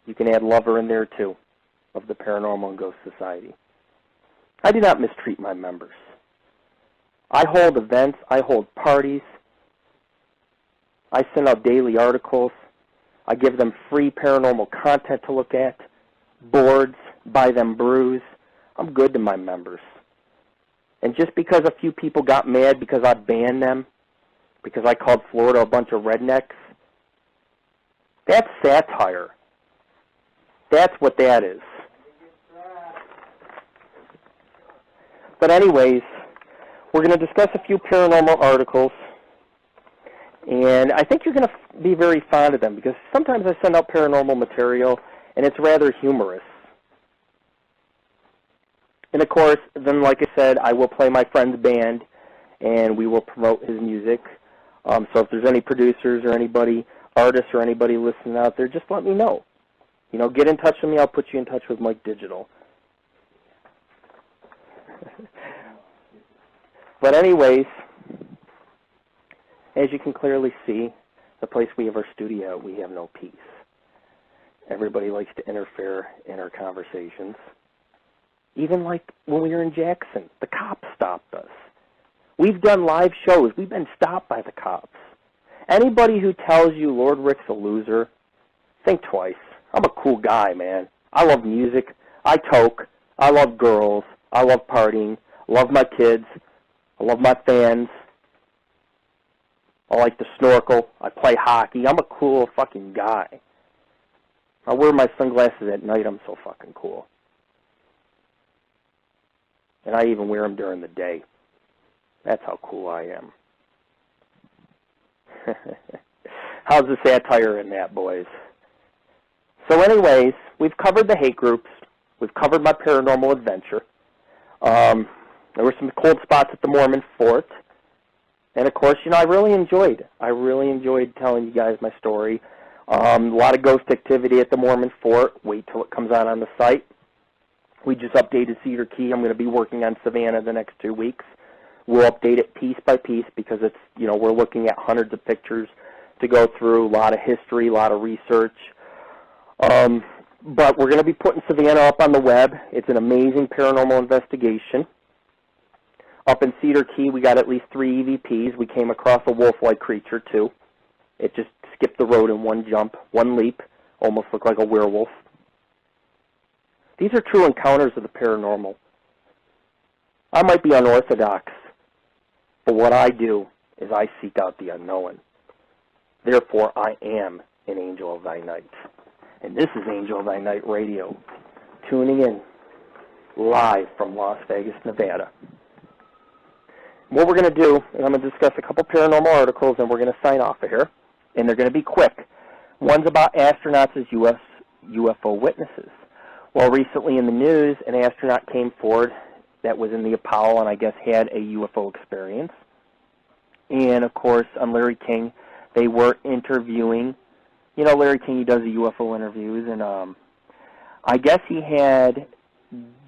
A: You can add lover in there, too, of the Paranormal and Ghost Society. I do not mistreat my members. I hold events. I hold parties. I send out daily articles. I give them free paranormal content to look at, boards, buy them brews. I'm good to my members. And just because a few people got mad because I banned them, because I called Florida a bunch of rednecks, that's satire. That's what that is. But anyways, we're going to discuss a few paranormal articles, and I think you're going to be very fond of them, because sometimes I send out paranormal material, and it's rather humorous. And of course, then like I said, I will play my friend's band, and we will promote his music. So if there's any producers or anybody, artists or anybody listening out there, just let me know. You know, get in touch with me. I'll put you in touch with Mike Digital. But anyways, as you can clearly see, the place we have our studio, we have no peace. Everybody likes to interfere in our conversations. Even like when we were in Jackson, the cops stopped us. We've done live shows. We've been stopped by the cops. Anybody who tells you Lord Rick's a loser, think twice. I'm a cool guy, man. I love music. I toke. I love girls. I love partying. I love my kids. I love my fans. I like to snorkel. I play hockey. I'm a cool fucking guy. I wear my sunglasses at night. I'm so fucking cool. And I even wear them during the day. That's how cool I am. How's the satire in that, boys? So anyways, we've covered the hate groups. We've covered my paranormal adventure. There were some cold spots at the Mormon fort. And, of course, you know, I really enjoyed telling you guys my story. A lot of ghost activity at the Mormon fort. Wait till it comes out on the site. We just updated Cedar Key. I'm going to be working on Savannah the next 2 weeks. We'll update it piece by piece because it's, you know, we're looking at hundreds of pictures to go through, a lot of history, a lot of research. But we're going to be putting Savannah up on the web. It's an amazing paranormal investigation. Up in Cedar Key, we got at least 3 EVPs. We came across a wolf-like creature, too. It just skipped the road in one jump, one leap, almost looked like a werewolf. These are true encounters of the paranormal. I might be unorthodox, but what I do is I seek out the unknown. Therefore, I am an Angel of Thy Night. And this is Angel of Thy Night Radio, tuning in live from Las Vegas, Nevada. What we're going to do is I'm going to discuss a couple paranormal articles, and we're going to sign off of here. And they're going to be quick. One's about astronauts as UFO witnesses. Well, recently in the news, an astronaut came forward that was in the Apollo and I guess had a UFO experience. And, of course, on Larry King, they were interviewing. You know, Larry King, he does the UFO interviews, and I guess he had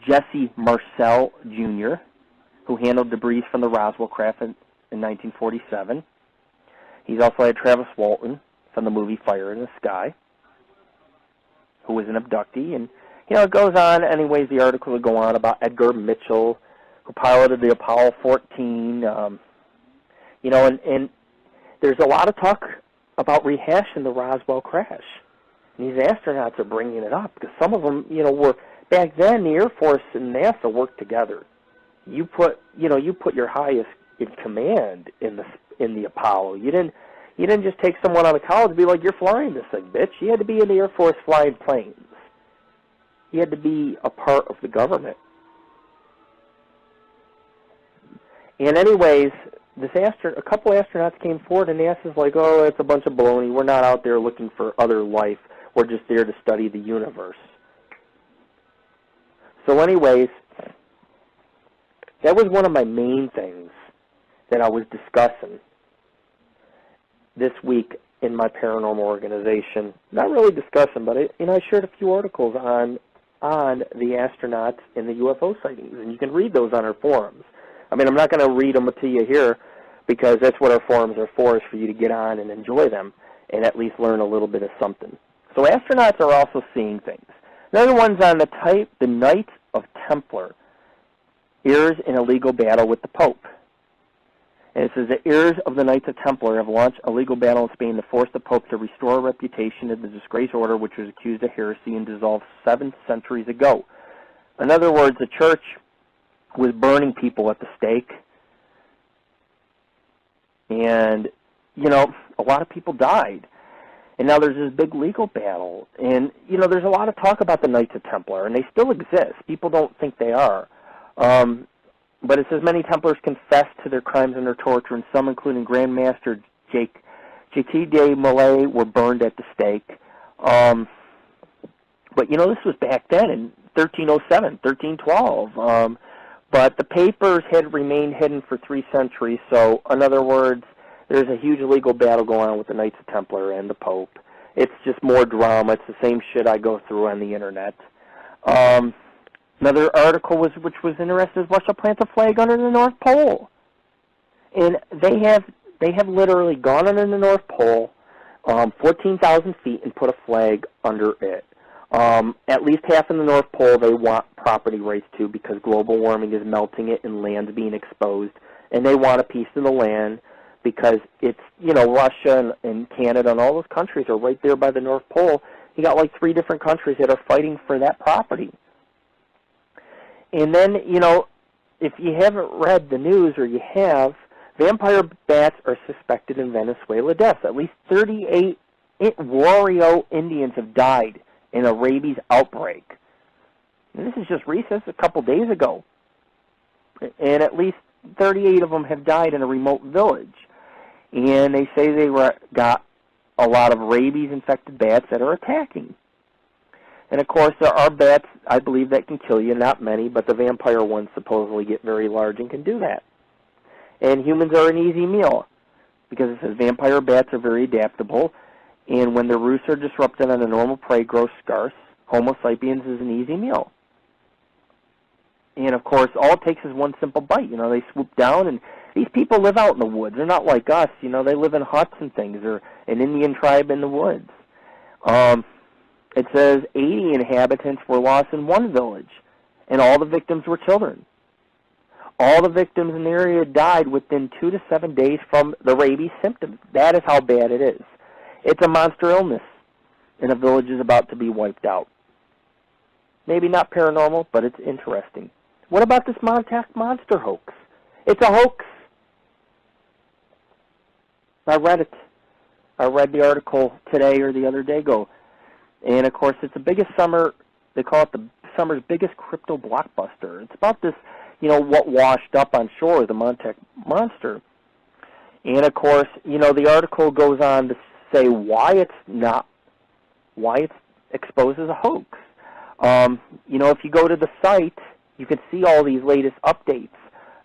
A: Jesse Marcel Jr., who handled debris from the Roswell craft in 1947. He's also had Travis Walton from the movie Fire in the Sky, who was an abductee. And, you know, it goes on. Anyways, the article would go on about Edgar Mitchell, who piloted the Apollo 14. You know, and there's a lot of talk about rehashing the Roswell crash. And these astronauts are bringing it up because some of them, you know, were, back then the Air Force and NASA worked together. You put your highest in command in the Apollo. You didn't just take someone out of college and be like, you're flying this thing, bitch. You had to be in the Air Force flying planes. You had to be a part of the government. And anyways, a couple astronauts came forward, and NASA's like, oh, it's a bunch of baloney. We're not out there looking for other life. We're just there to study the universe. So anyways, that was one of my main things that I was discussing this week in my paranormal organization. Not really discussing, but I shared a few articles on the astronauts and the UFO sightings, and you can read those on our forums. I mean, I'm not going to read them to you here because that's what our forums are for, is for you to get on and enjoy them and at least learn a little bit of something. So astronauts are also seeing things. Another one's on the Knights of Templar, heirs in a legal battle with the Pope. And it says the heirs of the Knights of Templar have launched a legal battle in Spain to force the Pope to restore a reputation of the disgraced order which was accused of heresy and dissolved 7 centuries ago. In other words, the church was burning people at the stake. And, a lot of people died. And now there's this big legal battle. And, there's a lot of talk about the Knights of Templar, and they still exist. People don't think they are. But it says many Templars confessed to their crimes and their torture, and some, including Grand Master J.T. de Molay, were burned at the stake. But, this was back then in 1307, 1312. But the papers had remained hidden for 3 centuries, so, in other words, there's a huge legal battle going on with the Knights of Templar and the Pope. It's just more drama. It's the same shit I go through on the Internet. Another article which was interesting is Russia plants a flag under the North Pole. And they have literally gone under the North Pole, 14,000 feet, and put a flag under it. At least half of the North Pole they want property rights to because global warming is melting it and land's being exposed. And they want a piece of the land because it's, Russia and Canada and all those countries are right there by the North Pole. You got like 3 different countries that are fighting for that property. And then, if you haven't read the news, or you have, vampire bats are suspected in Venezuela deaths. At least 38 Wario Indians have died in a rabies outbreak. And this is just recent, a couple days ago. And at least 38 of them have died in a remote village. And they say they got a lot of rabies-infected bats that are attacking. And, of course, there are bats, I believe, that can kill you. Not many, but the vampire ones supposedly get very large and can do that. And humans are an easy meal because it says vampire bats are very adaptable. And when their roosts are disrupted and a normal prey grows scarce, Homo sapiens is an easy meal. And, of course, all it takes is one simple bite. They swoop down, and these people live out in the woods. They're not like us. They live in huts and things, or an Indian tribe in the woods. It says 80 inhabitants were lost in one village, and all the victims were children. All the victims in the area died within 2 to 7 days from the rabies symptoms. That is how bad it is. It's a monster illness, and a village is about to be wiped out. Maybe not paranormal, but it's interesting. What about this Montauk Monster hoax? It's a hoax. I read it. I read the article today or the other day ago. And, of course, it's the biggest summer, they call it the summer's biggest crypto blockbuster. It's about this, what washed up on shore, the Montauk Monster. And, of course, the article goes on to say why it's exposed as a hoax. If you go to the site, you can see all these latest updates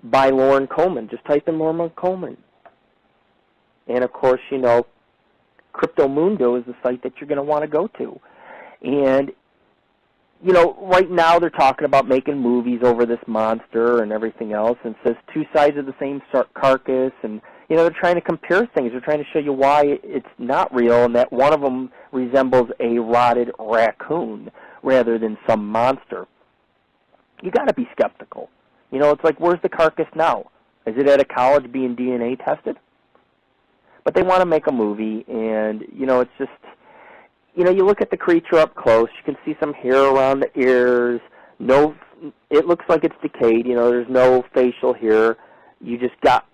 A: by Lauren Coleman. Just type in Lauren Coleman. And, of course, Crypto Mundo is the site that you're going to want to go to. And, right now they're talking about making movies over this monster and everything else, and it says 2 sides of the same carcass, and, they're trying to compare things. They're trying to show you why it's not real and that one of them resembles a rotted raccoon rather than some monster. You got to be skeptical. It's like, where's the carcass now? Is it at a college being DNA tested? But they want to make a movie, and, it's just, you look at the creature up close. You can see some hair around the ears, no it looks like it's decayed. There's no facial here. You just got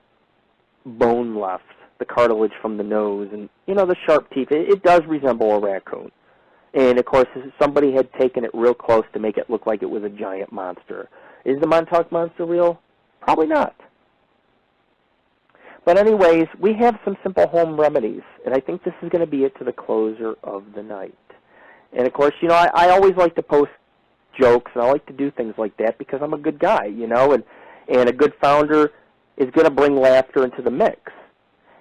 A: bone left, the cartilage from the nose, and the sharp teeth. It does resemble a raccoon. And of course, somebody had taken it real close to make it look like it was a giant monster. Is the Montauk Monster real? Probably not. But anyways, we have some simple home remedies, and I think this is going to be it to the closer of the night. And of course, I always like to post jokes, and I like to do things like that because I'm a good guy, and a good founder is going to bring laughter into the mix.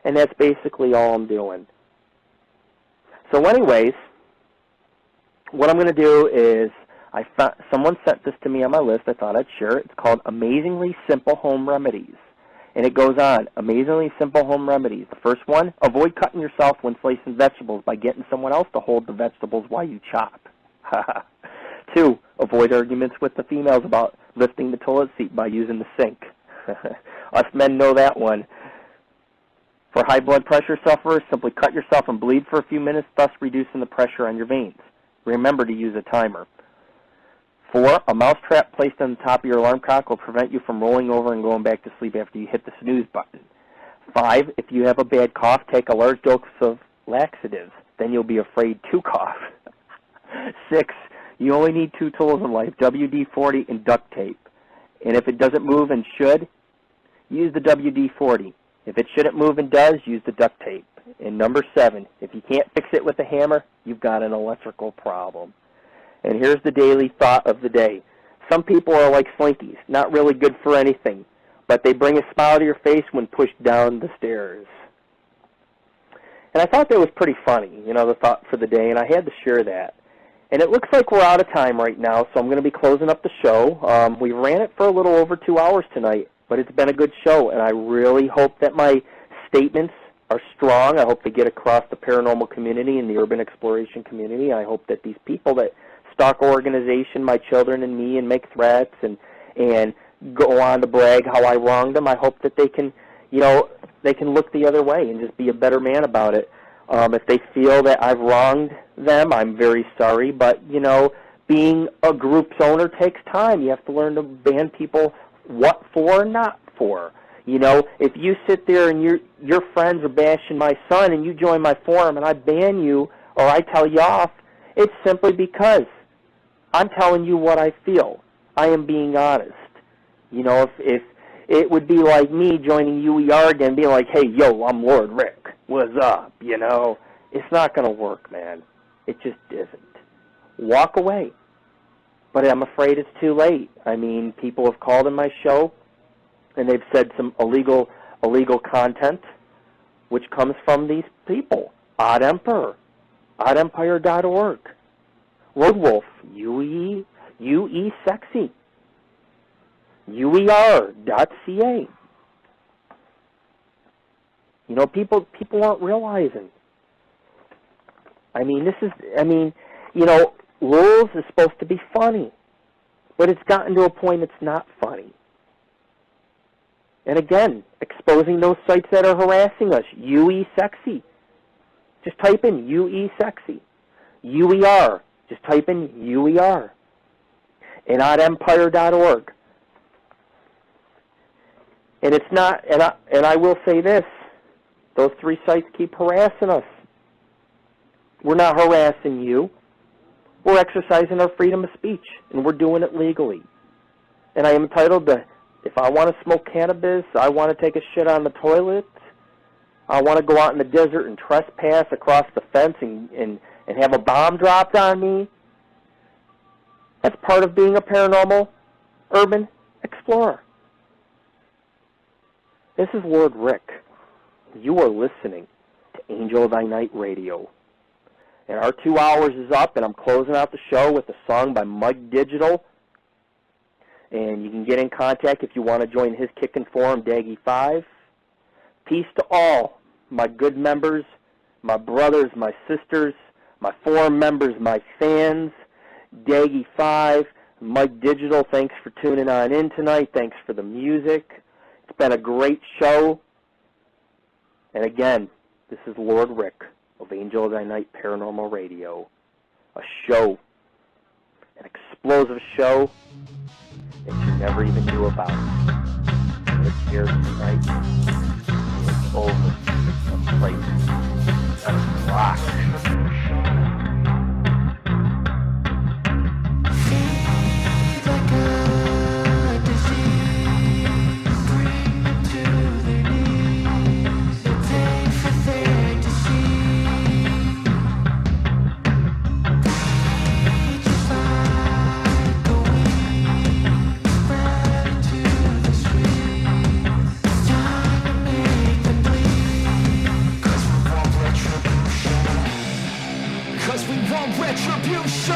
A: And that's basically all I'm doing. So anyways, what I'm going to do is, someone sent this to me on my list. I thought I'd share it. It's called Amazingly Simple Home Remedies. And it goes on, amazingly simple home remedies. The first one, avoid cutting yourself when slicing vegetables by getting someone else to hold the vegetables while you chop. 2, avoid arguments with the females about lifting the toilet seat by using the sink. Us men know that one. For high blood pressure sufferers, simply cut yourself and bleed for a few minutes, thus reducing the pressure on your veins. Remember to use a timer. 4, a mouse trap placed on the top of your alarm clock will prevent you from rolling over and going back to sleep after you hit the snooze button. 5, if you have a bad cough, take a large dose of laxatives. Then you'll be afraid to cough. 6, you only need 2 tools in life, WD-40 and duct tape. And if it doesn't move and should, use the WD-40. If it shouldn't move and does, use the duct tape. And number 7, if you can't fix it with a hammer, you've got an electrical problem. And here's the daily thought of the day. Some people are like slinkies, not really good for anything, but they bring a smile to your face when pushed down the stairs. And I thought that was pretty funny, the thought for the day, and I had to share that. And it looks like we're out of time right now, so I'm going to be closing up the show. We ran it for a little over 2 hours tonight, but it's been a good show, and I really hope that my statements are strong. I hope they get across the paranormal community and the urban exploration community. I hope that these people that stalk our organization, my children and me, and make threats and go on to brag how I wronged them, I hope that they can, they can look the other way and just be a better man about it. If they feel that I've wronged them, I'm very sorry, but, being a group's owner takes time. You have to learn to ban people what for and not for. If you sit there and your friends are bashing my son and you join my forum and I ban you or I tell you off, it's simply because I'm telling you what I feel. I am being honest. If it would be like me joining UER again, being like, hey, yo, I'm Lord Rick. What's up? It's not going to work, man. It just isn't. Walk away. But I'm afraid it's too late. I mean, people have called in my show, and they've said some illegal content, which comes from these people. Odd Emperor, oddempire.org. Roadwolf, UE Sexy, UER.ca. People aren't realizing. Rules is supposed to be funny, but it's gotten to a point it's not funny. And again, exposing those sites that are harassing us, UE Sexy. Just type in UE Sexy. UER. Just type in UER. And oddempire.org. And it's not, and I will say this, those 3 sites keep harassing us. We're not harassing you. We're exercising our freedom of speech, and we're doing it legally. And I am entitled to, if I want to smoke cannabis, I want to take a shit on the toilet, I want to go out in the desert and trespass across the fence and have a bomb dropped on me. That's part of being a paranormal urban explorer. This is Lord Rick. You are listening to Angel of Thy Night Radio. And our 2 hours is up, and I'm closing out the show with a song by Mike Digital. And you can get in contact if you want to join his kickin' forum, Daggy5. Peace to all my good members, my brothers, my sisters, my forum members, my fans, Daggy5, Mike Digital, thanks for tuning on in tonight. Thanks for the music. It's been a great show. And again, this is Lord Rick of Angel of Thy Night Paranormal Radio. A show, an explosive show never even knew about. It's here tonight. It's over. The place that's rock.
B: Cause we want retribution.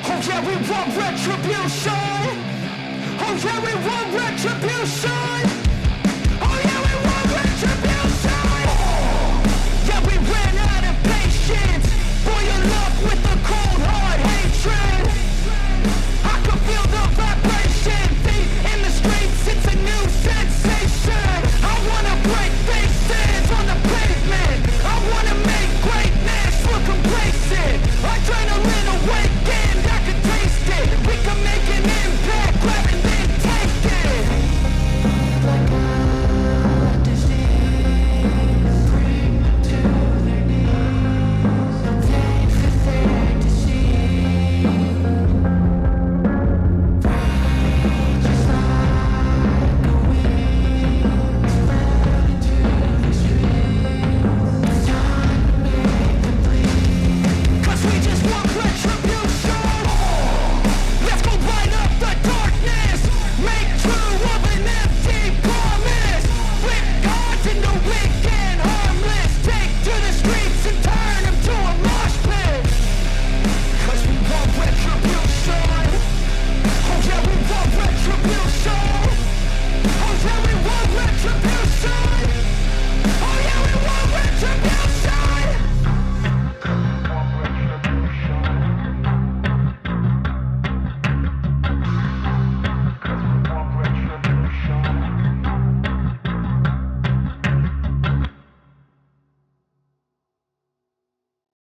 B: Oh yeah, we want retribution. Oh yeah, we want retribution.